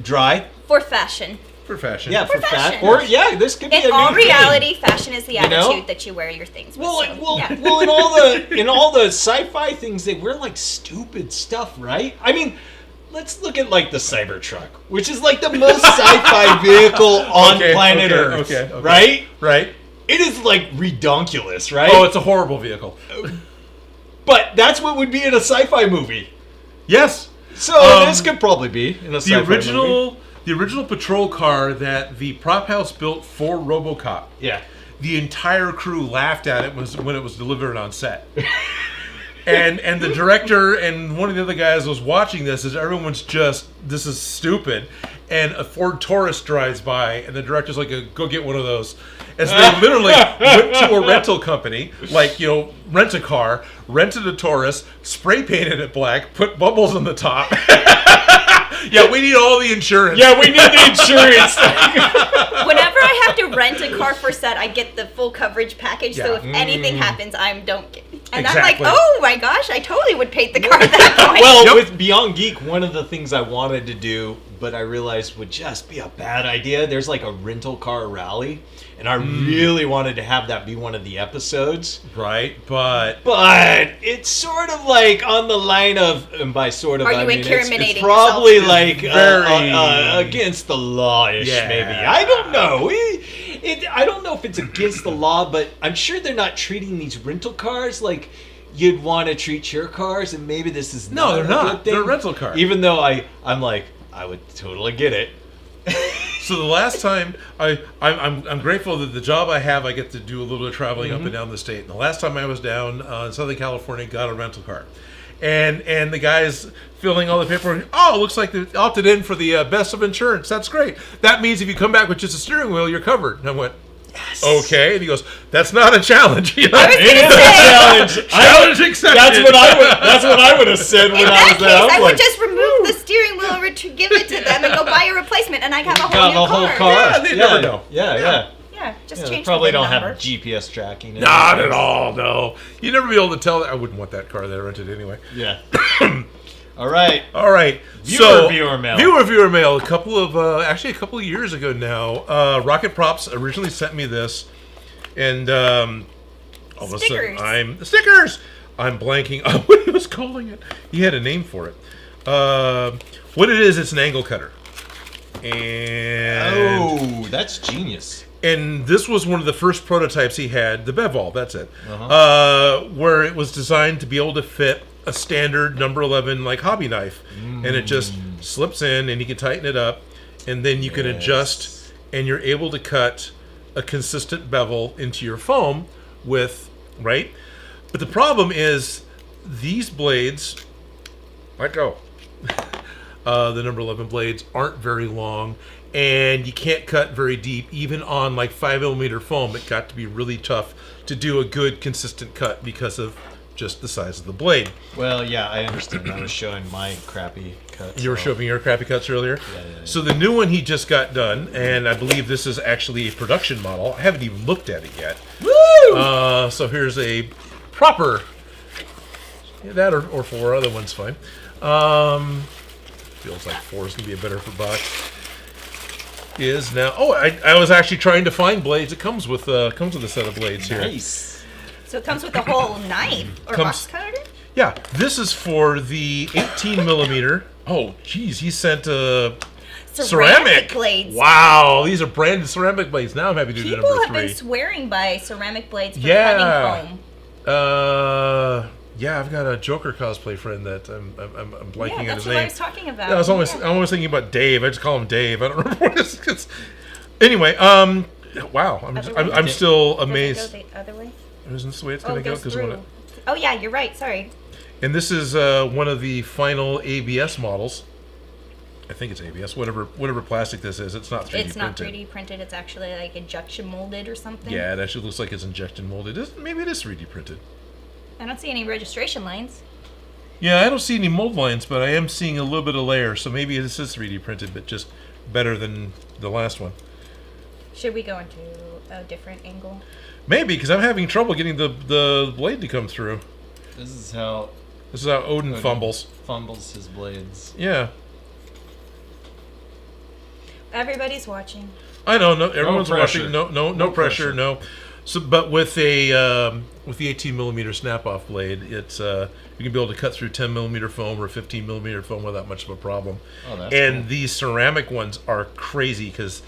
dry.
For fashion.
For fashion.
Yeah, for
fashion.
fashion. Or this could be
in all reality, fashion is the attitude that you wear your things with.
Well, in all the sci-fi things, they wear like stupid stuff, right? I mean, let's look at like the Cybertruck, which is like the most sci-fi vehicle on planet Earth. Okay. Right?
Right.
It is like redonkulous, right?
Oh, it's a horrible vehicle.
But that's what would be in a sci-fi movie.
Yes.
So this could probably be in a sci-fi movie.
The original patrol car that the prop house built for RoboCop.
Yeah.
The entire crew laughed at it when it was delivered on set. And the director and one of the other guys was watching this as everyone's just, this is stupid. And a Ford Taurus drives by and the director's like, go get one of those. And so they literally went to a rental company, like, rent a car, rented a Taurus, spray painted it black, put bubbles on the top. Yeah, we need all the insurance.
Yeah, we need the insurance.
Whenever I have to rent a car for set, I get the full coverage package. Yeah. So if anything happens, don't get. And exactly. I'm like, oh my gosh, I totally would paint the car at that point.
Well, with Beyond Geek, one of the things I wanted to do, but I realized would just be a bad idea. There's like a rental car rally, and I really wanted to have that be one of the episodes.
Right, but
it's sort of like on the line of, and by sort of,
I mean, it's
probably like against the law-ish, maybe. I don't know. I don't know if it's against the law, but I'm sure they're not treating these rental cars like you'd want to treat your cars, and maybe this is
no, they're not. They're rental cars.
Even though I'm like, I would totally get it.
So the last time I'm grateful that the job I have, I get to do a little bit of traveling up and down the state. And the last time I was down in Southern California, got a rental car, and the guy's filling all the paperwork. Oh, it looks like they opted in for the best of insurance. That's great. That means if you come back with just a steering wheel, you're covered. And I went, yes. Okay. And he goes, that's not a challenge.
I was going
to say, challenge accepted. That's what I would have said when I was there.
I would just remove the steering wheel, give it to them, and go buy a replacement, and I have a whole new car.
Yeah, they never know. Yeah.
Just change
probably
the
don't
number.
have GPS tracking.
Not at all, no. You'd never be able to tell that. I wouldn't want that car that I rented anyway.
Yeah. All right.
Viewer mail. A couple of years ago now, Rocket Props originally sent me this, and all of a sudden I'm blanking on what he was calling it. He had a name for it. What it is, it's an angle cutter. And
that's genius.
And this was one of the first prototypes he had, the Beval, that's it, where it was designed to be able to fit a standard number 11 like hobby knife, and it just slips in, and you can tighten it up, and then you can adjust, and you're able to cut a consistent bevel into your foam with, right? But the problem is these blades, the number 11 blades aren't very long, and you can't cut very deep, even on like 5mm foam. It got to be really tough to do a good consistent cut because of just the size of the blade.
Well, yeah, I understand. I was showing my crappy cuts.
You were showing your crappy cuts earlier?
Yeah.
So the new one he just got done, and I believe this is actually a production model. I haven't even looked at it yet.
Woo!
So here's a proper, that or 4, other one's fine. Feels like 4 is going to be a better for box. Is now. Oh, I was actually trying to find blades. It comes with a set of blades here.
Nice.
So it comes with a whole knife or box cutter?
Yeah, this is for the 18mm. Oh, geez, he sent ceramic
blades.
Wow, these are branded ceramic blades. Now I'm happy to do number 3.
People have been swearing by ceramic blades for cutting foam.
Yeah, I've got a Joker cosplay friend that I'm blanking on his
that's what I
name.
was talking about.
Yeah, I'm always thinking about Dave. I just call him Dave. I don't remember what it is. Anyway, wow, I'm still amazed.
Does it go the other way?
Isn't this the way it's going to go?
It goes through. Oh yeah, you're right. Sorry.
And this is one of the final ABS models. I think it's ABS. Whatever plastic this is, it's not 3D printed.
It's not 3D printed. It's actually like injection molded or something.
Yeah, it actually looks like it's injection molded. Maybe it is 3D printed.
I don't see any registration lines.
Yeah, I don't see any mold lines, but I am seeing a little bit of layer. So maybe this is 3D printed, but just better than the last one.
Should we go into a different angle?
Maybe, because I'm having trouble getting the blade to come through.
This is how
Odin fumbles
his blades.
Yeah.
Everybody's watching.
I know. No, everyone's
pressure.
watching. No pressure. No. So, but with the 18mm snap-off blade, it's you can be able to cut through 10mm foam or 15mm foam without much of a problem.
Oh, that's
and
cool.
These ceramic ones are crazy because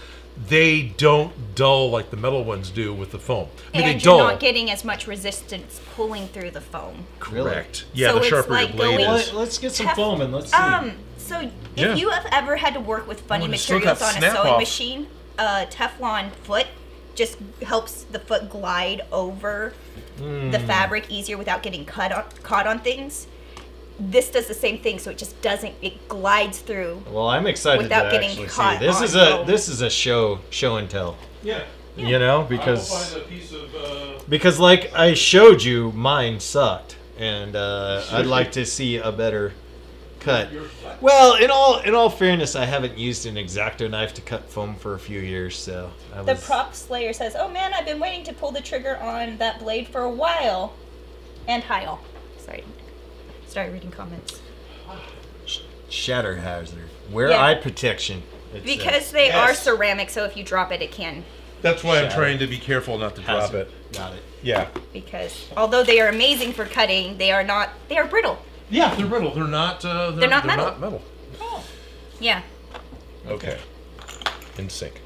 they don't dull like the metal ones do with the foam. I mean,
And
they
you're
dull.
not getting as much resistance pulling through the foam.
Correct. Yeah,
So
the
it's
sharper
like
your blade
going-
is.
Let's get some foam and let's see.
So if
Yeah.
you have ever had to work with funny
and it's still
materials
got
on a
snap
sewing
off.
machine, a Teflon foot just helps the foot glide over the fabric easier without getting caught on things. This does the same thing, so it glides through.
Well, I'm excited
without
to
getting
actually
caught
see. This
on
is
foam.
this is a show and tell.
Yeah.
You know,
I will
because
find a piece of.
because like I showed you, mine sucked, and I'd like to see a better cut. Well, in all fairness, I haven't used an X-Acto knife to cut foam for a few years, so
The prop slayer says, "Oh man, I've been waiting to pull the trigger on that blade for a while." And hi all. Sorry. Started reading comments.
shatter hazard. Wear
Yeah.
eye protection. It
Because
says.
they are
Yes.
ceramic, so if you drop it, it can.
That's why I'm
Shatter.
trying to be careful not to drop
Hazard.
it.
Got it.
Yeah.
Because although they are amazing for cutting, they are brittle.
Yeah, they're brittle. They're not. They're
not
they're
metal.
Not metal.
Yeah.
Okay. In sync.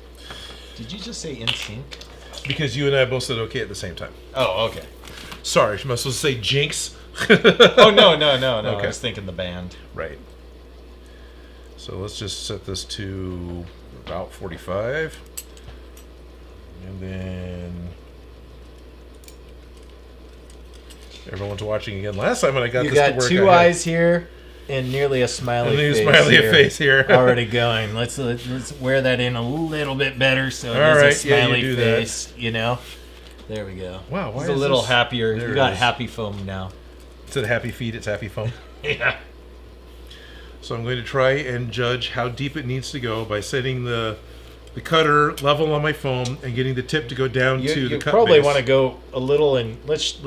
Did you just say in sync?
Because you and I both said okay at the same time.
Oh, okay.
Sorry, am I supposed to say jinx?
Oh no.
Okay.
I was thinking the band.
Right. So let's just set this to about 45. And then everyone's watching again. Last time when I got
You
this to
got
work,
two
I had
eyes here and nearly a smiley
nearly a
face.
smiley
here.
face here.
Already going. Let's wear that in a little bit better so it
All
is
right,
a
yeah, you
smiley
do that.
face. You know. There we go.
Wow, why
It's a
is
little
this-
happier.
There
You
it
got
is.
happy foam now.
Instead of happy feet, it's happy foam.
Yeah.
So I'm going to try and judge how deep it needs to go by setting the cutter level on my foam and getting the tip to go down to the
You
cut
probably
base.
want to go a little and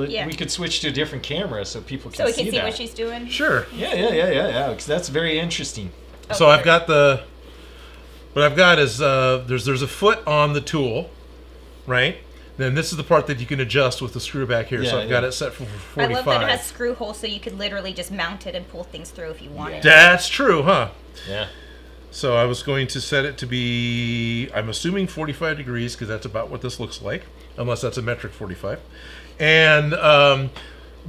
Yeah.
we could switch to a different camera so people can
So we
see
can see
that.
what she's doing.
Sure.
Yeah. Because that's very interesting.
So I've got what I've got is there's a foot on the tool, right? Then this is the part that you can adjust with the screw back here. So
Yeah,
I've got
yeah.
it set for
I
45.
love that it has screw holes, so you could literally just mount it and pull things through if you wanted.
That's true, huh?
Yeah.
So I was going to set it to be, I'm assuming 45 degrees because that's about what this looks like, unless that's a metric 45. And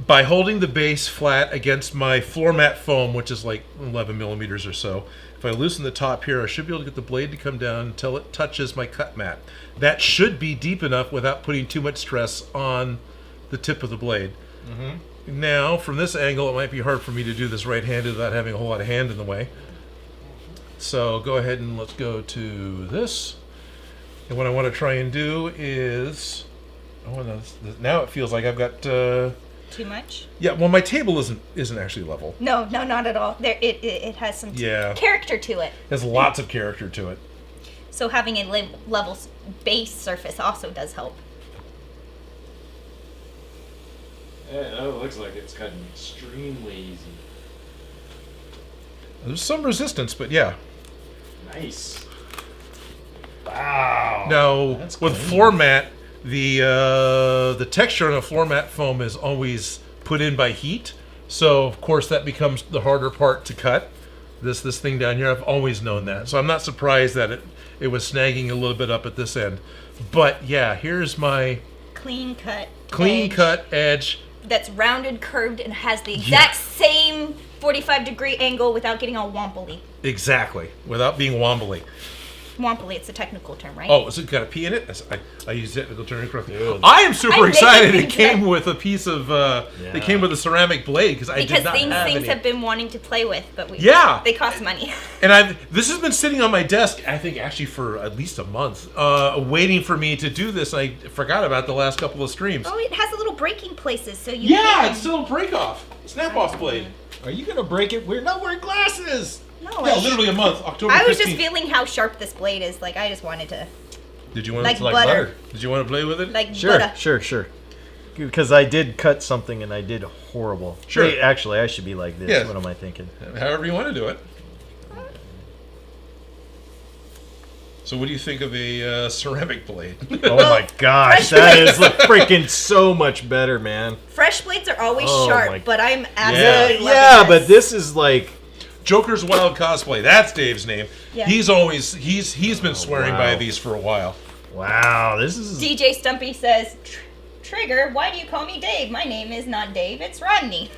by holding the base flat against my floor mat foam, which is like 11 millimeters or so, if I loosen the top here, I should be able to get the blade to come down until it touches my cut mat. That should be deep enough without putting too much stress on the tip of the blade. Mm-hmm. Now, from this angle, it might be hard for me to do this right-handed without having a whole lot of hand in the way. So go ahead and let's go to this. And what I want to try and do is, now it feels like I've got.
Too much?
Yeah, well, my table isn't actually level.
No, not at all. It has some character to it.
There's lots of character to it.
So having a level base surface also does help.
Yeah, it looks like it's cutting extremely easy.
There's some resistance, but yeah.
Nice. Wow.
Now,
That's
with
clean.
floor mat, the texture on a floor mat foam is always put in by heat. So, of course, that becomes the harder part to cut. This thing down here, I've always known that. So I'm not surprised that it was snagging a little bit up at this end. But, yeah, here's my
Clean cut.
clean
edge.
cut edge
that's rounded, curved, and has the exact same 45-degree angle without getting all womply.
Exactly, without being wombly.
Womply, it's a technical term, right?
Oh, so it got a P in it? I use technical term correctly. I am super excited it came with a piece of, it came with a ceramic blade, because I did not have any.
Things have been wanting to play with, but they cost money.
And this has been sitting on my desk, I think, actually for at least a month, waiting for me to do this. I forgot about the last couple of streams.
Oh, it has a little breaking places, so you
it's still a break-off. Snap-off blade.
Are you going to break it? We're not wearing glasses.
No,
literally a month, October 15th.
I was just feeling how sharp this blade is. Like, I just wanted to...
Did you want
like
to
butter.
Did you want to play with it?
Like butter.
Sure. Because I did cut something and I did horrible.
Sure.
Wait, actually, I should be like this.
Yes.
What am I thinking?
However you want to do it. So what do you think of a ceramic blade?
Oh my gosh, that is freaking so much better, man.
Fresh blades are always
Oh
sharp,
my-
but I'm absolutely loving
Yeah,
this.
but this is like...
Joker's Wild Cosplay. That's Dave's name.
Yeah.
He's been swearing by these for a while.
Wow, this is...
DJ Stumpy says, Trigger, why do you call me Dave? My name is not Dave, it's Rodney.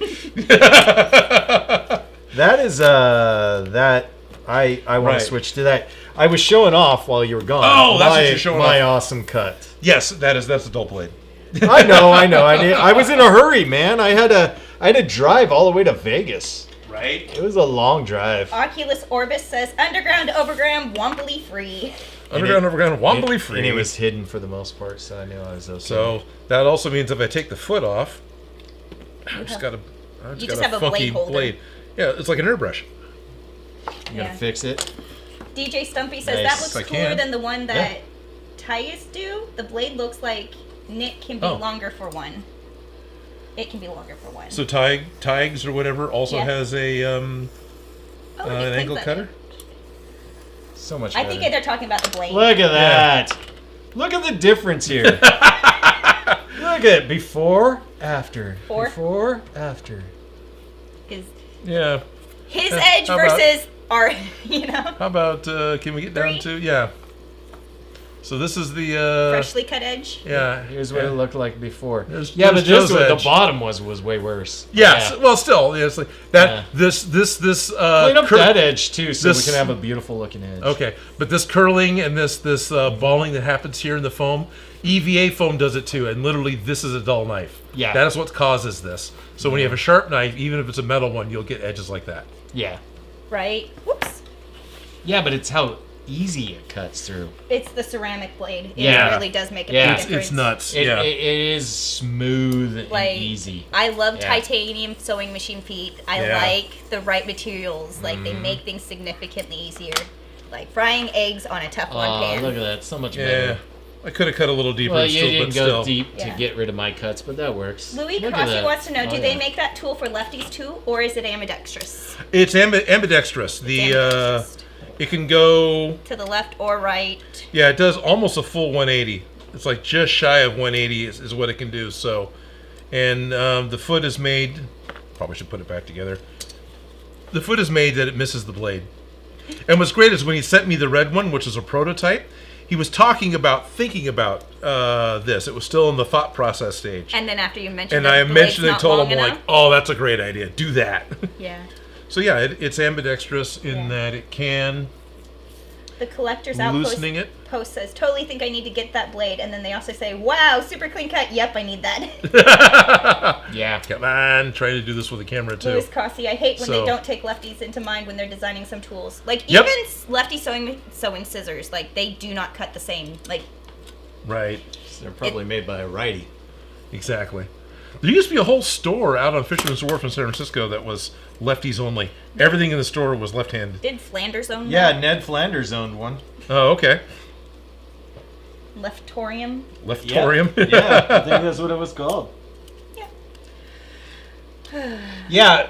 That is, that... I want
Right.
to switch to that. I was showing off while you were gone.
Oh, that's what you're showing
my
off.
awesome cut.
Yes, that's a dull blade.
I know. I was in a hurry, man. I had to drive all the way to Vegas.
Right?
It was a long drive.
Oculus Orbis says, Underground, Overground, Wombly free.
Underground, wombly free.
And it was hidden for the most part, so I knew I was okay.
So that also means if I take the foot off, I just got a funky
blade holder.
blade. Yeah, it's like an airbrush.
You gotta fix it.
DJ Stumpy says,
Nice.
that looks
I
cooler
can.
than the one that Tyus do. The blade looks like Nick can be
Oh.
longer for one. It can be longer for one.
So Tiggs or whatever also has a an angle cutter.
So much
I
better.
think they're talking about the blade.
Look at that. Look at the difference here. Look at it. Before, after. Before, after.
His
Yeah.
edge
how about-
versus our,
How about can we get down
Three.
to So this is the
freshly cut edge.
yeah.
Here's what it looked like before.
There's
but
Joe's
the
edge.
bottom was way worse.
Yes.
Yeah.
Well, still, it's like that.
Yeah.
This
Clean up that edge too, so
this-
we can have a beautiful looking edge.
Okay, but this curling and this balling that happens here in the foam, EVA foam does it too, and literally this is a dull knife.
Yeah.
That is what causes this. So when you have a sharp knife, even if it's a metal one, you'll get edges like that.
Yeah.
Right? Whoops.
Yeah, but it's how easy it cuts through.
It's the ceramic blade. It
Yeah.
really does make a
Yeah.
big difference.
It's nuts.
It
yeah.
it is smooth
Like,
and easy.
I love
Yeah.
titanium sewing machine feet. I
Yeah.
like the right materials. Like,
Mm-hmm.
they make things significantly easier. Like frying eggs on a Teflon
Oh,
pan.
look at that. So much
yeah.
better.
I could have cut a little deeper,
Well, you
still,
didn't
but
go
still.
deep to
Yeah.
get rid of my cuts, but that works.
Louis
Look at
Crosby
that.
wants to know, do
Oh,
they
yeah.
make that tool for lefties too, or is it ambidextrous?
It's ambidextrous.
Ambidextrous.
It can go.
To the left or right?
Yeah, it does almost a full 180. It's like just shy of 180 is what it can do. So, and the foot is made. Probably should put it back together. The foot is made that it misses the blade. And what's great is when he sent me the red one, which is a prototype, he was thinking about this. It was still in the thought process stage.
And then after you mentioned
And
that
I
the
mentioned
blade's
it,
not
told
long
him, like,
enough.
oh, that's a great idea. Do that.
Yeah.
So yeah, it's ambidextrous in
Yeah.
that it can
The collector's outpost
loosening it.
post says, totally think I need to get that blade. And then they also say, wow, super clean cut. Yep, I need that.
Yeah.
Come on, trying to do this with a camera too.
Louis Crosby, I hate when
So-
they don't take lefties into mind when they're designing some tools. Like,
Yep.
even lefty sewing scissors, like, they do not cut the same. Like,
Right,
They're probably made by a righty.
exactly. There used to be a whole store out on Fisherman's Wharf in San Francisco that was lefties only. Everything in the store was left-handed.
did Flanders own
Yeah,
one?
Ned Flanders owned one.
Oh, okay.
Leftorium?
Leftorium.
Yeah, I think that's what it was called.
Yeah.
Yeah,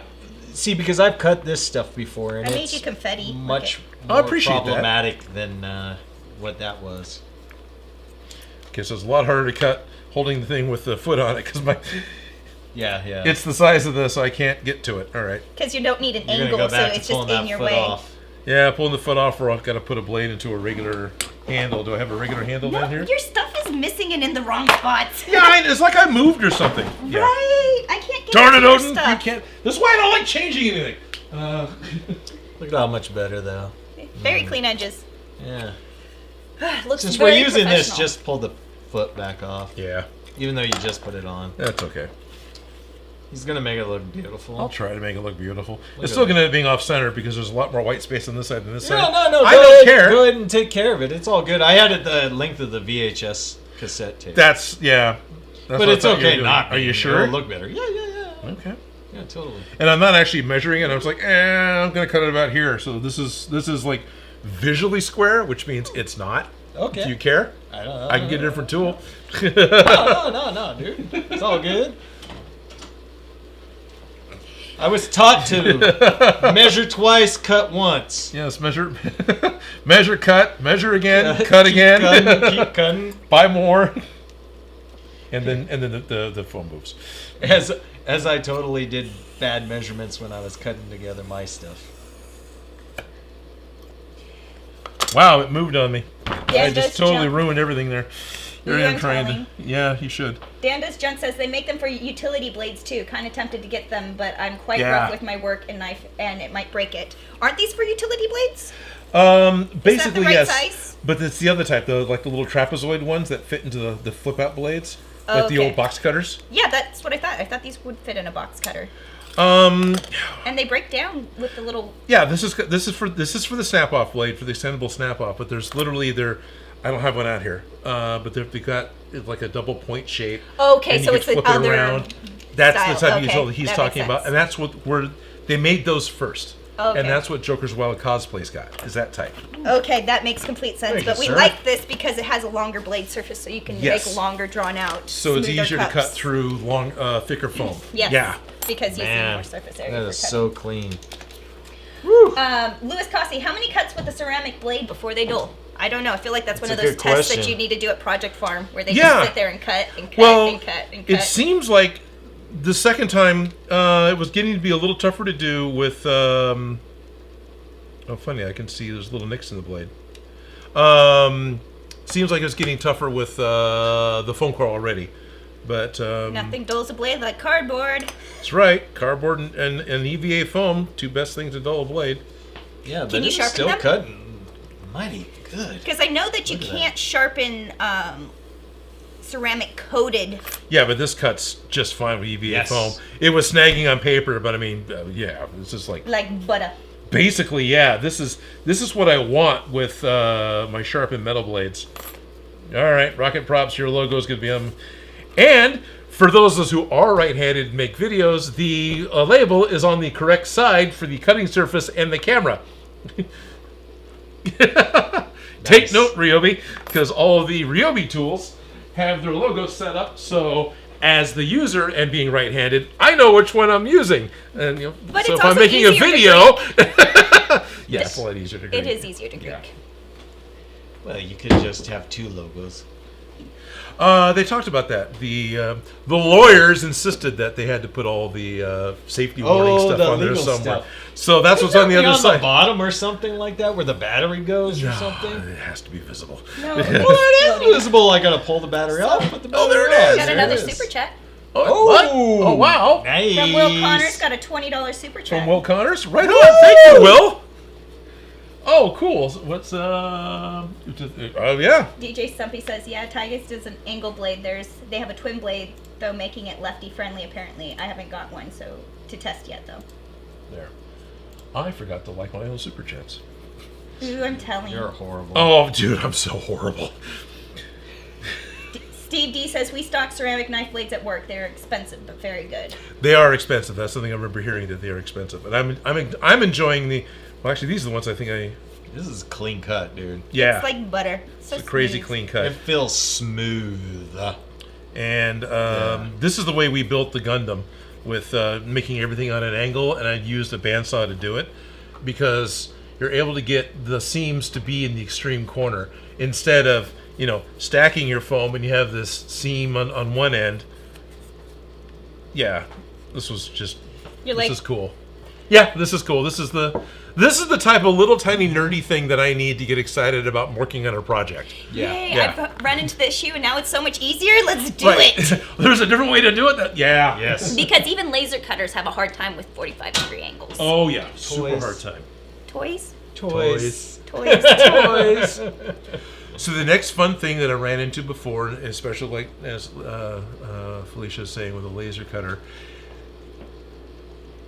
see, because I've cut this stuff before, and
I made
it's
you confetti.
much
I
more
appreciate that.
problematic than what that was.
Okay, so it's a lot harder to cut holding the thing with the foot on it because
Yeah.
it's the size of this, so I can't get to it. All right.
Because you don't need an
You're
angle,
gonna go
so
back to
it's just
pulling
in
that
your
foot
way.
off.
Yeah, pulling the foot off, or I've got to put a blade into a regular handle. Do I have a regular handle
No,
down here?
your stuff is missing and in the wrong spots.
Yeah, it's like I moved or something. Yeah.
Right. I
Darn it,
into your
Odin!
stuff.
You can't. This is why I don't like changing anything.
Look at how much better though.
Very clean edges.
Yeah.
Looks
Since we're
very
using this,
professional.
just pull the foot back off.
Yeah,
Even though you just put it on.
that's okay.
He's gonna make it look beautiful.
I'll try to make it look beautiful.
at
It's still
that.
going to end up being off center because there's a lot more white space on this side than this side.
No.
I
Go
don't
ahead,
care.
Go ahead and take care of it. It's all good. I had it the length of the VHS cassette tape.
That's yeah. That's
but
what I
it's
thought you were
okay
doing.
not.
Are you
being.
sure?
It'll look better. Yeah.
Okay.
Yeah, totally.
And I'm not actually measuring it. I was like, I'm going to cut it about here. So this is like visually square, which means it's not.
Okay.
Do you care?
I don't know.
I can get a different tool.
No, dude. It's all good. I was taught to measure twice, cut once.
Yes, measure, measure, cut, measure again, cut again,
Keep cutting.
buy more, and then the phone moves.
As I totally did bad measurements when I was cutting together my stuff.
Wow, it moved on me.
Yeah,
I
it
just
does
totally
jump.
ruined everything there. Here I am trying to.
Uncoiling.
Yeah, you should.
Danda's Junk says they make them for utility blades too. Kind of tempted to get them, but I'm quite
Yeah.
rough with my work and knife, and it might break it. Aren't these for utility blades?
Basically
right
yes,
size?
but it's the other type, like the little trapezoid ones that fit into the flip out blades, like the
Okay.
old box cutters.
Yeah, that's what I thought. I thought these would fit in a box cutter.
Um,
And they break down with the little.
yeah, this is for the snap off blade, for the extendable snap off. But there's literally I don't have one out here, but they've got like a double point shape.
Okay,
and you
so
can
it's the
flip it
other
around. That's the
style.
type of
Okay,
utility he's
that
talking
makes
about,
sense.
and that's where they made those first.
Okay.
And that's what Joker's Wild Cosplay's got, is that type.
Okay, that makes complete sense.
Thank
But
you,
we
sir.
like this because it has a longer blade surface, so you can
Yes.
make longer, drawn out.
So it's
smoother
easier
cups.
to cut through long, thicker foam.
Yes.
Yeah.
Because you see
Man,
more surface area.
that
for
is
cutting.
so clean.
Louis Cossey, how many cuts with the ceramic blade before they dull? I don't know. I feel like that's one of
That's a
those
good
tests that
question.
you need to do at Project Farm, where they
Yeah.
just sit there and cut and cut
Well,
and cut and cut.
it seems like the second time it was getting to be a little tougher to do with. Oh, funny! I can see there's little nicks in the blade. Seems like it's getting tougher with the foam core already, but
Nothing dulls a blade like cardboard.
that's right. Cardboard and EVA foam, two best things to dull a blade.
Yeah, but
Can you
it's
sharpen
still
them?
cutting mighty good.
Because I know that you
Look at that.
can't sharpen ceramic coated.
Yeah, but this cuts just fine with EVA
Yes.
foam. It was snagging on paper, but I mean, yeah, it's just like.
Butter.
Basically, yeah. This is what I want with my sharpened metal blades. All right, Rocket Props, your logo is going to be on. And for those of us who are right-handed and make videos, the label is on the correct side for the cutting surface and the camera. Take note, Ryobi, because all of the Ryobi tools have their logo set up so as the user and being right-handed, I know which one I'm using. And
But
so
it's
if I'm
also
making a
easier to
video, yeah, it's a lot easier to
It
grade.
is easier to
Yeah.
drink.
Well, you could just have two logos.
They talked about that. The lawyers insisted that they had to put all the safety warning
Oh,
stuff
the
on there
legal
somewhere.
stuff.
So that's what's on the other
on
side.
the bottom or something like that, where the battery goes or
No,
something.
it has to be visible.
No.
Well, it is visible. I gotta pull the battery off. Put the battery
there it
on.
is.
Got
There
another
it is.
super chat
Oh, what? Oh, wow.
Nice.
from Will Connors. Got a $20 super chat.
From Will Connors? Right on. Thank you, Will. Oh, cool. So what's, oh, yeah.
DJ Stumpy says, yeah, Tigers does an angle blade. They have a twin blade, though, making it lefty friendly, apparently. I haven't got one, so to test yet, though.
There. I forgot to like my own super chats.
Ooh, I'm telling
You're
you.
horrible.
Oh, dude, I'm so horrible.
Steve D says, we stock ceramic knife blades at work. They're expensive, but very good.
They are expensive. That's something I remember hearing, that they are expensive. And I'm enjoying the. Well, actually, these are the ones I think
This is clean cut, dude.
Yeah.
It's like butter. So
It's a crazy
smooth.
clean cut.
It feels smooth.
And this is the way we built the Gundam, with making everything on an angle, and I used a bandsaw to do it, because you're able to get the seams to be in the extreme corner instead of stacking your foam and you have this seam on one end. Yeah, this was just
You're
this
like,
is cool. Yeah, this is cool. This is the This is the type of little tiny nerdy thing that I need to get excited about working on a project.
Yay,
Yeah.
I've run into the issue and now it's so much easier. Let's do
Right.
it.
There's a different way to do it. Yeah.
Yes.
Because even laser cutters have a hard time with 45-degree angles.
Oh yeah. Super
Toys.
hard time.
Toys?
Toys.
Toys.
Toys. So the next fun thing that I ran into before, especially like as Felicia is saying with a laser cutter,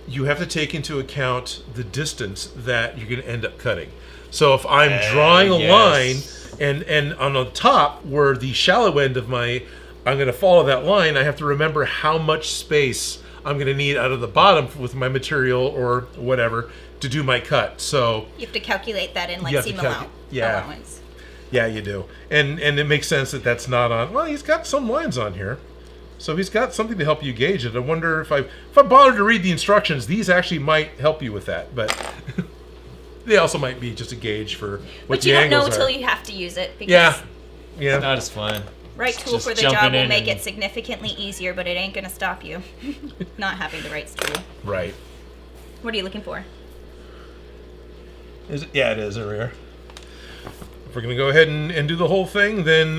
you have to take into account the distance that you're going to end up cutting. So if I'm drawing a line and on the top where the shallow end of I'm going to follow that line, I have to remember how much space I'm going to need out of the bottom with my material or whatever to do my cut. So
You have to calculate that in like
You have to
seam
yeah.
allowance.
yeah, you do. And it makes sense that that's not on. Well, he's got some lines on here. So he's got something to help you gauge it. I wonder if I bothered to read the instructions, these actually might help you with that. But they also might be just a gauge for what
But you
the
don't know
angles
until
are.
you have to use it. Because
Yeah.
Not as fun.
right tool
Just
for the
jumping
job will
in
make
and-
it significantly easier, but it ain't going to stop you not having the right tool.
Right.
What are you looking for?
Is it? Yeah, it is over here. If we're going to go ahead and do the whole thing, then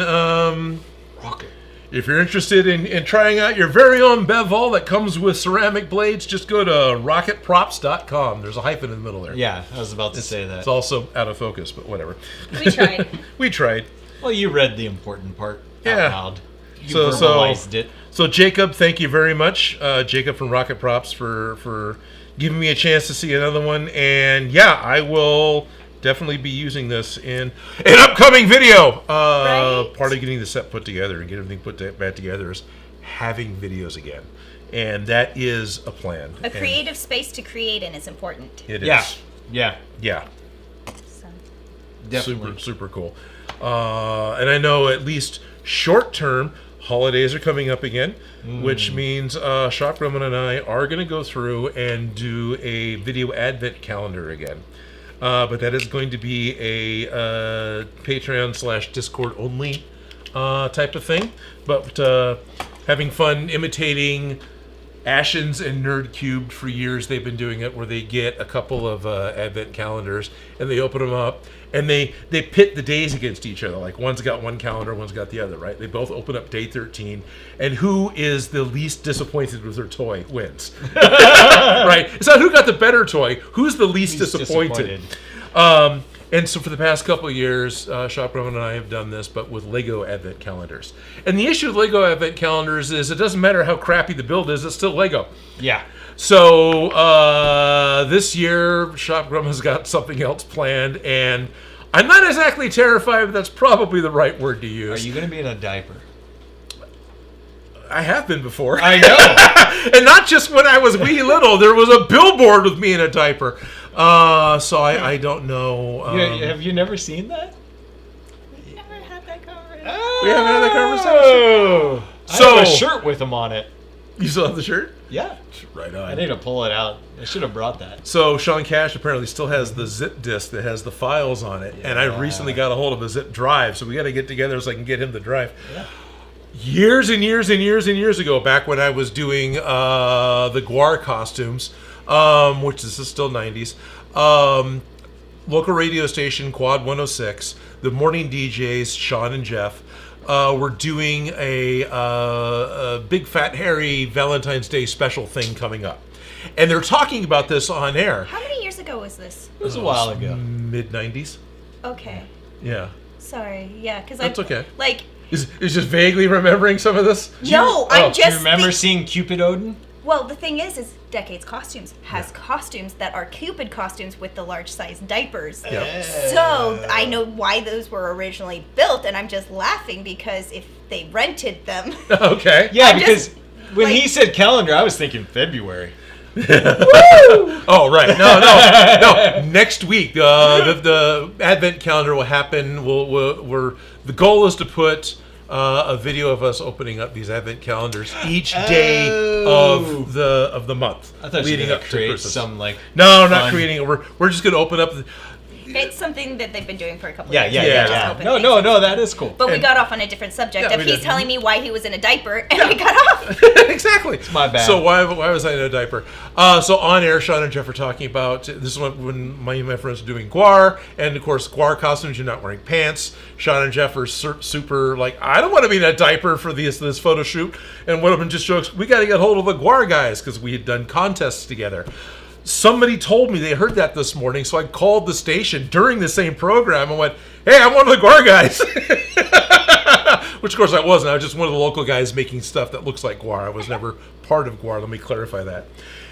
Rocket.
if you're interested in trying out your very own bevel that comes with ceramic blades, just go to rocketprops.com. There's a hyphen in the middle there.
Yeah, I was about to say that.
It's also out of focus, but whatever.
We tried.
We tried.
Well, you read the important part
Yeah.
out loud. You
So-
verbalized it.
So Jacob, thank you very much, Jacob from Rocket Props, for giving me a chance to see another one. And yeah, I will definitely be using this in an upcoming video.
Right.
Part of getting the set put together and get everything put back together is having videos again, and that is a plan.
A creative space to create in is important.
And it is.
Yeah. Yeah.
Yeah.
So.
Definitely.
Super cool. And I know at least short term, holidays are coming up again, which means Shop Roman and I are going to go through and do a video advent calendar again. But that is going to be a Patreon/Discord only type of thing. But having fun imitating Ashens and Nerd Cubed for years, they've been doing it where they get a couple of advent calendars and they open them up and they pit the days against each other. Like one's got one calendar, one's got the other, right? They both open up day 13, and who is the least disappointed with their toy wins. Right? It's not who got the better toy, who's the least disappointed. And so for the past couple of years, Shop Roman and I have done this, but with Lego Advent calendars. And the issue with Lego Advent calendars is it doesn't matter how crappy the build is, it's still Lego.
Yeah.
So this year, Shop Roman's got something else planned, and I'm not exactly terrified, but that's probably the right word to use.
Are you going to be in a diaper?
I have been before.
I know.
And not just when I was wee little. There was a billboard with me in a diaper. So I don't know.
Have you never seen that?
We never had that conversation.
We haven't had that conversation.
Oh.
So-
I have a shirt with him on it.
You still have the shirt?
Yeah.
Right
I
on.
need to pull it out. I should have brought that.
So Sean Cash apparently still has the zip disc that has the files on it, and I recently got a hold of a zip drive, so we got to get together so I can get him the drive.
Yeah.
Years and years and years and years ago, back when I was doing the Guar costumes, which this is still 90s, local radio station Quad 106, the morning DJs Sean and Jeff were doing a big fat hairy Valentine's Day special thing coming up, and they're talking about this on air.
How many years ago was this?
It was a while ago.
Mid 90s.
Okay.
Yeah,
Sorry. Yeah, because
that's okay.
Like,
Is just vaguely remembering some of this?
no, I'm
Do you
just.
remember seeing Cupid Odin?
Well, the thing is Decades Costumes has costumes that are Cupid costumes with the large size diapers.
Yep.
So I know why those were originally built, and I'm just laughing because if they rented them,
Okay.
Yeah,
I'm
because
just,
when
like-
he said calendar, I was thinking February.
Oh, right. No. Next week, the Advent calendar will happen. The goal is to put a video of us opening up these Advent calendars each day of the month,
I thought you were
leading
going
up
to
to
create
Christmas.
some like.
No, not
fun-
creating it. We're just going to open up.
It's something that they've been doing for a couple
Yeah,
of
yeah,
years.
yeah.
Just
yeah.
open
No,
things.
no, that is cool.
But we got off on a different subject.
Yeah,
If
we
he's
did.
telling me why he was in a diaper, and we got off.
Exactly.
It's my bad.
So why was I in a diaper? So on air, Sean and Jeff are talking about this is when my friends are doing guar, and of course guar costumes. You're not wearing pants. Sean and Jeff are super like, I don't want to be in a diaper for this photo shoot. And one of them just jokes, we got to get hold of the guar guys because we had done contests together. Somebody told me they heard that this morning, so I called the station during the same program and went, hey, I'm one of the guar guys. Which, of course, I wasn't. I was just one of the local guys making stuff that looks like guar. I was never part of guar. Let me clarify that.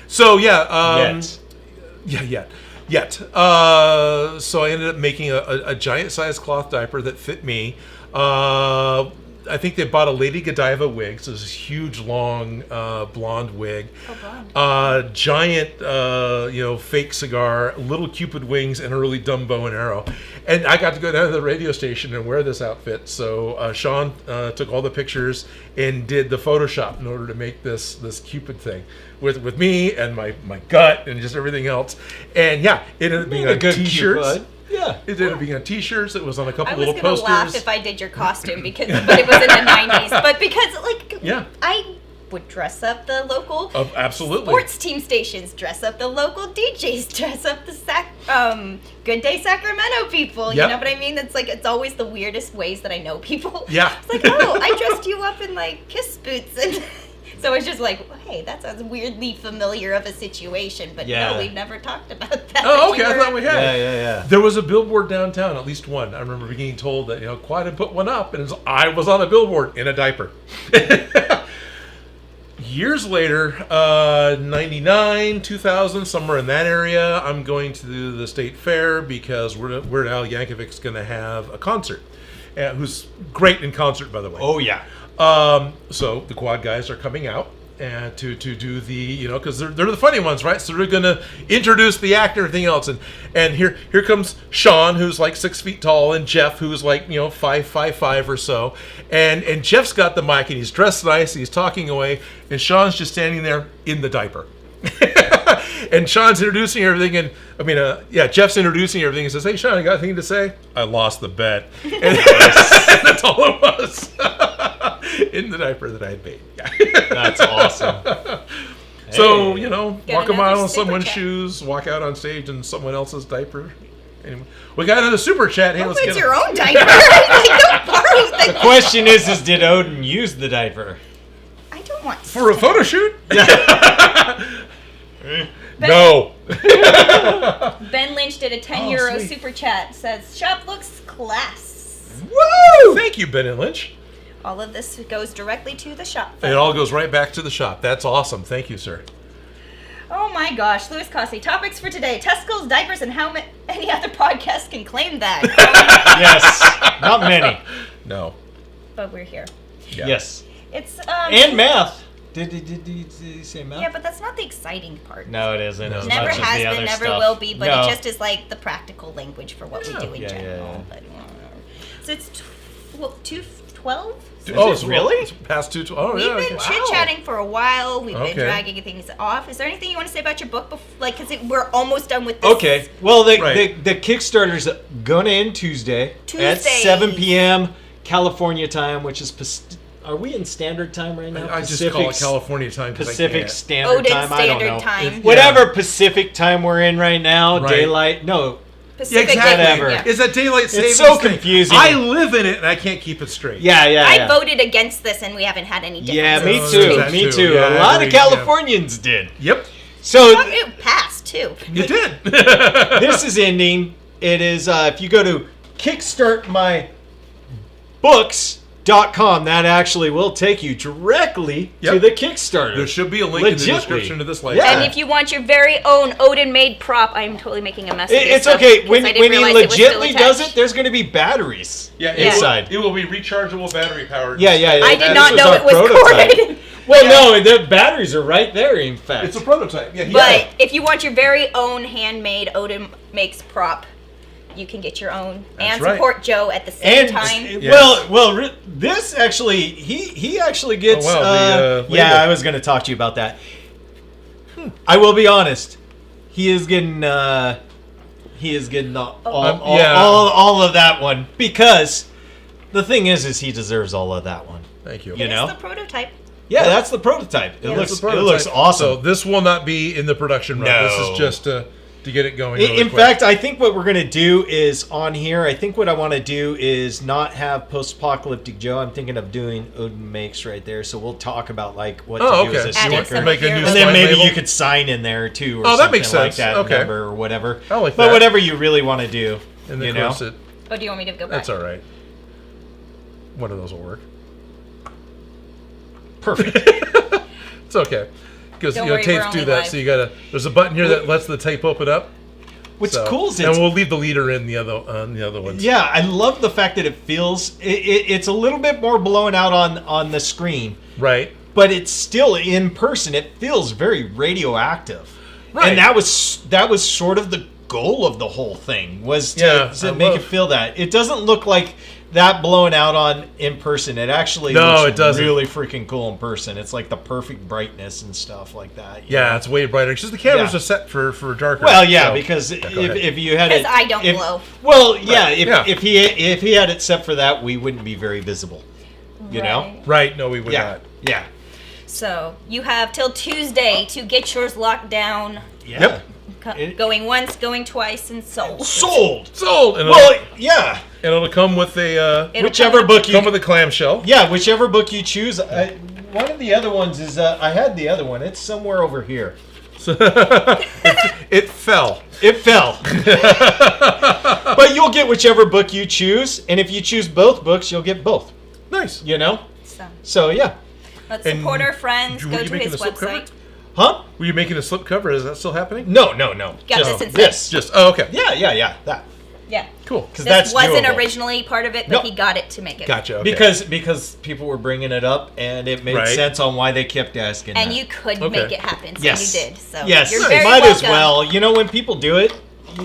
So, yeah. Yet. So I ended up making a giant-sized cloth diaper that fit me. I think they bought a Lady Godiva wig, so it was this huge, long, blonde wig.
Oh, blonde.
Giant, fake cigar, little Cupid wings, and a really dumb bow and arrow. And I got to go down to the radio station and wear this outfit. So Sean took all the pictures and did the Photoshop in order to make this Cupid thing with me and my gut and just everything else. And yeah, it ended up being on T-shirts.
Cupid. Yeah.
It ended up being on T-shirts. It was on a couple
I was
little
gonna
posters.
laugh if I did your costume but it was in the 90s. But because
Yeah.
I would dress up the local
Absolutely.
sports team stations, dress up the local DJs, dress up the Good Day Sacramento people.
Yep.
You know what I mean? It's always the weirdest ways that I know people.
Yeah.
It's like, oh, I dressed you up in like Kiss boots and. So it's just like, hey, that sounds weirdly familiar of a situation, but
Yeah.
no, we've never talked about that.
Oh, okay. I thought we had.
Yeah.
There was a billboard downtown, at least one. I remember being told that Quad had put one up, and I was on a billboard in a diaper. Years later, 99, 2000, somewhere in that area, I'm going to the state fair because Weird Al Yankovic's going to have a concert, who's great in concert, by the way.
Oh, yeah.
So the Quad guys are coming out and to do the because they're the funny ones, right? So they're gonna introduce the act and everything else, and here comes Sean, who's like 6 feet tall, and Jeff, who's like 5'5" or so, and Jeff's got the mic and he's dressed nice, he's talking away, and Sean's just standing there in the diaper. And Sean's introducing everything, and Jeff's introducing everything and says, hey Sean, you got anything to say? I lost the bet. And that's all it was. In the diaper that I had made. Yeah.
That's awesome.
So,
Hey.
walk a mile
another
in
super
someone's
chat.
shoes, walk out on stage in someone else's diaper. Anyway, we got another super chat. Hey, let's
It's
get
your own diaper. Like, don't borrow
The question is did Odin use the diaper?
I don't want
for a photo shoot? No.
Ben Lynch did a 10
Oh,
euro
sweet.
super chat. Says, shop looks class.
Woo! Thank you, Ben and Lynch.
All of this goes directly to the shop.
It all goes right back to the shop. That's awesome. Thank you, sir.
Oh my gosh, Louis Cossey. Topics for today: testicles, diapers, and how any other podcast can claim that.
Yes. Not many.
No.
But we're here.
Yeah.
Yes.
It's
And math. Did he say math?
Yeah, but that's not the exciting part.
No, it isn't.
No.
As
Never
much as
has
the
been,
other
never
stuff.
will be, but
No.
it just is like the practical language for what we do in
Yeah,
general.
yeah.
But, so it's 2:12?
Oh,
it really?
It's past 2. Oh,
We've
yeah.
been
okay.
chit-chatting for a while. We've
Okay.
been dragging things off. Is there anything you want to say about your book? Because we're almost done with this.
Okay. Well, the
Right.
Kickstarter's gonna end Tuesday at
Tuesdays.
7 p.m. California time, which is are we in standard time right now?
I just call it California time because I
Pacific
can't.
Standard
Odin
Time. I don't
Standard
know.
Time.
Whatever Pacific time we're in right now,
Right.
daylight. No,
Yeah,
Pacific
exactly.
Whatever.
Yeah.
It's that daylight savings
so
thing.
confusing.
I live in it and I can't keep it straight.
yeah.
I voted against this, and we haven't had any
Yeah,
differences.
me too.
That
Me
too.
too.
Yeah,
A
I
lot
agree,
of
yeah.
Californians did.
Yep.
So
But it passed too.
You did.
this is ending. It is if you go to kickstartmybooks.com, that actually will take you directly to
Yep.
the Kickstarter.
There should be a link in the
Legitly.
description of this live
Yeah.
stream.
And if you want your very own Odin-made prop, I'm totally making a mess of this
It's
stuff
okay.
because
When
I didn't
he
realize it was still
legitly does
attached.
it, there's going to be batteries inside.
It will be rechargeable battery powered.
Yeah.
I did
This
not know
our
it was
prototype.
corded.
Well, no, the batteries are right there, in fact.
It's a prototype. Yeah.
But if you want your very own handmade Odin Makes prop, you can get your own
That's
and
right.
support Joe at the same
And
time.
Yes.
this actually, he actually gets.
Oh, wow, the,
yeah,
label.
I was going to talk to you about that. I will be honest. He is getting. He is getting all of that one, because the thing is he deserves all of that one.
Thank you.
You know?
It's the prototype.
Yeah, that's the prototype. It looks awesome.
So this will not be in the production run.
No.
This is just to get it going. Really
In
quick.
fact, I think what we're going to do is on here, I think what I want to do is not have Post-Apocalyptic Joe. I'm thinking of doing Odin Makes right there. So we'll talk about like what to do as a
Adding
sticker.
some
Make a new
of your
And then
spine
maybe
label?
you could sign in there too, or
Oh, that
something
makes
like
sense.
that
Okay.
number or whatever.
I like
but
that.
whatever you really want to do,
And
you
of
know.
course it.
Oh, do you want me to go back?
That's all right. One of those will work.
Perfect.
It's okay. Because
Don't worry,
tapes
we're
do
only
that.
live.
So you gotta. There's a button here that lets the tape open up.
What's
So-
cool is
and we'll leave the leader in the other ones.
yeah, I love the fact that it feels it's a little bit more blown out on the screen,
Right.
but it's still in person. It feels very radioactive,
Right.
and that was sort of the goal of the whole thing, was to,
Yeah,
to
I
make it
love-
feel that it doesn't look like that blown out on in person. It actually
No,
looks
it doesn't.
really freaking cool in person. It's like the perfect brightness and stuff like that. you
Yeah,
know?
it's way brighter. Because the cameras
Yeah.
are set for darker.
Well, yeah,
so-
because
go
if
ahead.
you had it,
Because I don't glow.
Well, yeah,
Right, yeah.
if he had it set for that, we wouldn't be very visible. You know?
Right.
Right. No, we would
Yeah,
not.
yeah,
So you have till Tuesday to get yours locked down.
yeah.
Yep.
Going once, going twice, and sold.
Sold.
Sold. And
Well, yeah.
it'll come with a
It'll
Whichever
come
book you
come with a clamshell.
Yeah, whichever book you choose. One of the other ones is I had the other one. It's somewhere over here.
It fell.
It fell. But you'll get whichever book you choose, and if you choose both books, you'll get both.
Nice.
You know?
So
So yeah.
let's
And
support our friends.
were
Go
you
to
making
his
the slipcover?
website.
Huh?
Were you making a slip cover? Is that still happening?
No.
Got
Just
this instead.
this.
Just okay.
Yeah. That.
Yeah.
Cool.
Because
This
that's
wasn't
doable.
originally part of it, but
No.
he got it to make it.
Gotcha. Okay.
Because people were bringing it up, and it made
Right.
sense on why they kept asking.
And
that.
you could
Okay.
make it happen, so
Yes.
you did. So
Yes,
you're very
might
welcome.
as well. You know, when people do it,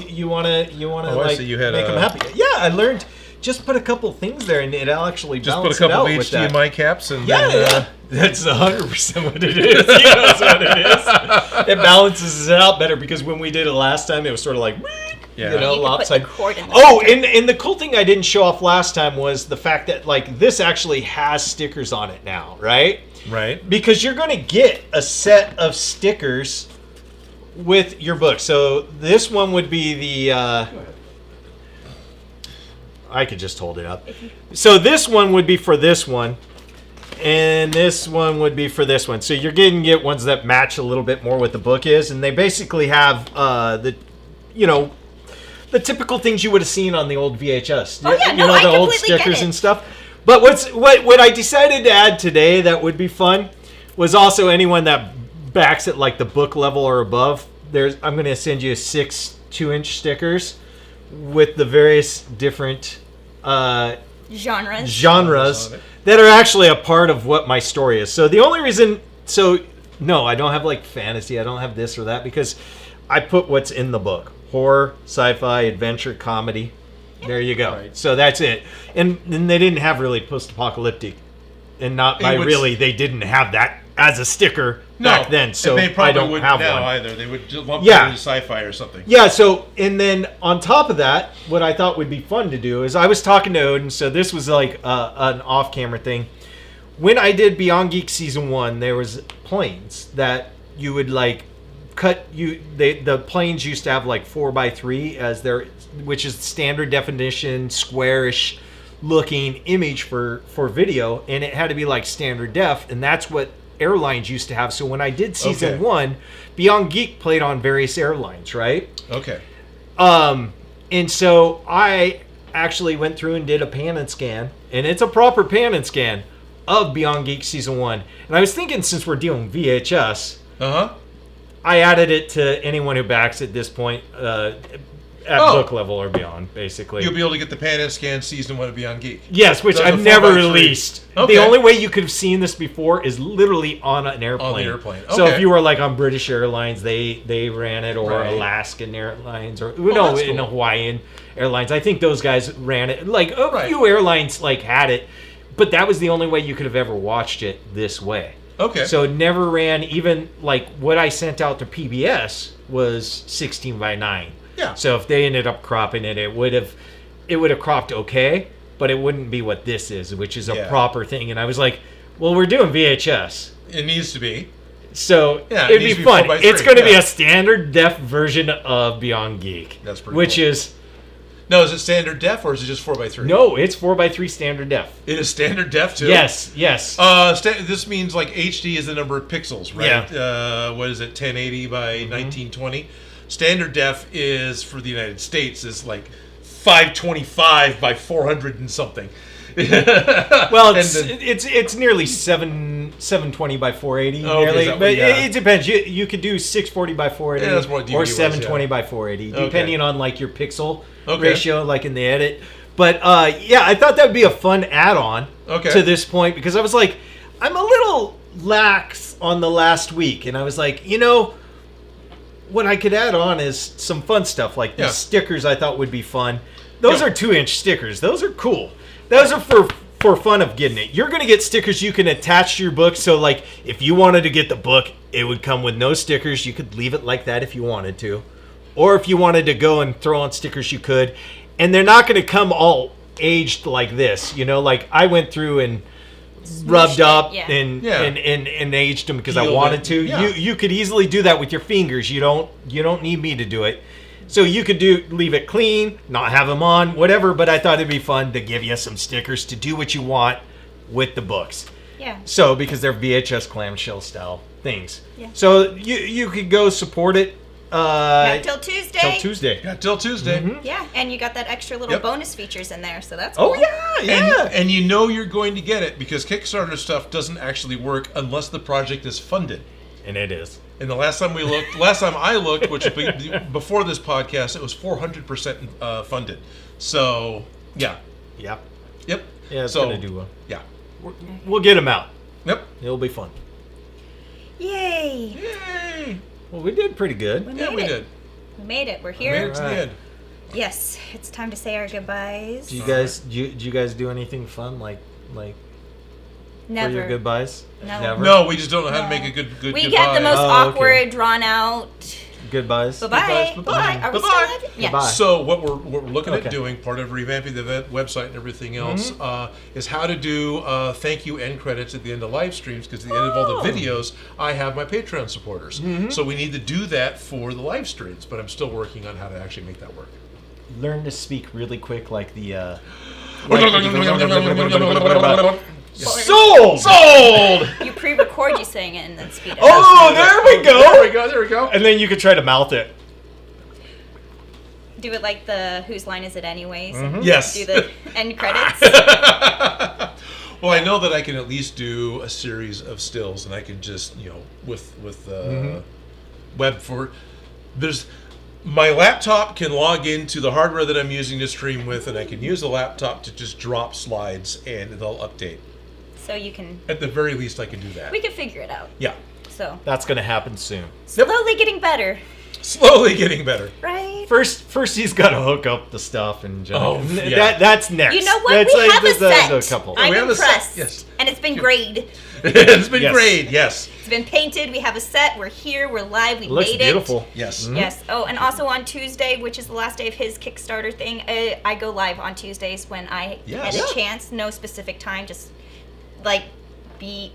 you wanna
Oh, I
like
see. You had,
make them happy. Yeah, I learned. Just put a couple things there, and it actually
just put a
balance it
couple
out
of
with that.
HDMI caps and
Yeah,
then,
yeah. That's 100% what it is. He knows what it is. It balances it out better, because when we did it last time, it was sort of like,
Yeah.
you know,
You could put the
lopsided.
cord in the
Oh,
center.
and the cool thing I didn't show off last time was the fact that like this actually has stickers on it now, right?
right.
Because you're going to get a set of stickers with your book. So this one would be the. I could just hold it up. So this one would be for this one, and this one would be for this one. So you're going to get ones that match a little bit more what the book is, and they basically have the typical things you would have seen on the old VHS.
Oh, yeah,
you
no,
know,
I
the old
completely get
stickers
it.
and stuff. But what I decided to add today that would be fun was also anyone that backs at like the book level or above. I'm going to send you 6 2-inch stickers with the various different genres that are actually a part of what my story is. So the only reason, no, I don't have like fantasy. I don't have this or that, because I put what's in the book: horror, sci-fi, adventure, comedy. There you go.
Right.
So that's it. And they didn't have really post-apocalyptic, and not by really, they didn't have that as a sticker back then. So
and they probably
I don't
wouldn't
have
now
one.
either. They would just lump
Yeah.
it into sci-fi or something.
Yeah, so, and then on top of that, what I thought would be fun to do is I was talking to Odin, so this was like an off-camera thing. When I did Beyond Geek Season 1, there was planes that you would like cut, the planes used to have like 4x3 as their, which is standard definition, squarish looking image for video, and it had to be like standard def, and that's what airlines used to have. So when I did season 1, Beyond Geek played on various airlines, right?
Okay.
And so I actually went through and did a pan and scan, and it's a proper pan and scan of Beyond Geek Season 1. And I was thinking, since we're dealing VHS, I added it to anyone who backs at this point at book level or beyond, basically.
You'll be able to get the pan and scan season 1 of Beyond Geek.
Yes, which
Those
I've
are
never
4x3.
released.
Okay.
The only way you could have seen this before is literally on an airplane.
On the airplane.
So
Okay.
if you were like on British Airlines, they ran it, or
Right.
Alaskan Airlines, or
that's
in
cool.
Hawaiian Airlines. I think those guys ran it. Like a
Right.
few airlines like had it, but that was the only way you could have ever watched it this way.
Okay.
So it never ran, even like what I sent out to PBS was 16:9.
Yeah.
So if they ended up cropping it, it would have cropped okay, but it wouldn't be what this is, which is a proper thing. And I was like, well, we're doing VHS.
It needs to be.
So
yeah,
it'd be fun.
4x3.
It's going to be a standard def version of Beyond Geek.
That's pretty
Which
cool.
is...
No, is it standard def or is it just 4x3?
No, it's 4x3 standard def.
It is standard def too?
Yes.
This means like HD is the number of pixels, right?
Yeah.
What is it, 1080 by 1920? Standard def is, for the United States, is like 525 by 400 and something.
Well, it's nearly 720 by 480.
Oh,
nearly,
okay,
but
yeah.
it depends. You could do 640 by 480
Yeah, that's what DVD
or
was,
720
yeah.
by 480,
Okay.
depending on like your pixel
Okay.
ratio, like in the edit. But yeah, I thought that would be a fun add-on to this point because I was like, I'm a little lax on the last week, and I was like, what I could add on is some fun stuff like these stickers. I thought would be fun. Those are 2-inch stickers. Those are cool. Those are for fun of getting it. You're going to get stickers you can attach to your book. So, like, if you wanted to get the book, it would come with no stickers. You could leave it like that if you wanted to. Or if you wanted to go and throw on stickers, you could. And they're not going to come all aged like this. Like I went through and rubbed up and aged them because I wanted to.
Yeah.
You could easily do that with your fingers. You don't need me to do it. So you could leave it clean, not have them on, whatever, but I thought it'd be fun to give you some stickers to do what you want with the books.
Yeah.
So, because they're VHS clamshell style things.
Yeah.
So you could go support it.
Till Tuesday.
Till Tuesday.
Yeah, till Tuesday.
Mm-hmm.
Yeah, and you got that extra little bonus features in there, so that's cool.
Oh, yeah.
And you know you're going to get it because Kickstarter stuff doesn't actually work unless the project is funded.
And it is.
And the last time I looked, which was before this podcast, it was 400% funded. So, yeah.
Yeah.
Yep.
Yeah, it's going to do well.
Yeah.
We'll get them out.
Yep.
It'll be fun.
Yay!
Yay!
Well, we did pretty good.
Yeah, we did.
We made it. We're
Made
here.
it to the end.
Yes, it's time to say our goodbyes.
Do you guys do anything fun like
Never.
for your goodbyes?
No.
Never.
No, we just don't know how to make a good
We
goodbye.
get the most
Oh,
awkward,
okay.
drawn out.
Goodbyes.
Bye-bye.
Goodbyes,
Bye. Are we still
Bye-bye.
live? Yeah.
Goodbye.
So what we're looking at
Okay.
doing, part of revamping the website and everything else, is how to do thank you end credits at the end of live streams, because at the end of all the videos, I have my Patreon supporters. So we need to do that for the live streams, but I'm still working on how to actually make that work.
Learn to speak really quick like the...
Sold! Sold!
You pre-record you saying it and then speed it up.
Oh, there we go!
There we go, there we go.
And then you could try to mouth it.
Do it like the Whose Line Is It Anyways?
Yes.
Do the end credits.
Well, I know that I can at least do a series of stills, and I can just, with web for... My laptop can log into the hardware that I'm using to stream with, and I can use the laptop to just drop slides, and they'll update.
So you can...
At the very least, I can do that.
We can figure it out.
Yeah.
So...
That's going to happen soon.
Slowly getting better.
Slowly getting better.
Right?
First he's got to hook up the stuff and
Oh, yeah.
that's next.
You know what?
That's
We have a
that's
set.
a couple.
I'm
we have a set,
impressed.
yes.
And it's been great.
It's been
Yes.
great, yes.
It's been painted. We have a set. We're here. We're live. We
Looks
made
beautiful.
it.
Yes.
Yes. Oh, and also on Tuesday, which is the last day of his Kickstarter thing, I go live on Tuesdays when I
Yes.
get a chance. No specific time. Just be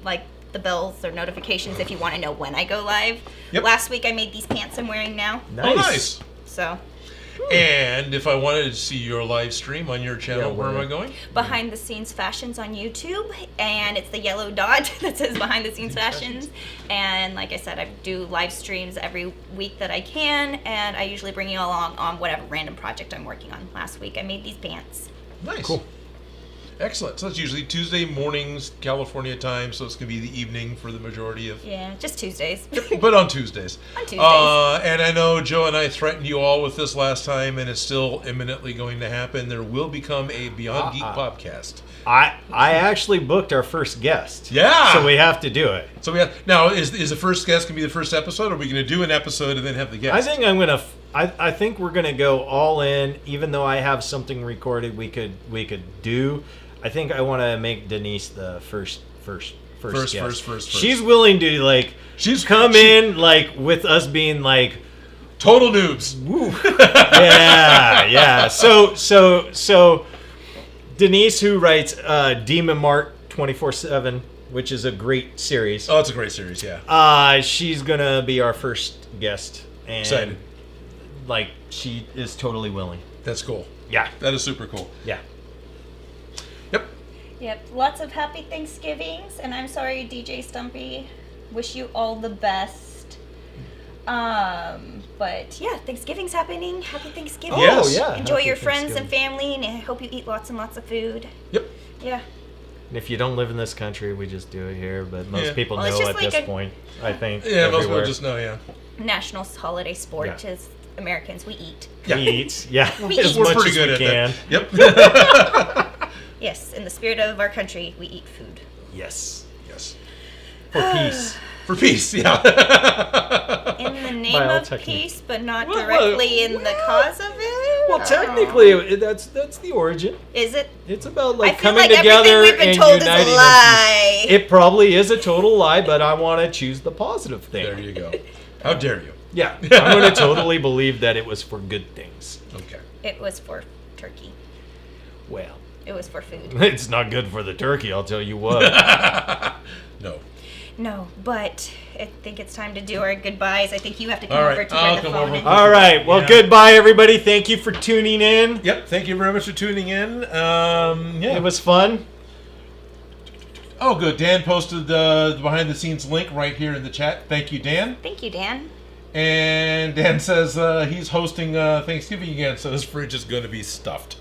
the bells or notifications if you want to know when I go live.
Yep.
Last week I made these pants I'm wearing now.
Nice.
Oh, nice.
So
And if I wanted to see your live stream on your channel,
Yeah,
where am
where?
I going?
behind the scenes fashions on YouTube, and it's the yellow dot that says behind the scenes fashions. And like I said, I do live streams every week that I can, and I usually bring you along on whatever random project I'm working on. Last week I made these pants.
Nice.
Cool.
Excellent. So it's usually Tuesday mornings, California time, so it's going to be the evening for the majority of...
Yeah, just Tuesdays.
But on Tuesdays.
On Tuesdays.
And I know Joe and I threatened you all with this last time, and it's still imminently going to happen. There will become a Beyond Geek podcast.
I actually booked our first guest.
Yeah.
So we have to do it.
So we have... Now, is the first guest going to be the first episode, or are we going to do an episode and then have the guest?
I think I'm gonna. I think we're gonna go all in. Even though I have something recorded, we could do. I think I want to make Denise the first guest.
First.
She's willing to she's come in with us being
Total noobs.
Woo. Yeah. So Denise, who writes Demon Mart 24/7, which is a great series.
Oh, it's a great series, yeah.
She's gonna be our first guest, and
Excited.
like she is totally willing.
That's cool.
Yeah.
That is super cool.
Yeah.
Yep, lots of happy Thanksgivings, and I'm sorry, DJ Stumpy. Wish you all the best. But yeah, Thanksgiving's happening. Happy Thanksgiving.
Yes.
Oh, yeah.
Enjoy
Happy
your friends and
Thanksgiving.
family, and I hope you eat lots and lots of food.
Yep.
Yeah.
And if you don't live in this country, we just do it here. But most
Yeah.
people
Well, it's
know
just
at
like
this
a-
point, I think.
Yeah, most people
everywhere.
just know, yeah.
National holiday sport
Yeah.
is Americans. We eat.
Yeah.
We eat. Yeah.
We
as
eat.
We're
much
pretty
as
good
we
at
can.
that. Yep.
Yes, in the spirit of our country, we eat food.
Yes.
Yes.
For peace.
For peace, yeah.
In the name
all
of
technique.
peace, but not
Well,
directly in the cause of it.
Well, technically, that's the origin.
Is it?
It's about
I
like
feel
coming
like
together
everything we've been
and
told is a
uniting.
lie.
It probably is a total lie, but I want to choose the positive thing.
There you go. How dare you?
Yeah, I'm going to totally believe that it was for good things.
Okay.
It was for turkey.
Well,
It was for food.
it's not good for the turkey, I'll tell you what.
No.
No, but I think it's time to do our goodbyes. I think you have to come
All right,
over to
I'll
where the
come
phone
over.
is.
All right, well,
Yeah.
goodbye, everybody. Thank you for tuning in.
Yep. Thank you very much for tuning in. Yeah.
It was fun.
Oh, good. Dan posted the behind the scenes link right here in the chat. Thank you, Dan.
Thank you, Dan.
And Dan says he's hosting Thanksgiving again, so his fridge is going to be stuffed.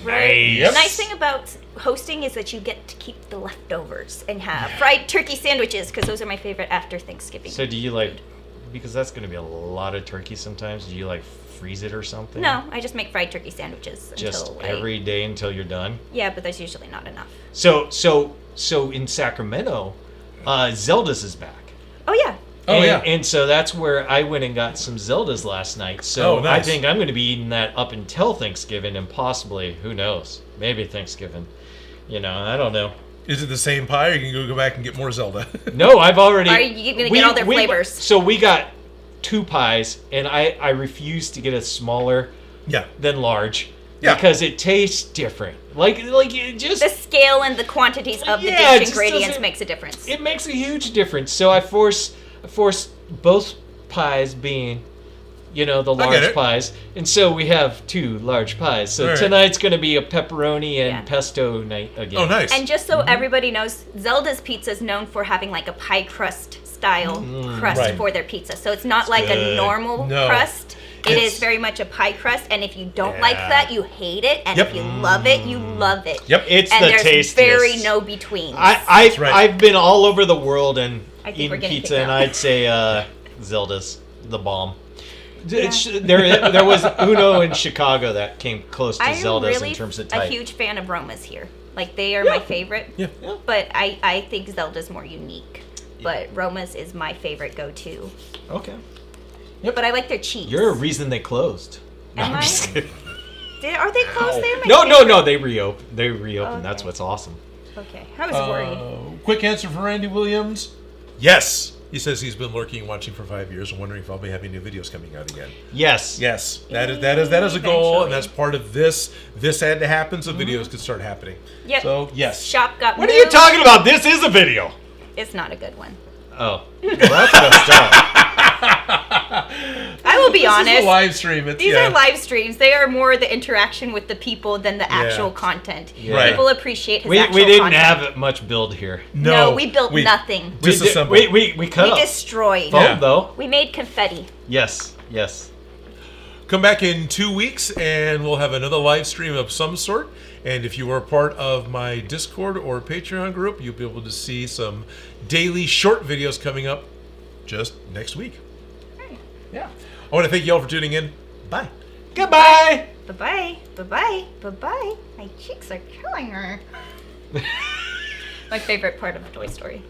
Nice.
Yep.
The nice thing about hosting is that you get to keep the leftovers and have fried turkey sandwiches, because those are my favorite after Thanksgiving.
So do you like, because that's going to be a lot of turkey sometimes, do you like freeze it or something?
No, I just make fried turkey sandwiches
Just
until
every day until you're done?
Yeah, but there's usually not enough.
So in Sacramento, Zelda's is back.
Oh yeah.
Oh, yeah.
And so that's where I went and got some Zeldas last night. So
Oh, nice.
I think I'm going to be eating that up until Thanksgiving and possibly, who knows, maybe Thanksgiving. You know, I don't know.
Is it the same pie, or you can go back and get more Zelda?
No, I've already...
Are you going to get all their flavors?
So we got 2 pies, and I refuse to get a smaller
Yeah.
than large.
Yeah.
Because it tastes different. Like it just...
The scale and the quantities of the
Yeah, it
dish
just
ingredients
doesn't-
makes a difference.
It makes a huge difference. So I force both pies being, the
get
large
it.
pies, and so we have 2 large pies. So
All right.
tonight's going to be a pepperoni and
Yeah.
pesto night again.
Oh, nice.
And just so everybody knows, Zelda's Pizza is known for having like a pie crust style crust
Right.
for their pizza. So it's not like a
good.
normal
No.
crust. It
It's-
is very much a pie crust, and if you don't like
Yeah.
that, you hate it, and
Yep.
if you love it, you love it.
Yep.
It's
And
the
there's
tastiest.
very no betweens.
I've
right.
I've been all over the world and
I think
eaten
we're getting
pizza,
kicked
and
out.
I'd say Zelda's the bomb. There was Uno in Chicago that came close to
I'm
Zelda's
really
in terms of
a
type.
huge fan of Roma's here. Like, they are my favorite.
Yeah.
But I think Zelda's more unique. But Roma's is my favorite go-to.
Okay.
But I like their cheese.
You're a reason they closed. No,
Am
I'm
I?
just kidding.
Are they close? They're my
No,
favorite.
they reopened. They reopened. That's
Okay.
what's awesome.
Okay, I was worried.
Quick answer for Randy Williams. Yes. He says he's been lurking and watching for 5 years and wondering if I'll be having new videos coming out again.
Yes.
Yes, that is a goal, and
Eventually.
that's part of this. This had to happen so videos could start happening.
Yep.
So yes.
Shop got
What are you
moved.
talking about? This is a video.
It's not a good one.
Oh. Well, that's messed up.
I will be
This is
honest.
a live stream. It's,
These
yeah.
are live streams. They are more the interaction with the people than the actual content.
Right.
People appreciate his
We
actual
didn't
content.
have much build here.
No, we built nothing.
Disassembled.
We cut
We
off
destroyed.
foam
Yeah.
though.
We made confetti.
Yes.
Come back in 2 weeks, and we'll have another live stream of some sort. And if you are part of my Discord or Patreon group, you'll be able to see some daily short videos coming up just next week. Yeah. I want to thank you all for tuning in. Bye.
Goodbye.
Bye-bye. Bye-bye. Bye-bye. My cheeks are killing her. My favorite part of Toy Story.